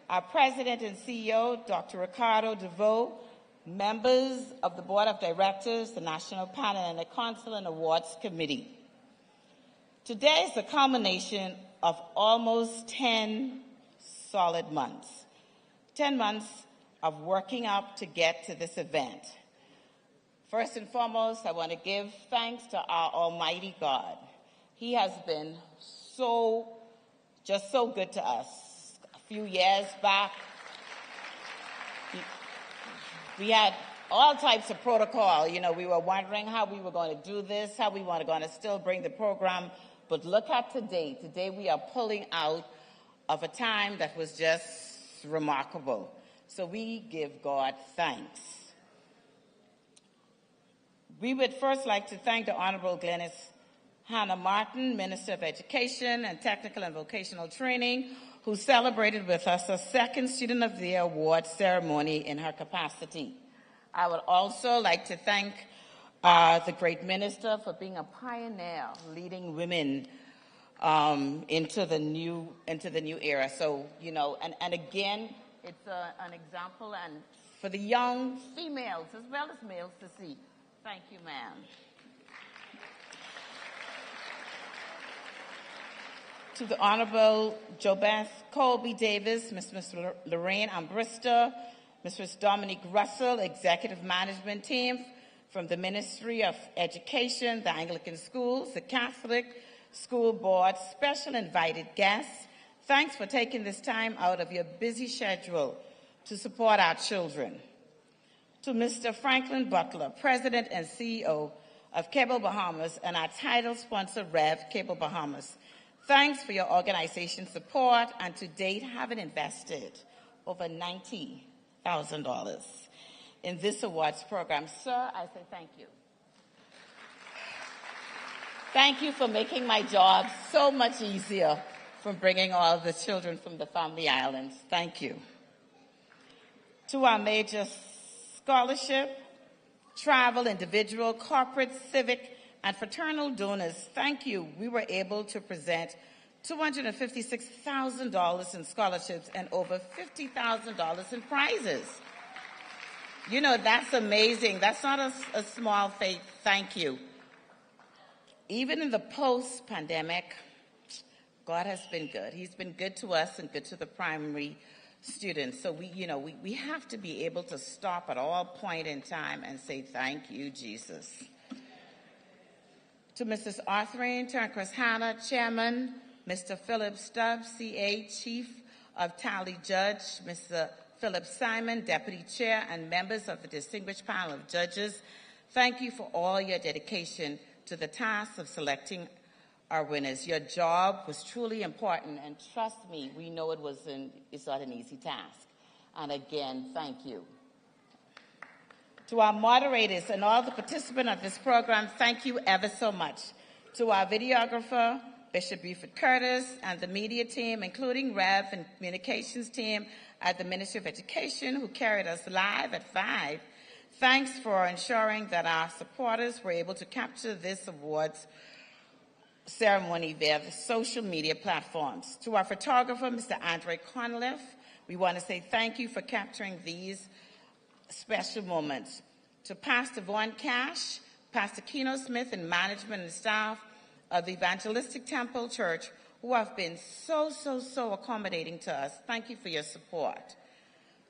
our president and CEO, Dr. Ricardo DeVoe, members of the Board of Directors, the National Panel, and the Council and Awards Committee. Today is the culmination of almost 10 solid months. 10 months of working up to get to this event. First and foremost, I want to give thanks to our Almighty God. He has been just so good to us. A few years back, we had all types of protocol. You know, we were wondering how we were going to do this, how we were going to still bring the program. But look at today. Today we are pulling out of a time that was just remarkable. So we give God thanks. We would first like to thank the Honorable Glennis Hannah Martin, Minister of Education and Technical and Vocational Training, who celebrated with us a second Student of the Year Award ceremony in her capacity. I would also like to thank the great minister for being a pioneer, leading women into the new era. So, you know, and again, it's an example and for the young females as well as males to see. Thank you, ma'am. To the Honorable JoBeth Colby Davis, Ms. Lorraine Ambrister, Mrs. Dominique Russell, Executive Management Team from the Ministry of Education, the Anglican Schools, the Catholic School Board, special invited guests, thanks for taking this time out of your busy schedule to support our children. To Mr. Franklin Butler, President and CEO of Cable Bahamas and our title sponsor, Rev Cable Bahamas, thanks for your organization's support and to date having invested over $90,000 in this awards program. Sir, I say thank you. Thank you for making my job so much easier from bringing all the children from the Family Islands. Thank you. To our major scholarship, travel, individual, corporate, civic, and fraternal donors, thank you. We were able to present $256,000 in scholarships and over $50,000 in prizes. You know, that's amazing. That's not a small feat. Thank you. Even in the post-pandemic, God has been good. He's been good to us and good to the primary students. So we have to be able to stop at all point in time and say, thank you, Jesus. To Mrs. Arthurine Turnquist Hannah, Chairman, Mr. Philip Stubbs, CA, Chief of Tally Judge, Mr. Philip Simon, Deputy Chair, and members of the distinguished panel of judges, thank you for all your dedication to the task of selecting our winners. Your job was truly important, and trust me, we know it's not an easy task. And again, thank you. To our moderators and all the participants of this program, thank you ever so much. To our videographer, Bishop Buford Curtis, and the media team, including Rev and communications team at the Ministry of Education, who carried us live at 5. Thanks for ensuring that our supporters were able to capture this awards ceremony via the social media platforms. To our photographer, Mr. Andre Conliff, we want to say thank you for capturing these special moments. To Pastor Vaughn Cash, Pastor Keno Smith, and management and staff of the Evangelistic Temple Church, who have been so accommodating to us. Thank you for your support.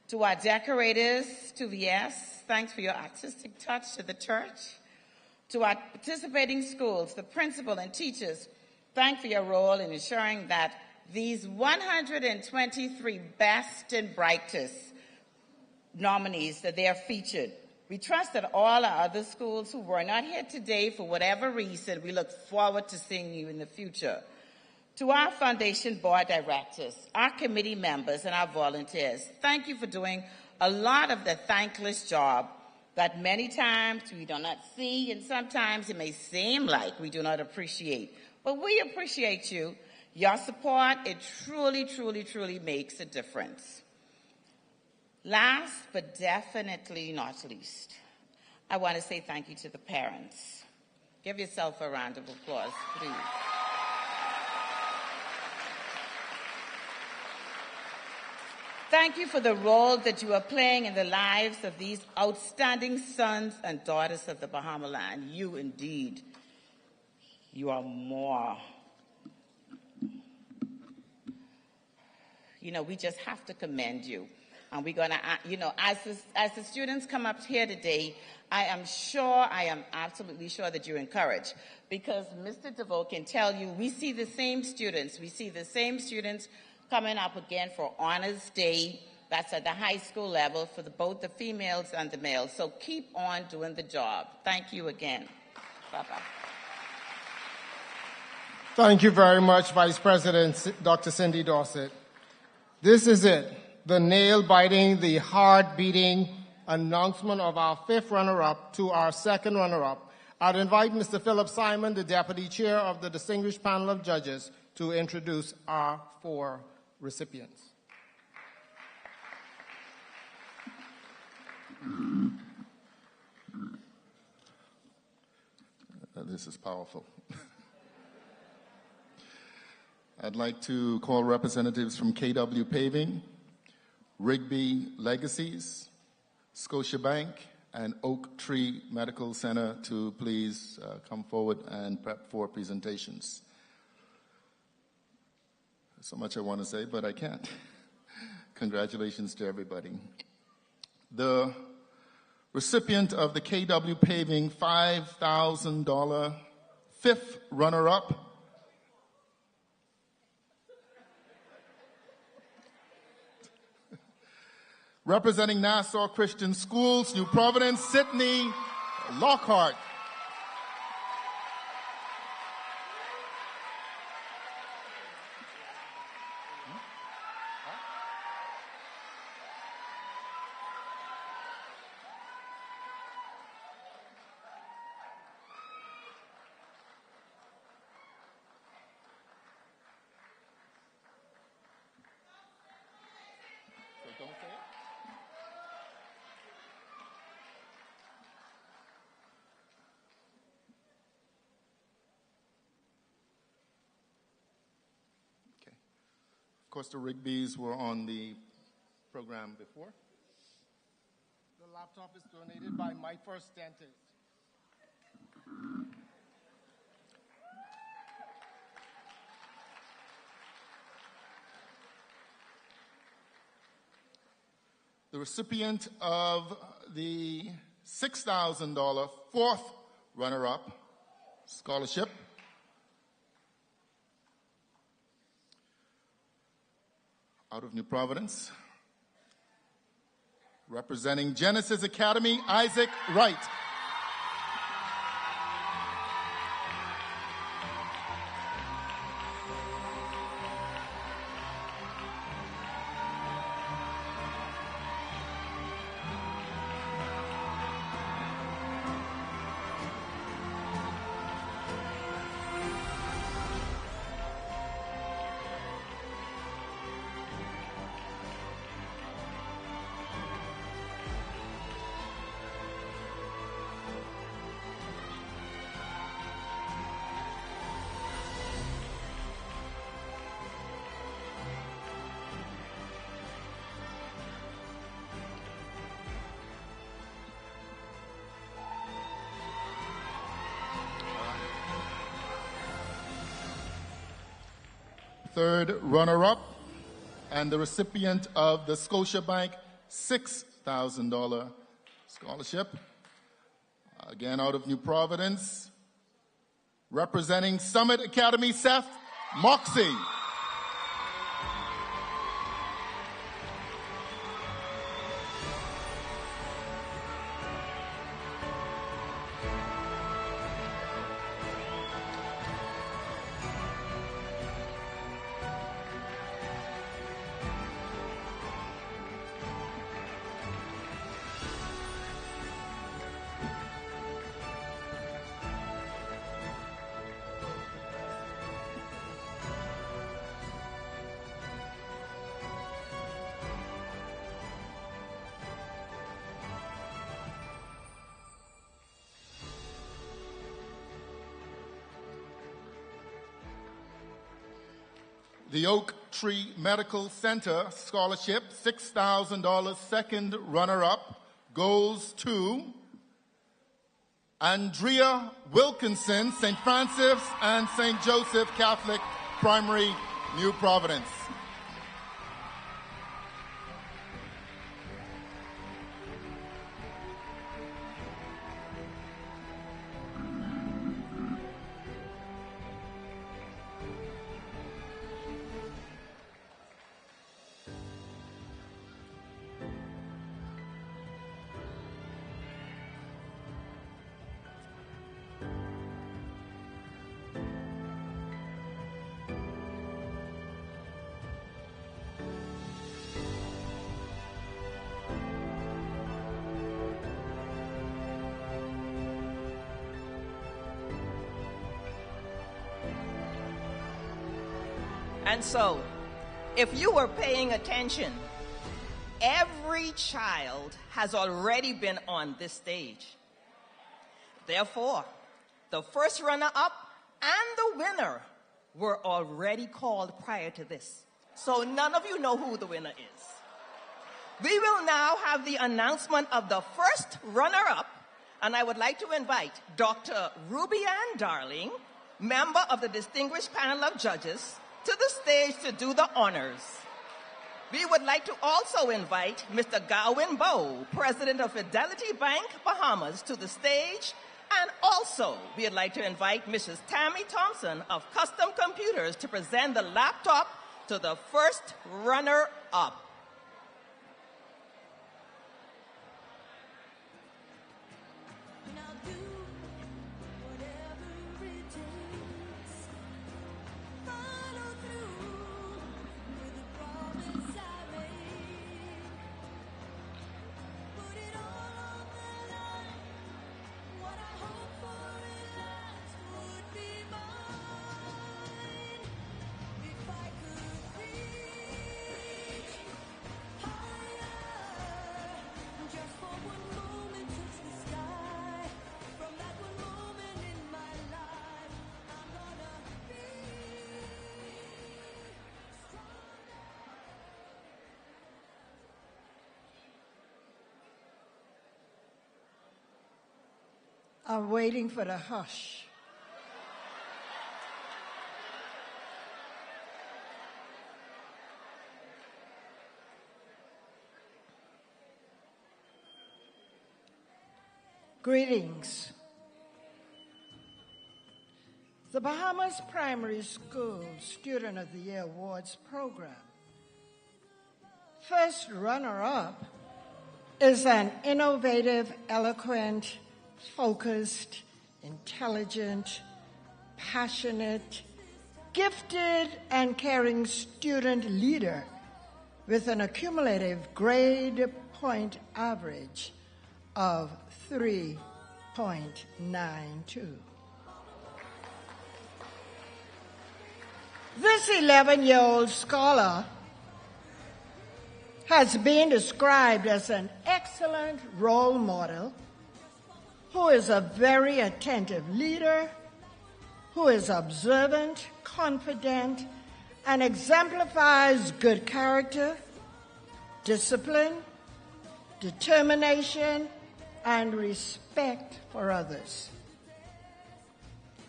To our decorators, to VS, thanks for your artistic touch to the church. To our participating schools, the principal and teachers, thanks for your role in ensuring that these 123 best and brightest nominees, that they are featured. We trust that all our other schools who were not here today for whatever reason, we look forward to seeing you in the future. To our foundation board directors, our committee members, and our volunteers, thank you for doing a lot of the thankless job that many times we do not see, and sometimes it may seem like we do not appreciate. But we appreciate you. Your support, it truly makes a difference. Last but definitely not least, I want to say thank you to the parents. Give yourself a round of applause, please. thank you for the role that you are playing in the lives of these outstanding sons and daughters of the Bahama land. You indeed, you are more. You know, we just have to commend you. And we're going to, as the students come up here today, I am absolutely sure that you're encouraged. Because Mr. DeVoe can tell you, we see the same students. We see the same students coming up again for Honors Day. That's at the high school level for both the females and the males. So keep on doing the job. Thank you again. Bye-bye. Thank you very much, Vice President Dr. Cindy Dorsett. This is it, the nail-biting, the heart-beating announcement of our fifth runner-up to our second runner-up. I'd invite Mr. Philip Simon, the Deputy Chair of the Distinguished Panel of Judges, to introduce our four recipients. This is powerful. I'd like to call representatives from KW Paving, Rigby Legacies, Scotiabank, and Oak Tree Medical Center to please come forward and prep for presentations. So much I want to say, but I can't. Congratulations to everybody. The recipient of the KW Paving $5,000 fifth runner-up, representing Nassau Christian Schools, New Providence, Sydney Lockhart. Of course, the Rigbys were on the program before. The laptop is donated by My First Dentist. The recipient of the $6,000 fourth runner-up scholarship, out of New Providence, representing Genesis Academy, Isaac Wright. Third runner-up, and the recipient of the Scotiabank $6,000 scholarship, again out of New Providence, representing Summit Academy, Seth Moxie. The Oak Tree Medical Center Scholarship, $6,000, second runner-up, goes to Andrea Wilkinson, St. Francis and St. Joseph Catholic Primary, New Providence. And so, if you were paying attention, every child has already been on this stage. Therefore, the first runner-up and the winner were already called prior to this. So none of you know who the winner is. We will now have the announcement of the first runner-up, and I would like to invite Dr. Ruby Ann Darling, member of the distinguished panel of judges, to the stage to do the honors. We would like to also invite Mr. Gawain Bowe, president of Fidelity Bank, Bahamas, to the stage. And also, we'd like to invite Mrs. Tammy Thompson of Custom Computers to present the laptop to the first runner-up. I'm waiting for the hush. Greetings. The Bahamas Primary School Student of the Year Awards program. First runner-up is an innovative, eloquent, focused, intelligent, passionate, gifted, and caring student leader with an accumulative grade point average of 3.92. This 11-year-old scholar has been described as an excellent role model who is a very attentive leader, who is observant, confident, and exemplifies good character, discipline, determination, and respect for others.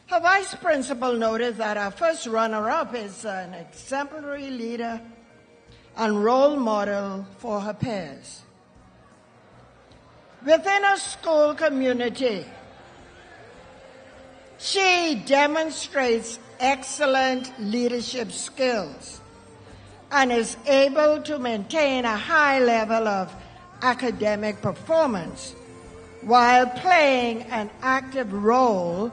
Her vice principal noted that our first runner-up is an exemplary leader and role model for her peers. Within a school community, she demonstrates excellent leadership skills and is able to maintain a high level of academic performance while playing an active role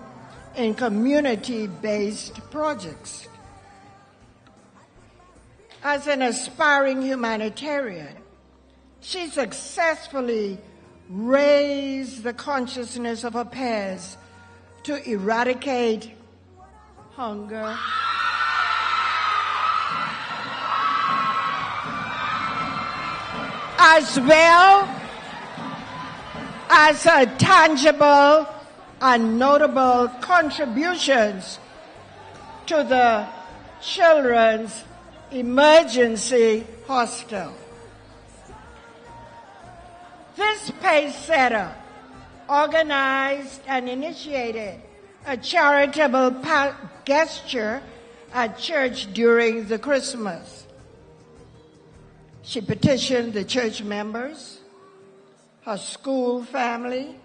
in community-based projects. As an aspiring humanitarian, she successfully raised the consciousness of her peers to eradicate hunger, as well as her tangible and notable contributions to the children's emergency hostel. This pace setter organized and initiated a charitable gesture at church during the Christmas. She petitioned the church members, her school family,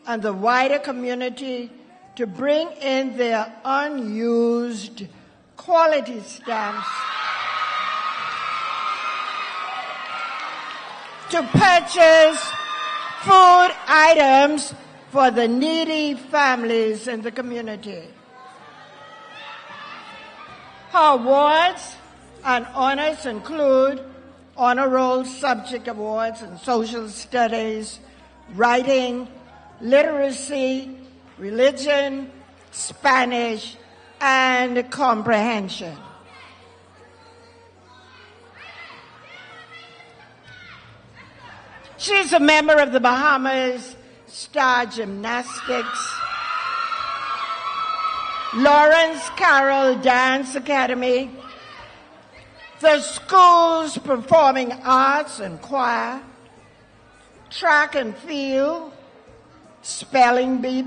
and the wider community to bring in their unused quality stamps to purchase food items for the needy families in the community. Her awards and honors include honor roll subject awards in social studies, writing, literacy, religion, Spanish, and comprehension. She's a member of the Bahamas Star Gymnastics, Lawrence Carroll Dance Academy, the school's performing arts and choir, track and field, spelling bee,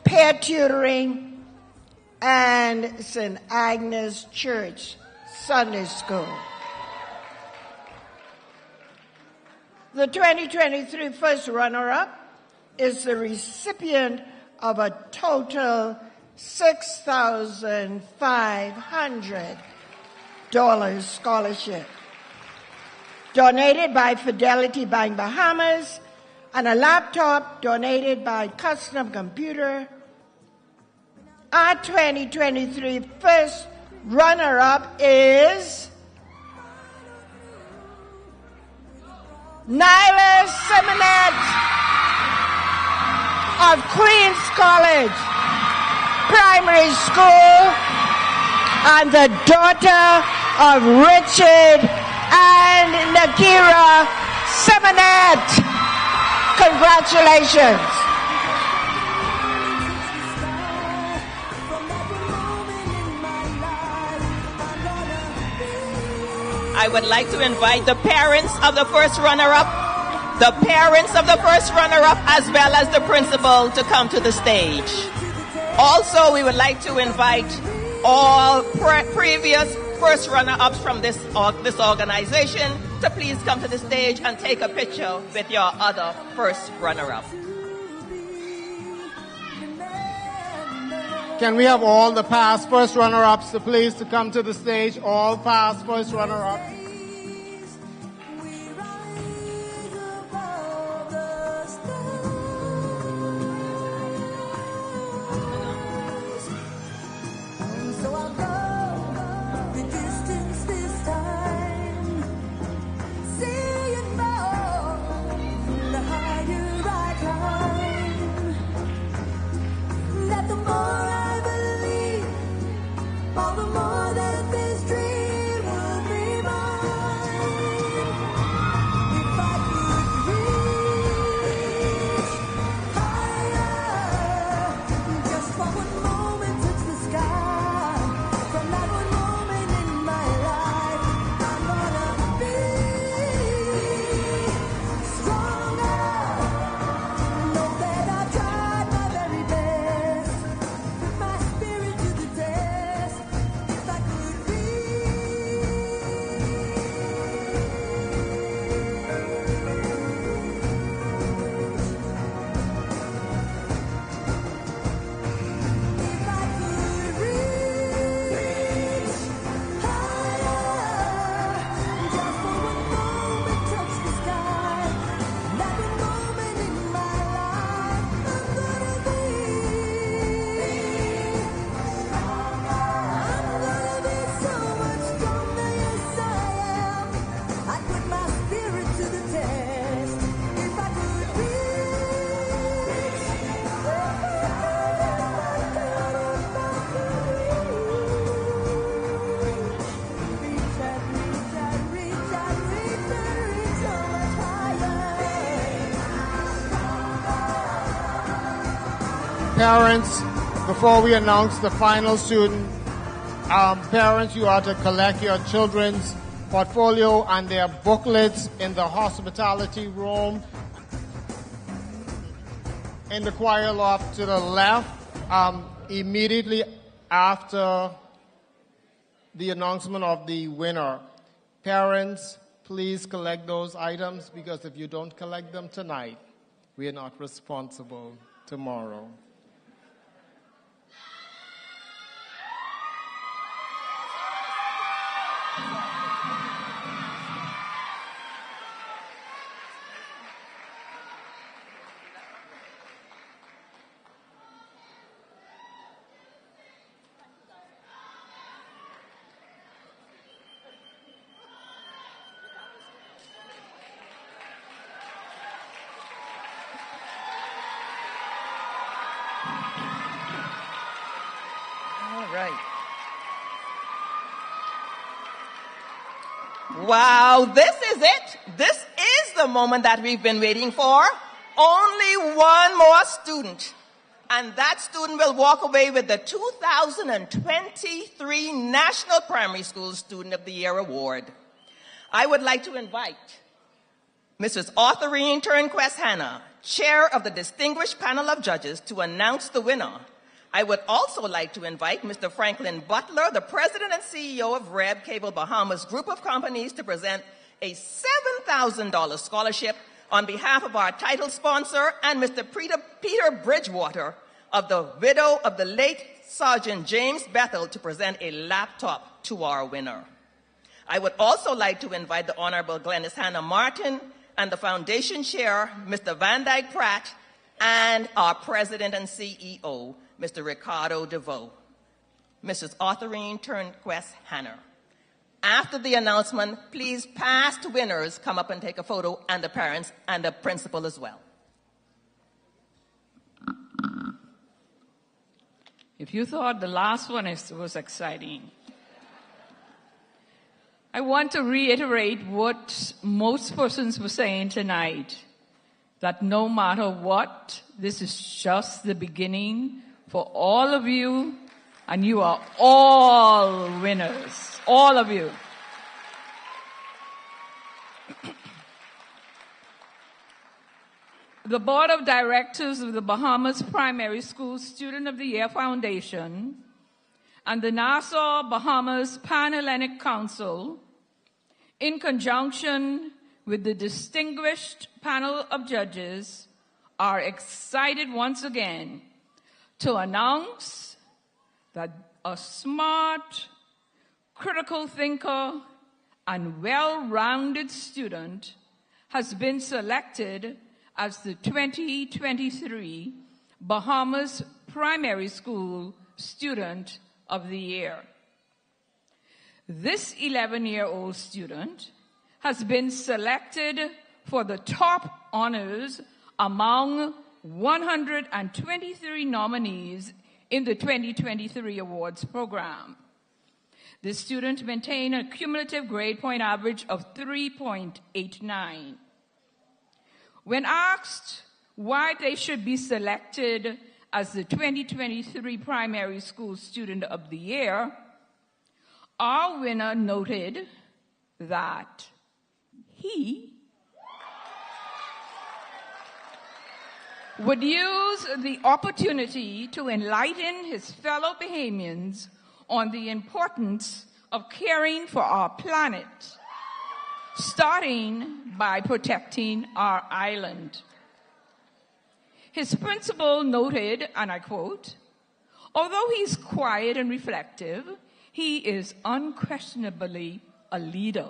peer tutoring, and St. Agnes Church Sunday School. The 2023 first runner-up is the recipient of a total $6,500 scholarship donated by Fidelity Bank Bahamas and a laptop donated by Custom Computer. Our 2023 first runner-up is Nyla Simonet of Queens College Primary School and the daughter of Richard and Nakira Simonet. Congratulations. I would like to invite the parents of the first runner-up, as well as the principal to come to the stage. Also, we would like to invite all previous first runner-ups from this organization to please come to the stage and take a picture with your other first runner-up. Can we have all the past first runner-ups to please to come to the stage? All past first runner-ups. Parents, before we announce the final student, Parents, you are to collect your children's portfolio and their booklets in the hospitality room in the choir loft to the left, immediately after the announcement of the winner. Parents, please collect those items, because if you don't collect them tonight, we are not responsible tomorrow. Wow, this is it. This is the moment that we've been waiting for. Only one more student. And that student will walk away with the 2023 National Primary School Student of the Year Award. I would like to invite Mrs. Arthurine Turnquest Hannah, Chair of the Distinguished Panel of Judges, to announce the winner. I would also like to invite Mr. Franklin Butler, the President and CEO of Reb Cable Bahamas Group of Companies, to present a $7,000 scholarship on behalf of our title sponsor, and Mr. Peter Bridgewater, of the widow of the late Sergeant James Bethel, to present a laptop to our winner. I would also like to invite the Honorable Glennis Hannah Martin and the Foundation Chair, Mr. Van Dyke Pratt, and our President and CEO, Mr. Ricardo DeVoe. Mrs. Arthurine Turnquest Hanner. After the announcement, please past winners come up and take a photo, and the parents and the principal as well. If you thought the last one was exciting, I want to reiterate what most persons were saying tonight, that no matter what, this is just the beginning for all of you, and you are all winners, all of you. The Board of Directors of the Bahamas Primary School Student of the Year Foundation and the Nassau Bahamas Pan-Hellenic Council, in conjunction with the distinguished panel of judges, are excited once again to announce that a smart, critical thinker, and well-rounded student has been selected as the 2023 Bahamas Primary School Student of the Year. This 11-year-old student has been selected for the top honors among 123 nominees in the 2023 awards program. This student maintained a cumulative grade point average of 3.89. When asked why they should be selected as the 2023 Primary School Student of the Year, our winner noted that he would use the opportunity to enlighten his fellow Bahamians on the importance of caring for our planet, starting by protecting our island. His principal noted, and I quote, "Although he's quiet and reflective, he is unquestionably a leader.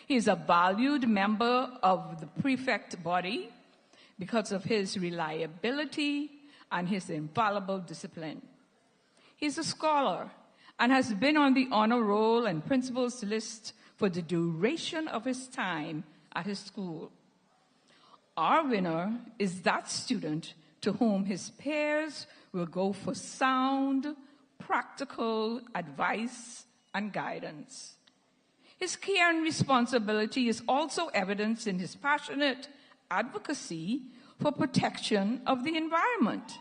He is a valued member of the prefect body because of his reliability and his infallible discipline. He's a scholar and has been on the honor roll and principal's list for the duration of his time at his school. Our winner is that student to whom his peers will go for sound, practical advice and guidance. His care and responsibility is also evidenced in his passionate advocacy for protection of the environment.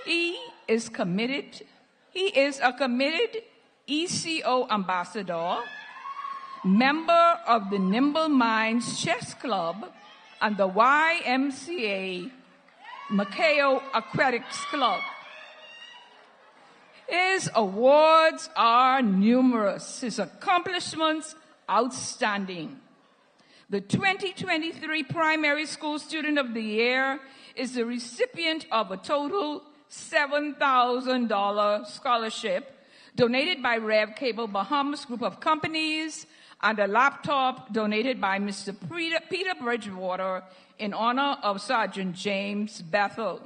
He is committed He is a committed ECO ambassador, member of the Nimble Minds Chess Club and the YMCA Macao Aquatics Club. His awards are numerous, his accomplishments outstanding. The 2023 Primary School Student of the Year is the recipient of a total $7,000 scholarship donated by Rev Cable Bahamas Group of Companies and a laptop donated by Mr. Peter Bridgewater in honor of Sergeant James Bethel.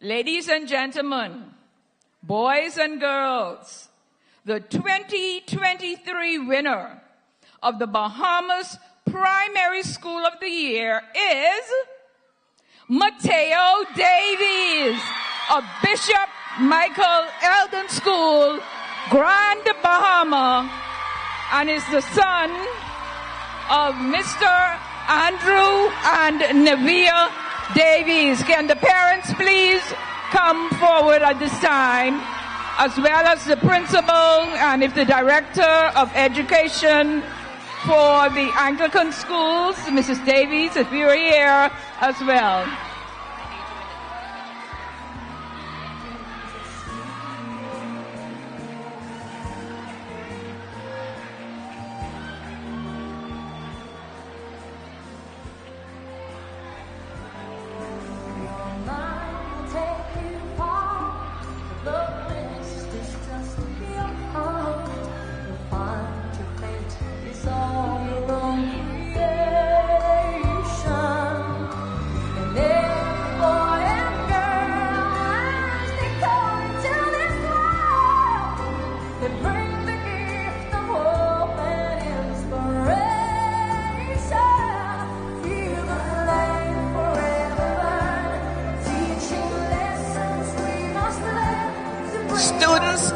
Ladies and gentlemen, boys and girls, the 2023 winner of the Bahamas Primary School of the Year is Mateo Davies of Bishop Michael Eldon School, Grand Bahama, and is the son of Mr. Andrew and Nevia Davies. Can the parents please come forward at this time, as well as the principal and if the director of education for the Anglican schools, Mrs. Davies, if you're here as well.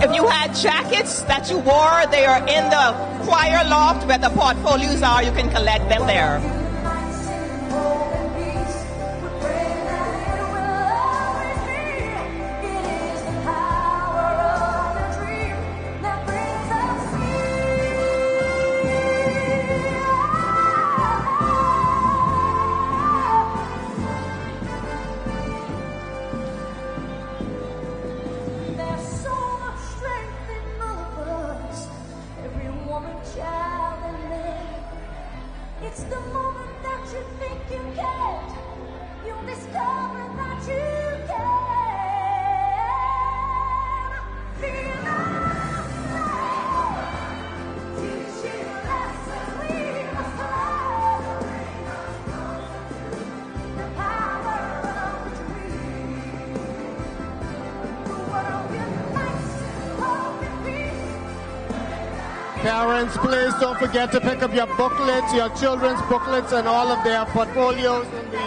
If you had jackets that you wore, they are in the choir loft where the portfolios are. You can collect them there. It's the moment that you think you can't. You'll discover that you can. Feel alive. Teaching lessons we must learn. The power of the dream. The world unites, hope and peace. Parents, please don't forget to pick up your booklets, your children's booklets, and all of their portfolios in the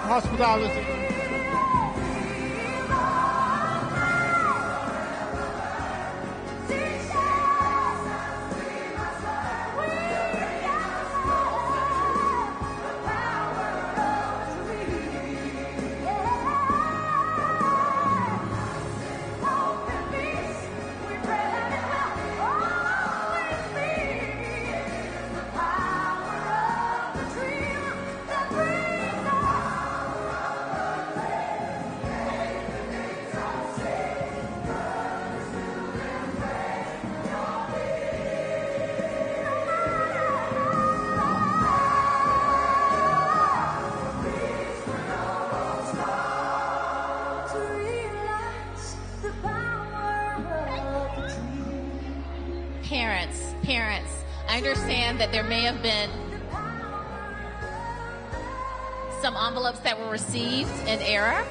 hospitality. Parents, I understand that there may have been some envelopes that were received in error.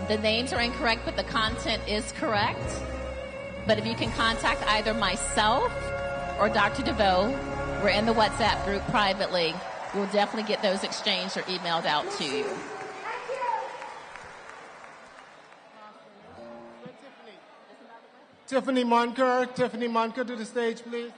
The names are incorrect, but the content is correct. But if you can contact either myself or Dr. DeVoe, we're in the WhatsApp group privately. We'll definitely get those exchanged or emailed out to you. Tiffany Monker to the stage, please.